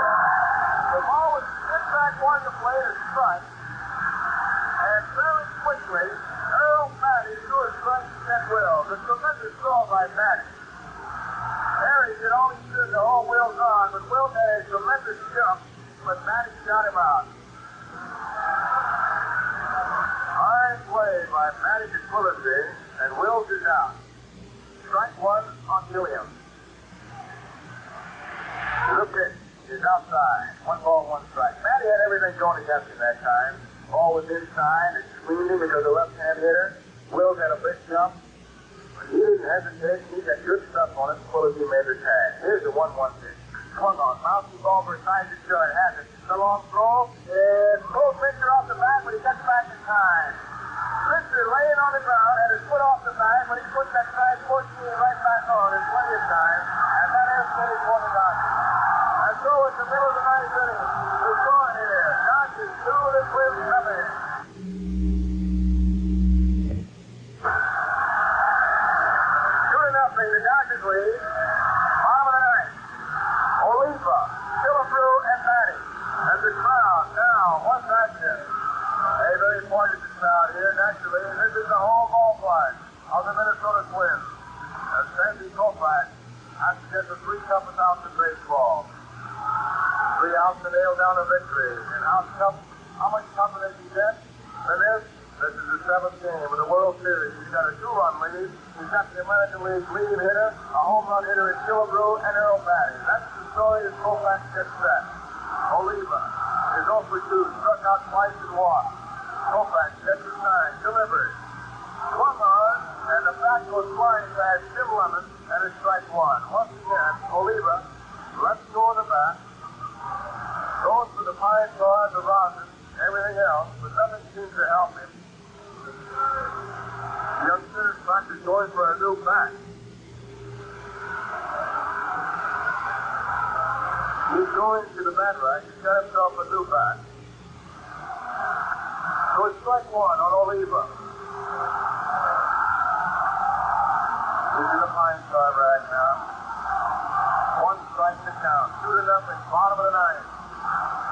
The ball was in back one to play to strike, and very quickly, Earl Matty threw a strike to Ken Wills. A tremendous throw by Matty. He did all he could to hold Wills on, but Wills had a tremendous jump, but Matty shot him out. Fine play by Matty Quillisi, and Wills is out. Strike one on Gilliam. The pitch is outside. 1 ball, 1 strike. Matty had everything going against him that time. Ball was inside. It screened him because the left-hand hitter. Wills had a big jump. But he didn't hesitate. He got good stuff on it. Quillisi made the tag. Here's the 1-1 pitch. Swung on. Mountain ball for a side to show. It has it. It's a long throw. And pulled Fisher off the back, but he gets back in time. Fisher laying on the ground, had his foot off the back, but he put that side 14 right back on in plenty of time. And that is finish for the Dodgers. And so it's the middle of the ninth inning. We're going here. Dodgers 2, the Twins nothing. 2-0, the Dodgers lead. Bottom of the ninth. Oliva, Killebrew, and Matty. And the crowd now, one back-in. A very important crowd here. Naturally, this is the home ballpark of the Minnesota Twins. As Sandy Koufax has to get the 3 toughest outs in baseball. 3 outs to nail down a victory. And how much tougher they can get than this? This is the 7th game of the World Series. He's got a 2-run lead. He's got the American League lead hitter, a home run hitter in Killebrew, and Earl Matty. That's the story as Koufax gets set. Oliva is 0 for 2, struck out twice and walked. Koufax gets his sign, delivered. Swung on, and the bat goes flying past Jim Lemon, and it's strike one. Once again, Oliva lets go of the bat, goes for the pine tar, the rosin, everything else, but nothing seems to help him. The youngster is practically going for a new bat. He's going to the bat rack. He's got himself a new bat. So it's strike one on Oliva. He's in the pine tar rack now. 1 strike to count. 2-0, bottom of the ninth.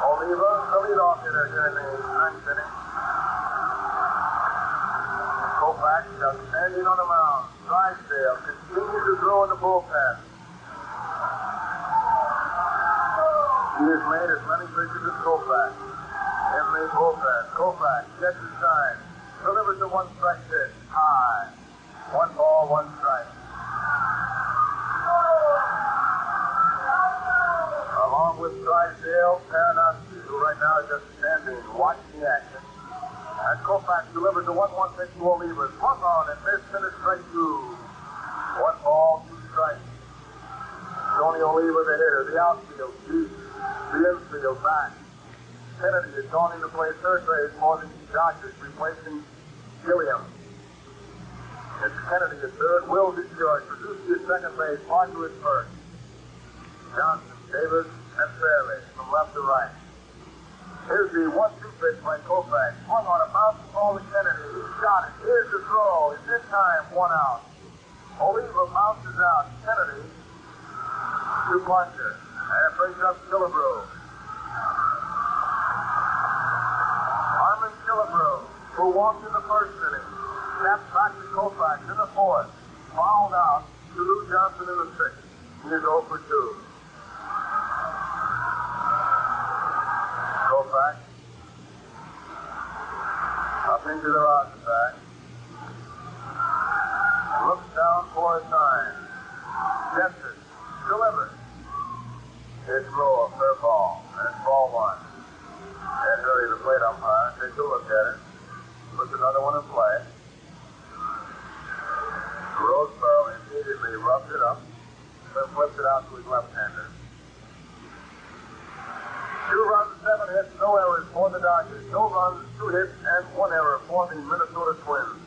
Oliva, the leadoff hitter here in the ninth inning. Koufax standing on the mound. Drysdale continues to throw in the bullpen. He has made as many pitches as Koufax in the bullpen. Koufax gets his sign. Delivers the 1 strike pitch. High. 1 ball, 1 strike. Along with Drysdale, Paranowski, who right now is just standing, watching the action. And Koufax delivers the 1-1 pitch to Oliva. Swung on and missed in strike 2. 1 ball, 2 strikes. Tony Oliva, the hitter, the outfield, deep. The infield back. Kennedy is going into play third base for the Dodgers, replacing Gilliam. It's Kennedy at third, Wills at short, Produce at second base, Parker at first. Johnson, Davis, and Fairley from left to right. Here's the 1-2 pitch by Koufax. Swung on a bouncing ball to Kennedy. He shot it. Here's the throw. It's in time, 1 out. Oliva bounces out. Kennedy to Parker. And it brings up Killebrew. Armin Killebrew, who walked in the first inning, snaps back to Koufax in the fourth. Fouled out to Lou Johnson in the sixth. He is 0 for 2. Koufax up into the rocket back. Looks down for a sign. Gets it. Delivers. It's low, fair ball, and it's ball 1. And Hurley, the plate umpire, takes a look at it, puts another one in play. Roseborough immediately rubs it up, then flips it out to his left-hander. 2 runs, 7 hits, no errors for the Dodgers. No runs, 2 hits, and 1 error for the Minnesota Twins.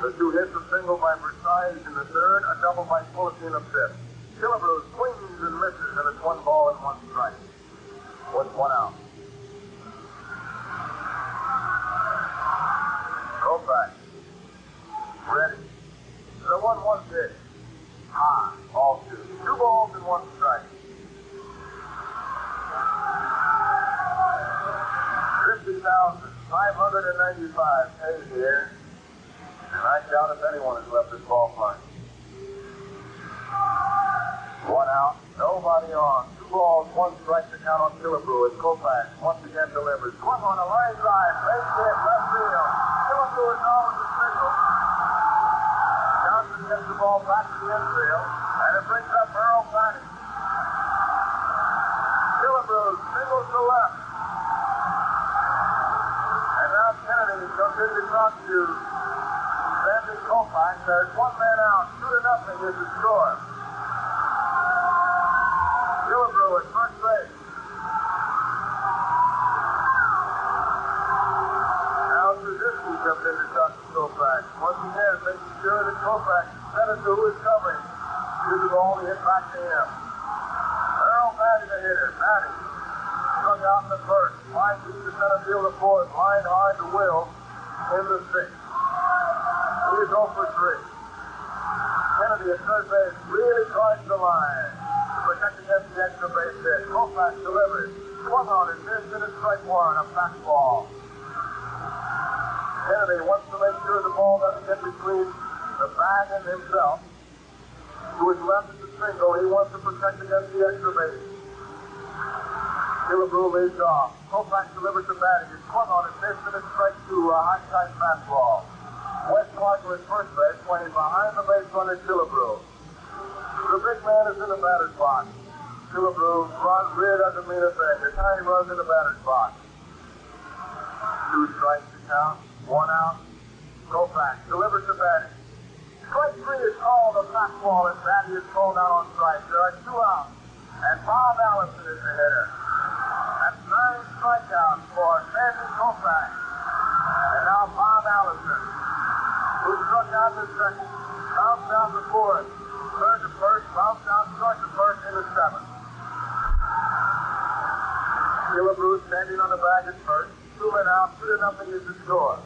The 2 hits, a single by Versailles in the third, a double by Quillisi in the fifth. Killebrew swings and misses, and it's 1 ball and 1 strike. With 1 out. Koufax. Ready. The 1-1 pitch. High. Ball 2. 2 balls and 1 strike. 50,595 paid here. And I doubt if anyone has left this ballpark. Everybody on. 2 balls, 1 strike to count on Killebrew as Koufax once again delivers. Swung on a line drive. Base hit, left field. Killebrew is now in the single. Johnson gets the ball back to the infield, and it brings up Earl Fanning. Killebrew singles to left. And now Kennedy comes in to talk to Sandy Koufax. There's 1 man out. 2-0 is the score. Killebrew at first base. Now Suzuki comes in to talk to Koufax. Once again, making sure that Koufax is centered to who is covering. Gives the ball to hit back to him. Earl Matty, the hitter. Matty struck out in the first. Line deep to center field to fourth. Line hard to Will in the sixth. He is 0 for 3. Kennedy at third base really guards the line to protect against the extra base hit. Koufax delivers. Swung on and missed it at strike 1, a fastball. Kennedy wants to make sure the ball doesn't get between the bag and himself. To his left is the single. He wants to protect against the extra base. Killebrew leads off. Koufax delivers to Matty. It's swung on and missed it at strike 2, a high-side fastball. Wes Clark at first base, playing behind the base runner Killebrew. The big man is in the batter's box. Killebrew runs rear doesn't mean a thing. The time he runs in the batter's box. 2 strikes to count. 1 out. Koufax delivers to Batty. Strike 3 is called a fastball, and Batty is thrown out on strike. There are 2 outs, and Bob Allison is the hitter. That's 9 strikeouts for Sandy Koufax. And now Bob Allison, who struck out the second, bounced down the fourth, third to first, bounced down, struck to first in the 7th. Killebrew standing on the bag at first. 2 men out, 2-0 is the score.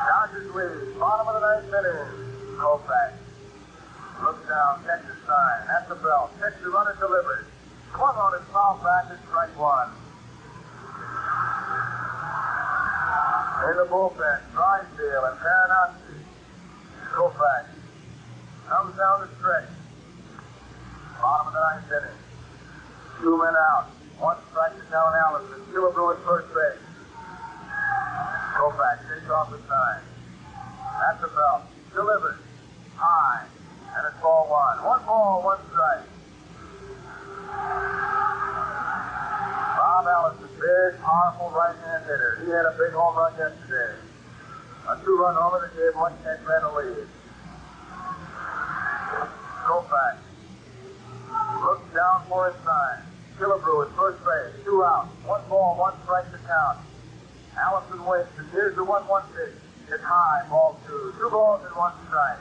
Dodgers lead, bottom of the 9th inning. Koufax looks down, catches sign, at the belt, takes the runner, delivers. Swung on his foul back at strike 1. In the bullpen, Drysdale and Baranowski. Koufax comes down the stretch. Bottom of the 9th inning. 2 men out. 1 strike to count Allison. Killebrew at first base. Koufax takes off the sign. At the belt. Delivers. High. And it's ball 1. 1 ball, 1 strike. Bob Allison, big, powerful right-hand hitter. He had a big home run yesterday. A 2-run homer that gave West Kent Glen a lead. Koufax looks down for his sign. Killebrew at first base. 2 outs. 1 ball, 1 strike to count. Allison waits, and here's the 1-1 pitch. It's high, ball 2. 2 balls and 1 strike.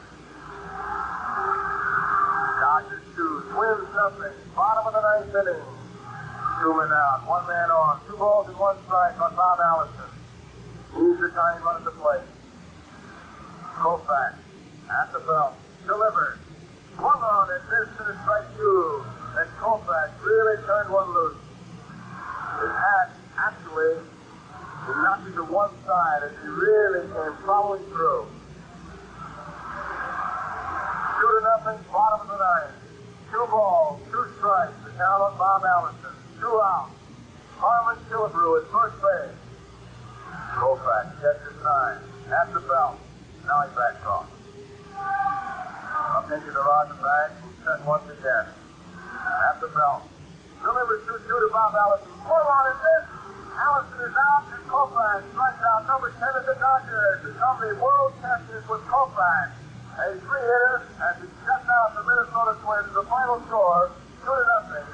Dodgers 2, Twins nothing. Bottom of the 9th inning. 2 men out, 1 man on. 2 balls and 1 strike on Bob Allison. He's the time run at the plate. Koufax at the belt. Delivers. Swung on and missed to the strike 2. And Koufax really turned one loose. His hat actually knocked it to one side as he really came following through. 2-0, bottom of the 9th. 2 balls, 2 strikes to count on Bob Allison. 2 outs. Harlan Killebrew at first base. Koufax gets his sign. At the belt. Now he backs off. Up into the rod and bag. Set once again. At the belt. Delivers 2-2 to Bob Allison. 4 on and miss. Allison is out and Koufax strikes out number 10 of the Dodgers. Become the world champions with Koufax. A 3-hitter as he shuts out the Minnesota Twins. The final score, 2-0.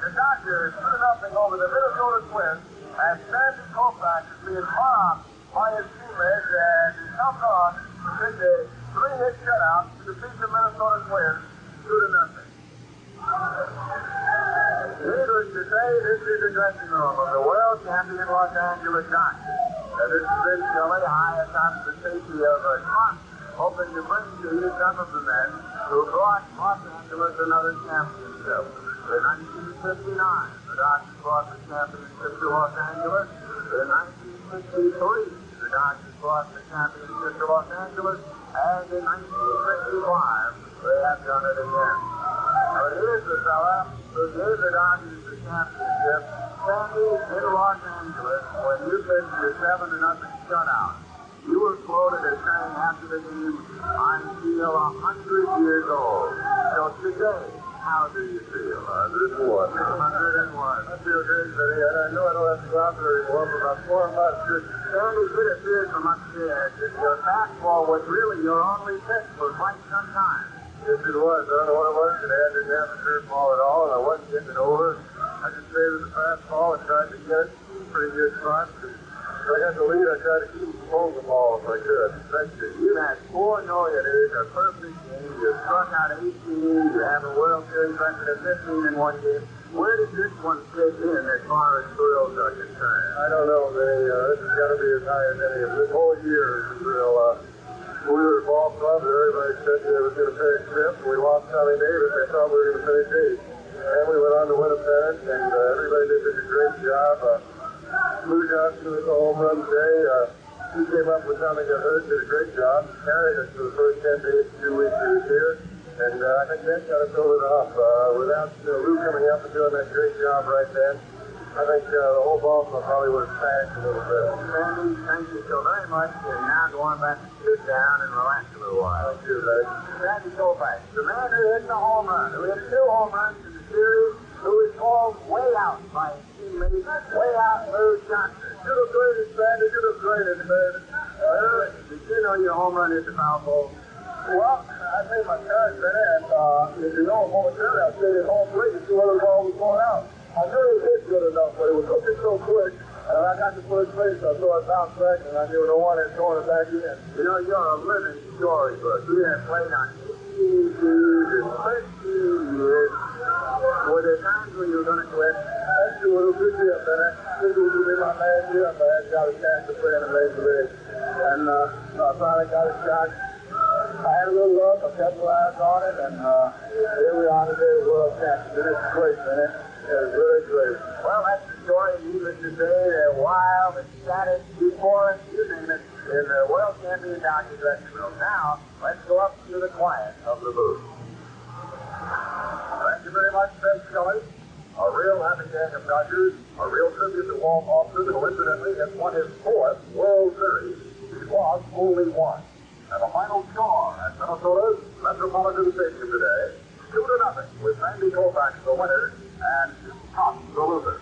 The Dodgers 2-0 over the Minnesota Twins. And Sandy Koufax is being bombed by his teammates as he comes on to take a 3-hit shutout to defeat the Minnesota Twins 2-0. Needless to say, this is the dressing room of the world champion Los Angeles Dodgers. This is Vince Scully, high atop the safety of a truck, hoping to bring to you some of the men who brought Los Angeles another championship. In 1959, the Dodgers brought the championship to Los Angeles. In 1963, the Dodgers brought the championship to Los Angeles. And in 1965, they have done it again. But here's the fella who's in Los Angeles when you pitched your 7-0 shutout. You were quoted as saying after the game, I feel 100 years old. So today, how do you feel? 101. 101. I feel great today, and I know I don't have to go out there anymore for about 4 months. Sandy, it appeared from upstairs that your fastball was really your only pitch for quite some time. Yes, it was. I don't know what it was today. I didn't have a curveball at all, and I wasn't getting it over. I just stayed with the fastball and tried to get it. Pretty good spot. If I got the lead, I tried to keep holding the ball if I could. Thank you. You had 4 no-hitters, a perfect game. You struck out 18. You have a World Series record of 15 in one game. Where did this one fit in as far as thrills are concerned? I don't know, Vinny. This has got to be as high as any of this whole year is a thrill. We were at ball club, and everybody said they was going to finish 5th, and we lost Tommy Davis. They thought we were going to finish 8th. And we went on to win a pennant, and everybody did a great job. Lou Johnson was a home run today. He came up with Tommy got hurt, did a great job. Carried us for the first 10 days, 2 weeks he was here. And I think that got us over the hump. Without Lou coming up and doing that great job right then, I think the whole ball club probably would have smashed a little bit. Sandy, thank you so very much. And now going back to sit down and relax a little while. Thank you, Vinny. Sandy Koufax, the man who hit the home run, who hit 2 home runs in the series, who was called way out by his teammates, way out Lou Johnson. You're the greatest, Sandy. You're the greatest, man. Did you know your home run hit the foul pole? Well, I made my turn, Vinny, and if you know momentarily, I stayed at home plate to see whether the ball was going out. I knew it hit good enough, but it was looking so quick. And I got to first base, I saw it bounce back, and I knew no one had thrown it back in. You know, you're a living storybook. You have played on 18 teams in 13 years. Were there times when you were going to quit? Actually, it was a good year, man. This was going to be my last year. I had got a chance to play in the Major League. And I finally got a shot. I had a little luck. I kept my eyes on it, and here we are today, World Champions. It's great, man. It was really great. Well, that's the story. Needless to say, they're wild, ecstatic, euphoric, you name it, in the World Champion Dodger dressing room. Now, let's go up to the quiet of the booth. Thank you very much, Ben Scully. A real happy gang of Dodgers. A real tribute to Walt Austin, who incidentally has won his 4th World Series. He was only 1. And the final score at Minnesota's Metropolitan Stadium today, 2-0, with Sandy Koufax the winner and Tom the loser.